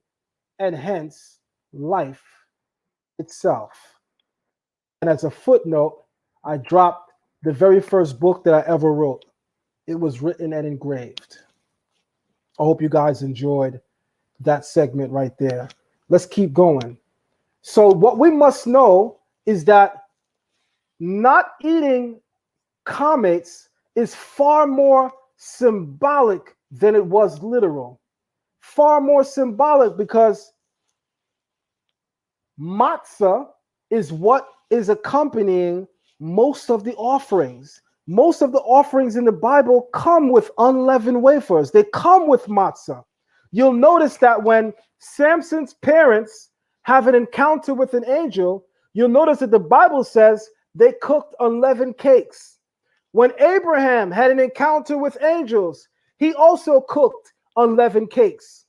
and hence life itself. And as a footnote, I dropped the very first book that I ever wrote. It was written and engraved. I hope you guys enjoyed that segment right there. Let's keep going. So what we must know is that not eating chametz is far more symbolic than it was literal. Far more symbolic because matzah is what is accompanying most of the offerings in the Bible come with unleavened wafers. They come with matzah. You'll notice that when Samson's parents have an encounter with an angel, you'll notice that the Bible says they cooked unleavened cakes. When Abraham had an encounter with angels, he also cooked unleavened cakes.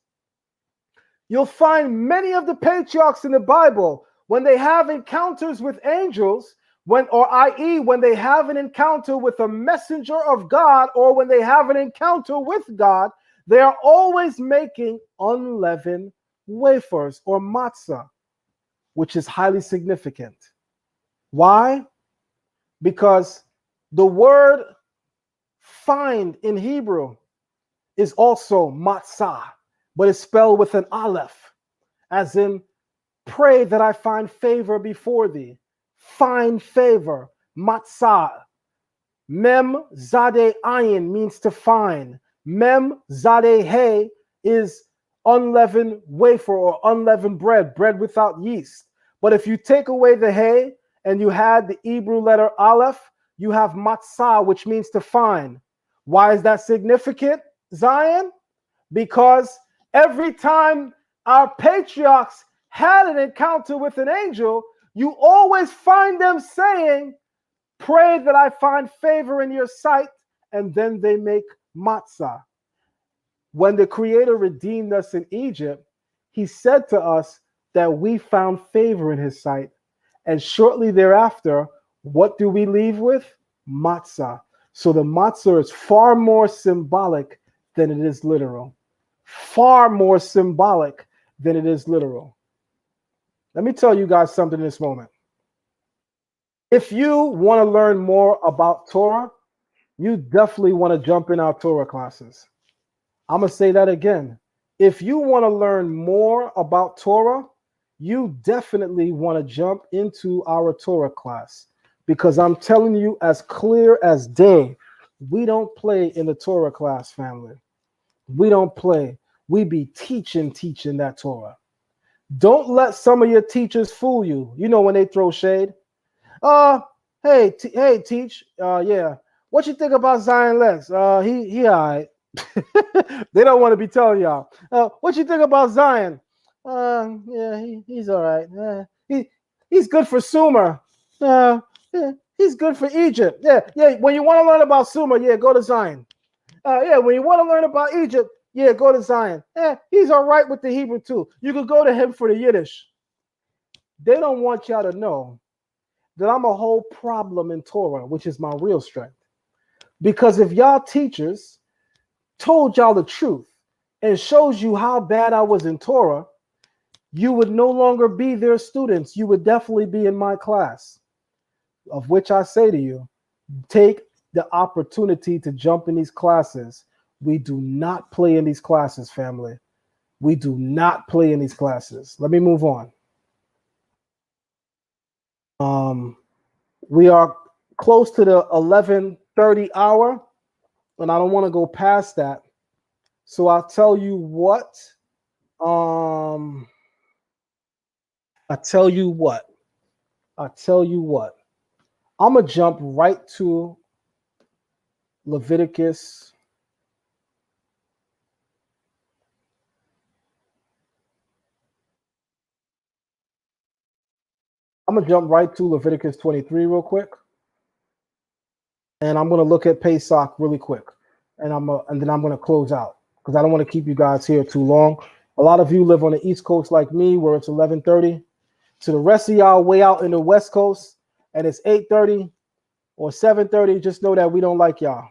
You'll find many of the patriarchs in the Bible, when they have encounters with angels, i.e., when they have an encounter with a messenger of God, or when they have an encounter with God, they are always making unleavened wafers or matzah, which is highly significant. Why? Because the word find in Hebrew is also matzah, but it's spelled with an aleph, as in pray that I find favor before thee. Find favor, matzah. Mem zade ayin means to find. Mem zade he is unleavened wafer or unleavened bread, bread without yeast. But if you take away the he and you had the Hebrew letter aleph, you have matzah, which means to find. Why is that significant, Zion? Because every time our patriarchs had an encounter with an angel, you always find them saying, pray that I find favor in your sight, and then they make matzah. When the Creator redeemed us in Egypt, he said to us that we found favor in his sight. And shortly thereafter, what do we leave with? Matzah. So the matzah is far more symbolic than it is literal. Far more symbolic than it is literal. Let me tell you guys something in this moment. If you want to learn more about Torah, you definitely want to jump in our Torah classes. I'm going to say that again. If you want to learn more about Torah, you definitely want to jump into our Torah class, because I'm telling you as clear as day, we don't play in the Torah class, family. We don't play. We be teaching that Torah. Don't let some of your teachers fool you. You know when they throw shade. Hey, teach. Yeah. What you think about Zion Lex? He all right. They don't want to be telling y'all. What you think about Zion? Yeah, he's all right. He's good for Sumer. Yeah, he's good for Egypt. Yeah. When you want to learn about Sumer, yeah, go to Zion. Yeah, when you want to learn about Egypt, yeah, go to Zion. He's all right with the Hebrew too. You could go to him for the Yiddish. They don't want y'all to know that I'm a whole problem in Torah, which is my real strength. Because if y'all teachers told y'all the truth and shows you how bad I was in Torah, you would no longer be their students. You would definitely be in my class, of which I say to you, take the opportunity to jump in these classes. We do not play in these classes, family. We do not play in these classes. Let me move on. We are close to the 11:30 hour, and I don't want to go past that. So I'll tell you what. I tell you what. I'm gonna jump right to Leviticus. I'm gonna jump right to Leviticus 23 real quick, and I'm gonna look at Pesach really quick, and then I'm gonna close out because I don't want to keep you guys here too long. A lot of you live on the East Coast like me, where it's 11:30. To the rest of y'all way out in the West Coast, and it's 8:30 or 7:30, just know that we don't like y'all.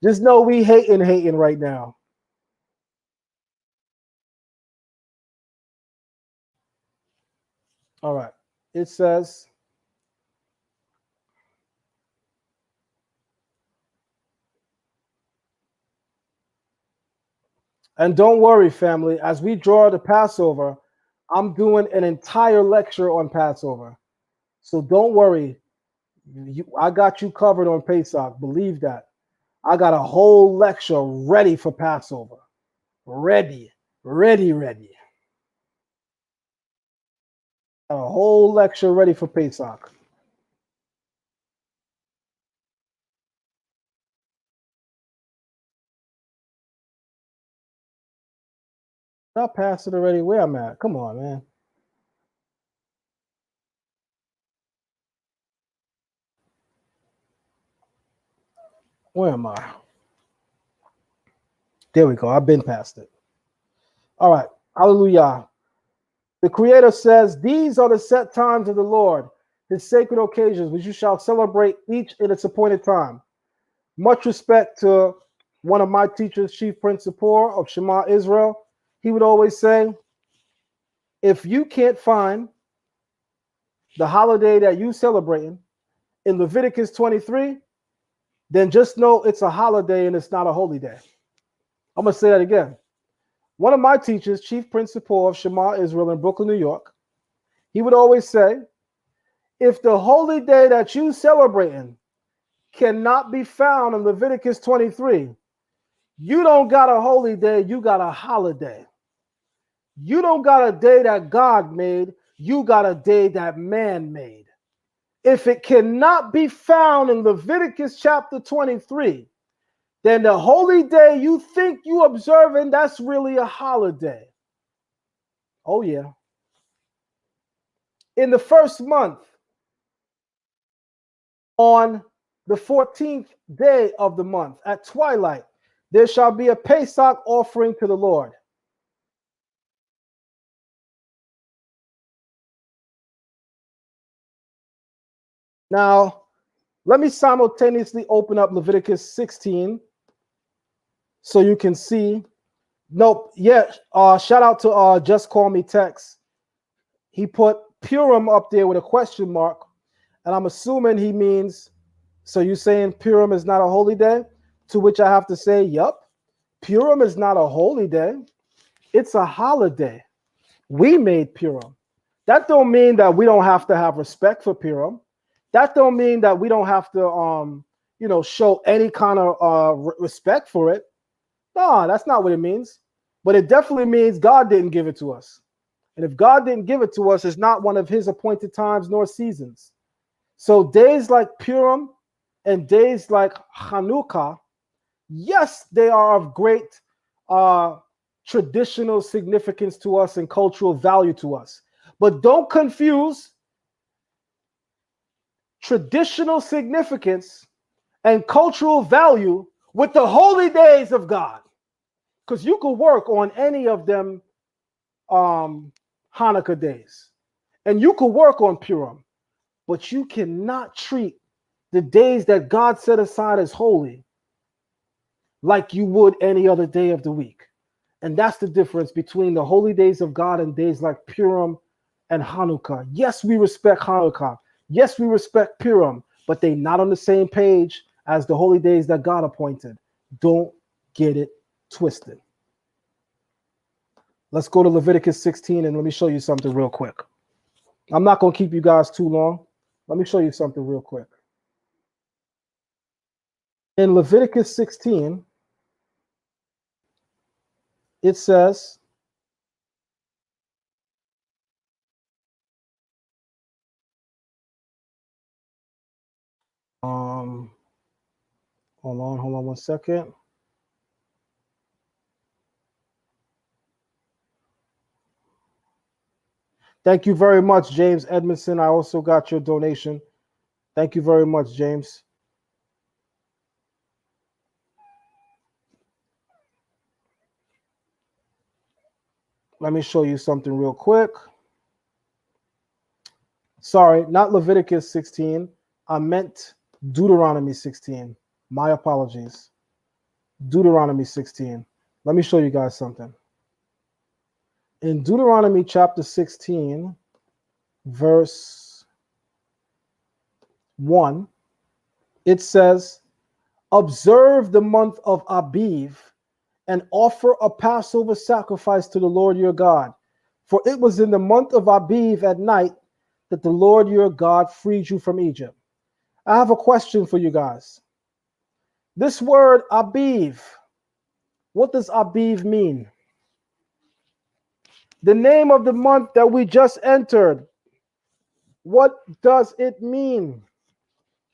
Just know we hating right now. All right. It says, and don't worry, family, as we draw the Passover, I'm doing an entire lecture on Passover. So don't worry. I got you covered on Pesach. Believe that. I got a whole lecture ready for Passover. Ready. A whole lecture ready for Pesach. I passed it already. Where I'm at? Come on, man. Where am I? There we go. I've been past it. All right. Hallelujah. The Creator says, "These are the set times of the Lord, his sacred occasions, which you shall celebrate each in its appointed time." Much respect to one of my teachers, Chief Prince Sapor of Shema Israel. He would always say, if you can't find the holiday that you celebrating in Leviticus 23, then just know it's a holiday and it's not a holy day. I'm going to say that again. One of my teachers, Chief Prince Sapor of Shema Israel in Brooklyn, New York, he would always say, if the holy day that you celebrating cannot be found in Leviticus 23, you don't got a holy day, you got a holiday. You don't got a day that God made, you got a day that man made. If it cannot be found in Leviticus chapter 23, then the holy day you think you observing, that's really a holiday. Oh yeah. In the first month, on the 14th day of the month at twilight, there shall be a Pesach offering to the Lord. Now, let me simultaneously open up Leviticus 16 so you can see. Nope, yeah, shout out to Just Call Me Tex. He put Purim up there with a question mark, and I'm assuming he means, so you're saying Purim is not a holy day? To which I have to say, yup, Purim is not a holy day. It's a holiday. We made Purim. That don't mean that we don't have to have respect for Purim. That don't mean that we don't have to, show any kind of respect for it. No, that's not what it means. But it definitely means God didn't give it to us. And if God didn't give it to us, it's not one of his appointed times nor seasons. So days like Purim and days like Hanukkah, yes, they are of great traditional significance to us and cultural value to us. But don't confuse traditional significance and cultural value with the holy days of God. Because you can work on any of them Hanukkah days. And you can work on Purim. But you cannot treat the days that God set aside as holy like you would any other day of the week. And that's the difference between the holy days of God and days like Purim and Hanukkah. Yes, we respect Hanukkah. Yes, we respect Purim, but they're not on the same page as the holy days that God appointed. Don't get it twisted. Let's go to Leviticus 16 and let me show you something real quick. I'm not going to keep you guys too long. Let me show you something real quick. In Leviticus 16, it says, hold on 1 second. Thank you very much, James Edmondson. I also got your donation. Thank you very much, James. Let me show you something real quick. Sorry, not Leviticus 16. I meant Deuteronomy 16. My apologies. Deuteronomy 16. Let me show you guys something. In Deuteronomy chapter 16, verse 1, it says, observe the month of Abiv and offer a Passover sacrifice to the Lord your God. For it was in the month of Abiv at night that the Lord your God freed you from Egypt. I have a question for you guys. This word Abiv, what does Abiv mean? The name of the month that we just entered, what does it mean?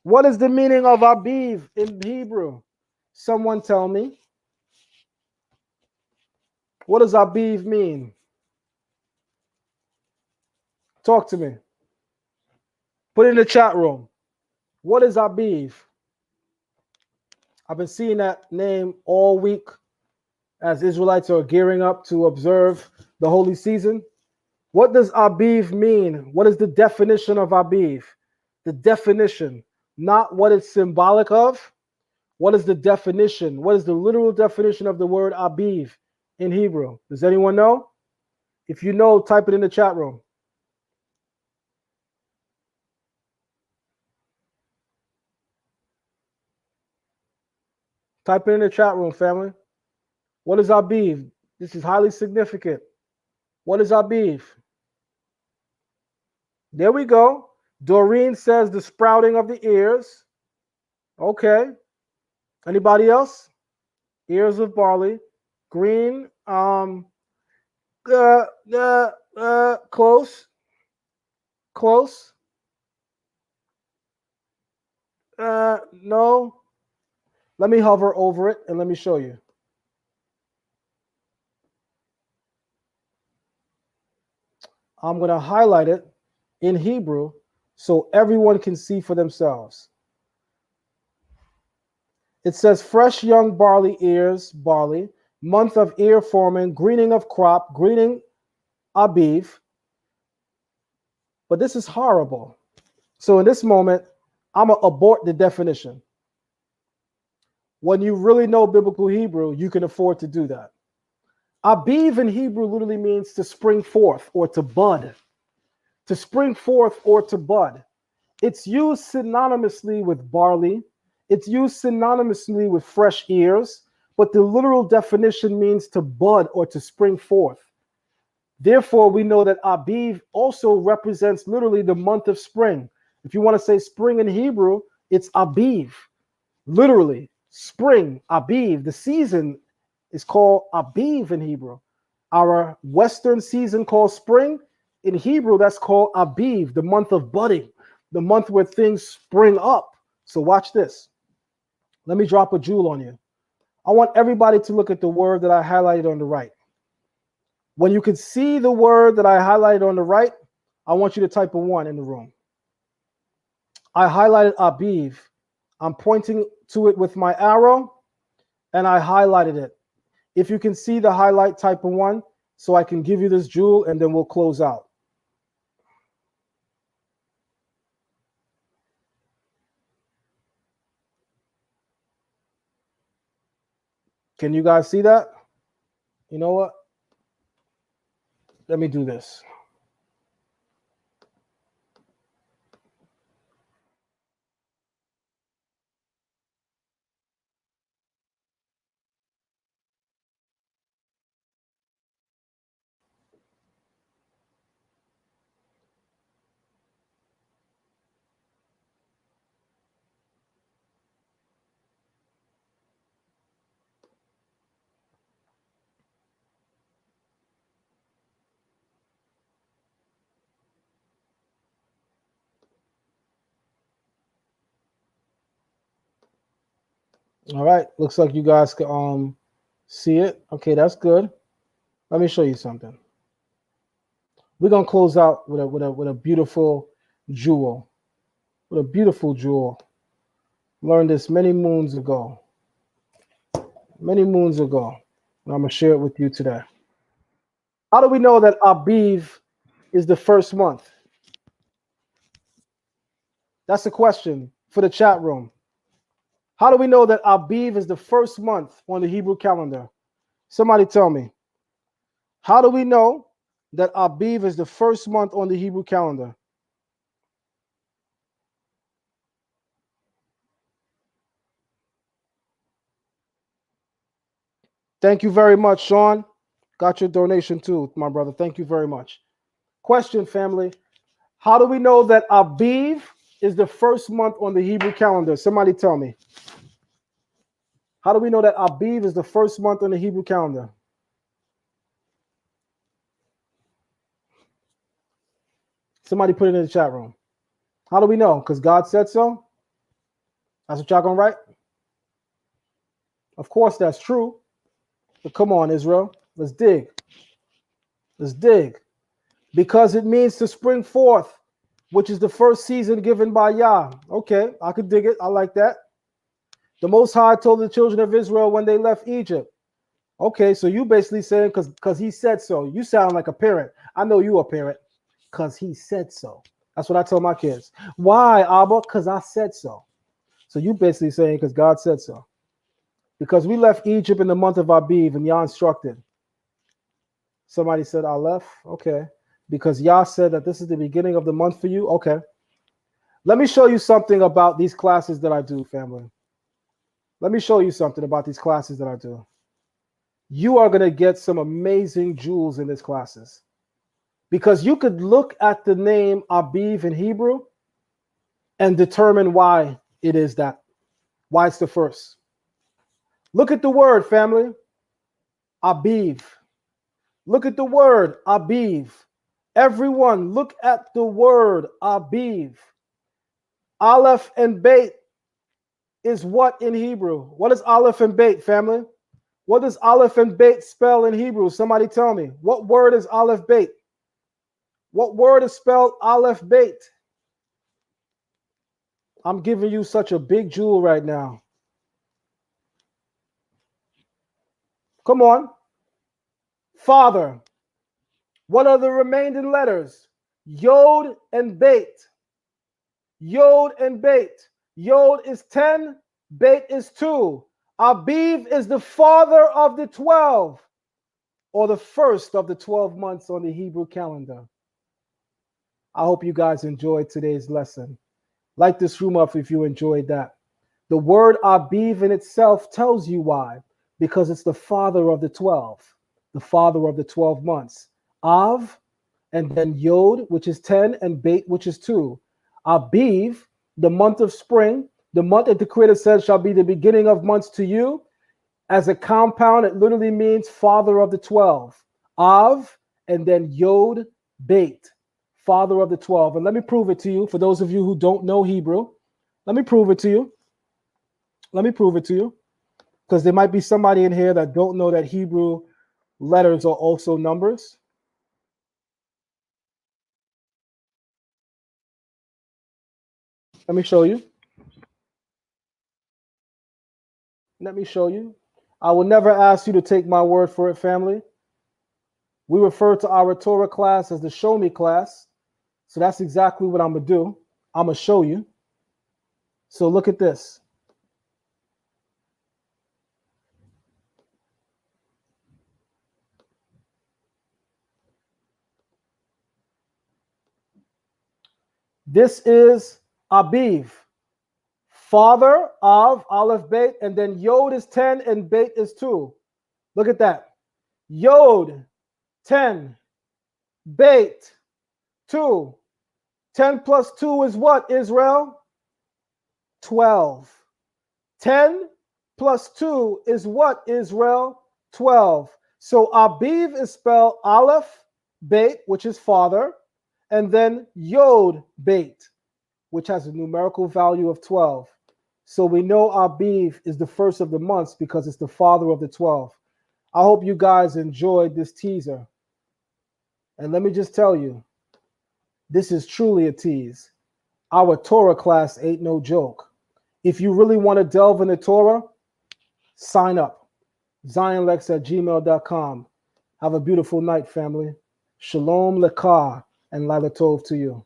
What is the meaning of Abiv in Hebrew? Someone tell me. What does Abiv mean? Talk to me. Put it in the chat room. What is Abiv? I've been seeing that name all week as Israelites are gearing up to observe the holy season. What does Abiv mean? What is the definition of Abiv? The definition, not what it's symbolic of. What is the definition? What is the literal definition of the word Abiv in Hebrew? Does anyone know? If you know, type it in the chat room. Type it in the chat room, family. What is Abiv? This is highly significant. What is Abiv? There we go. Doreen says the sprouting of the ears. Okay. Anybody else? Ears of barley. Green. Close. Close. No. Let me hover over it and let me show you. I'm going to highlight it in Hebrew so everyone can see for themselves. It says fresh young barley ears, barley, month of ear forming, greening of crop, greening Abiv. But this is horrible. So in this moment, I'm going to abort the definition. When you really know biblical Hebrew, you can afford to do that. Abiv in Hebrew literally means to spring forth or to bud. To spring forth or to bud. It's used synonymously with barley. It's used synonymously with fresh ears, but the literal definition means to bud or to spring forth. Therefore, we know that Abiv also represents literally the month of spring. If you want to say spring in Hebrew, it's Abiv. Literally, spring, Abiv. The season is called Abiv in Hebrew. Our Western season called spring, in Hebrew, that's called Abiv, the month of budding, the month where things spring up. So watch this. Let me drop a jewel on you. I want everybody to look at the word that I highlighted on the right. When you can see the word that I highlighted on the right, I want you to type a 1 in the room. I highlighted Abiv. I'm pointing to it with my arrow, and I highlighted it. If you can see the highlight, type a 1, so I can give you this jewel, and then we'll close out. Can you guys see that? You know what? Let me do this. All right. Looks like you guys can see it. Okay, that's good. Let me show you something. We're gonna close out with a beautiful jewel. With a beautiful jewel. Learned this many moons ago. Many moons ago. And I'm gonna share it with you today. How do we know that Abiv is the first month? That's a question for the chat room. How do we know that Abiv is the first month on the Hebrew calendar? Somebody tell me. How do we know that Abiv is the first month on the Hebrew calendar? Thank you very much, Sean. Got your donation too, my brother. Thank you very much. Question, family. How do we know that Abiv is the first month on the Hebrew calendar? Somebody tell me. How do we know that Abiv is the first month on the Hebrew calendar? Somebody put it in the chat room. How do we know? Because God said so? That's what y'all gonna write? Of course that's true. But come on, Israel. Let's dig. Let's dig. Because it means to spring forth, which is the first season given by Yah. Okay, I could dig it. I like that. The Most High told the children of Israel when they left Egypt. Okay, so you basically saying because he said so. You sound like a parent. I know you a parent because he said so. That's what I tell my kids. Why, Abba? Because I said so. So you basically saying because God said so. Because we left Egypt in the month of Abiv and Yah instructed. Somebody said, I left. Okay. Because Yah said that this is the beginning of the month for you. Okay. Let me show you something about these classes that I do, family. Let me show you something about these classes that I do. You are going to get some amazing jewels in these classes. Because you could look at the name Abiv in Hebrew and determine why it is that. Why it's the first. Look at the word, family. Abiv. Look at the word Abiv. Everyone, look at the word Abiv. Aleph and Beit is what in Hebrew? What is Aleph and Beit, family? What does Aleph and Beit spell in Hebrew? Somebody tell me. What word is Aleph Beit? What word is spelled Aleph Beit? I'm giving you such a big jewel right now. Come on. Father. What are the remaining letters? Yod and Beit. Yod and Beit. Yod is 10, Beit is 2. Abiv is the father of the 12, or the first of the 12 months on the Hebrew calendar. I hope you guys enjoyed today's lesson. Like this room up if you enjoyed that. The word Abiv in itself tells you why. Because it's the father of the 12, the father of the 12 months. Av, and then Yod, which is 10, and Beit, which is 2. Abiv, the month of spring, the month that the Creator says shall be the beginning of months to you. As a compound, it literally means father of the 12. Av, and then Yod, Beit, father of the 12. And let me prove it to you, for those of you who don't know Hebrew. Let me prove it to you. Let me prove it to you. Because there might be somebody in here that don't know that Hebrew letters are also numbers. Let me show you. Let me show you. I will never ask you to take my word for it, family. We refer to our Torah class as the show me class. So that's exactly what I'm going to do. I'm going to show you. So look at this. This is Abiv, father of Aleph Beit, and then Yod is 10 and Beit is 2. Look at that. Yod, 10, Beit, 2. 10 plus 2 is what, Israel? 12. 10 plus 2 is what, Israel? 12. So Abiv is spelled Aleph, Beit, which is father, and then Yod, Beit, which has a numerical value of 12. So we know Abiv is the first of the months because it's the father of the 12. I hope you guys enjoyed this teaser. And let me just tell you, this is truly a tease. Our Torah class ain't no joke. If you really want to delve into Torah, sign up. zionlex@gmail.com. Have a beautiful night, family. Shalom lekah and Laila Tov to you.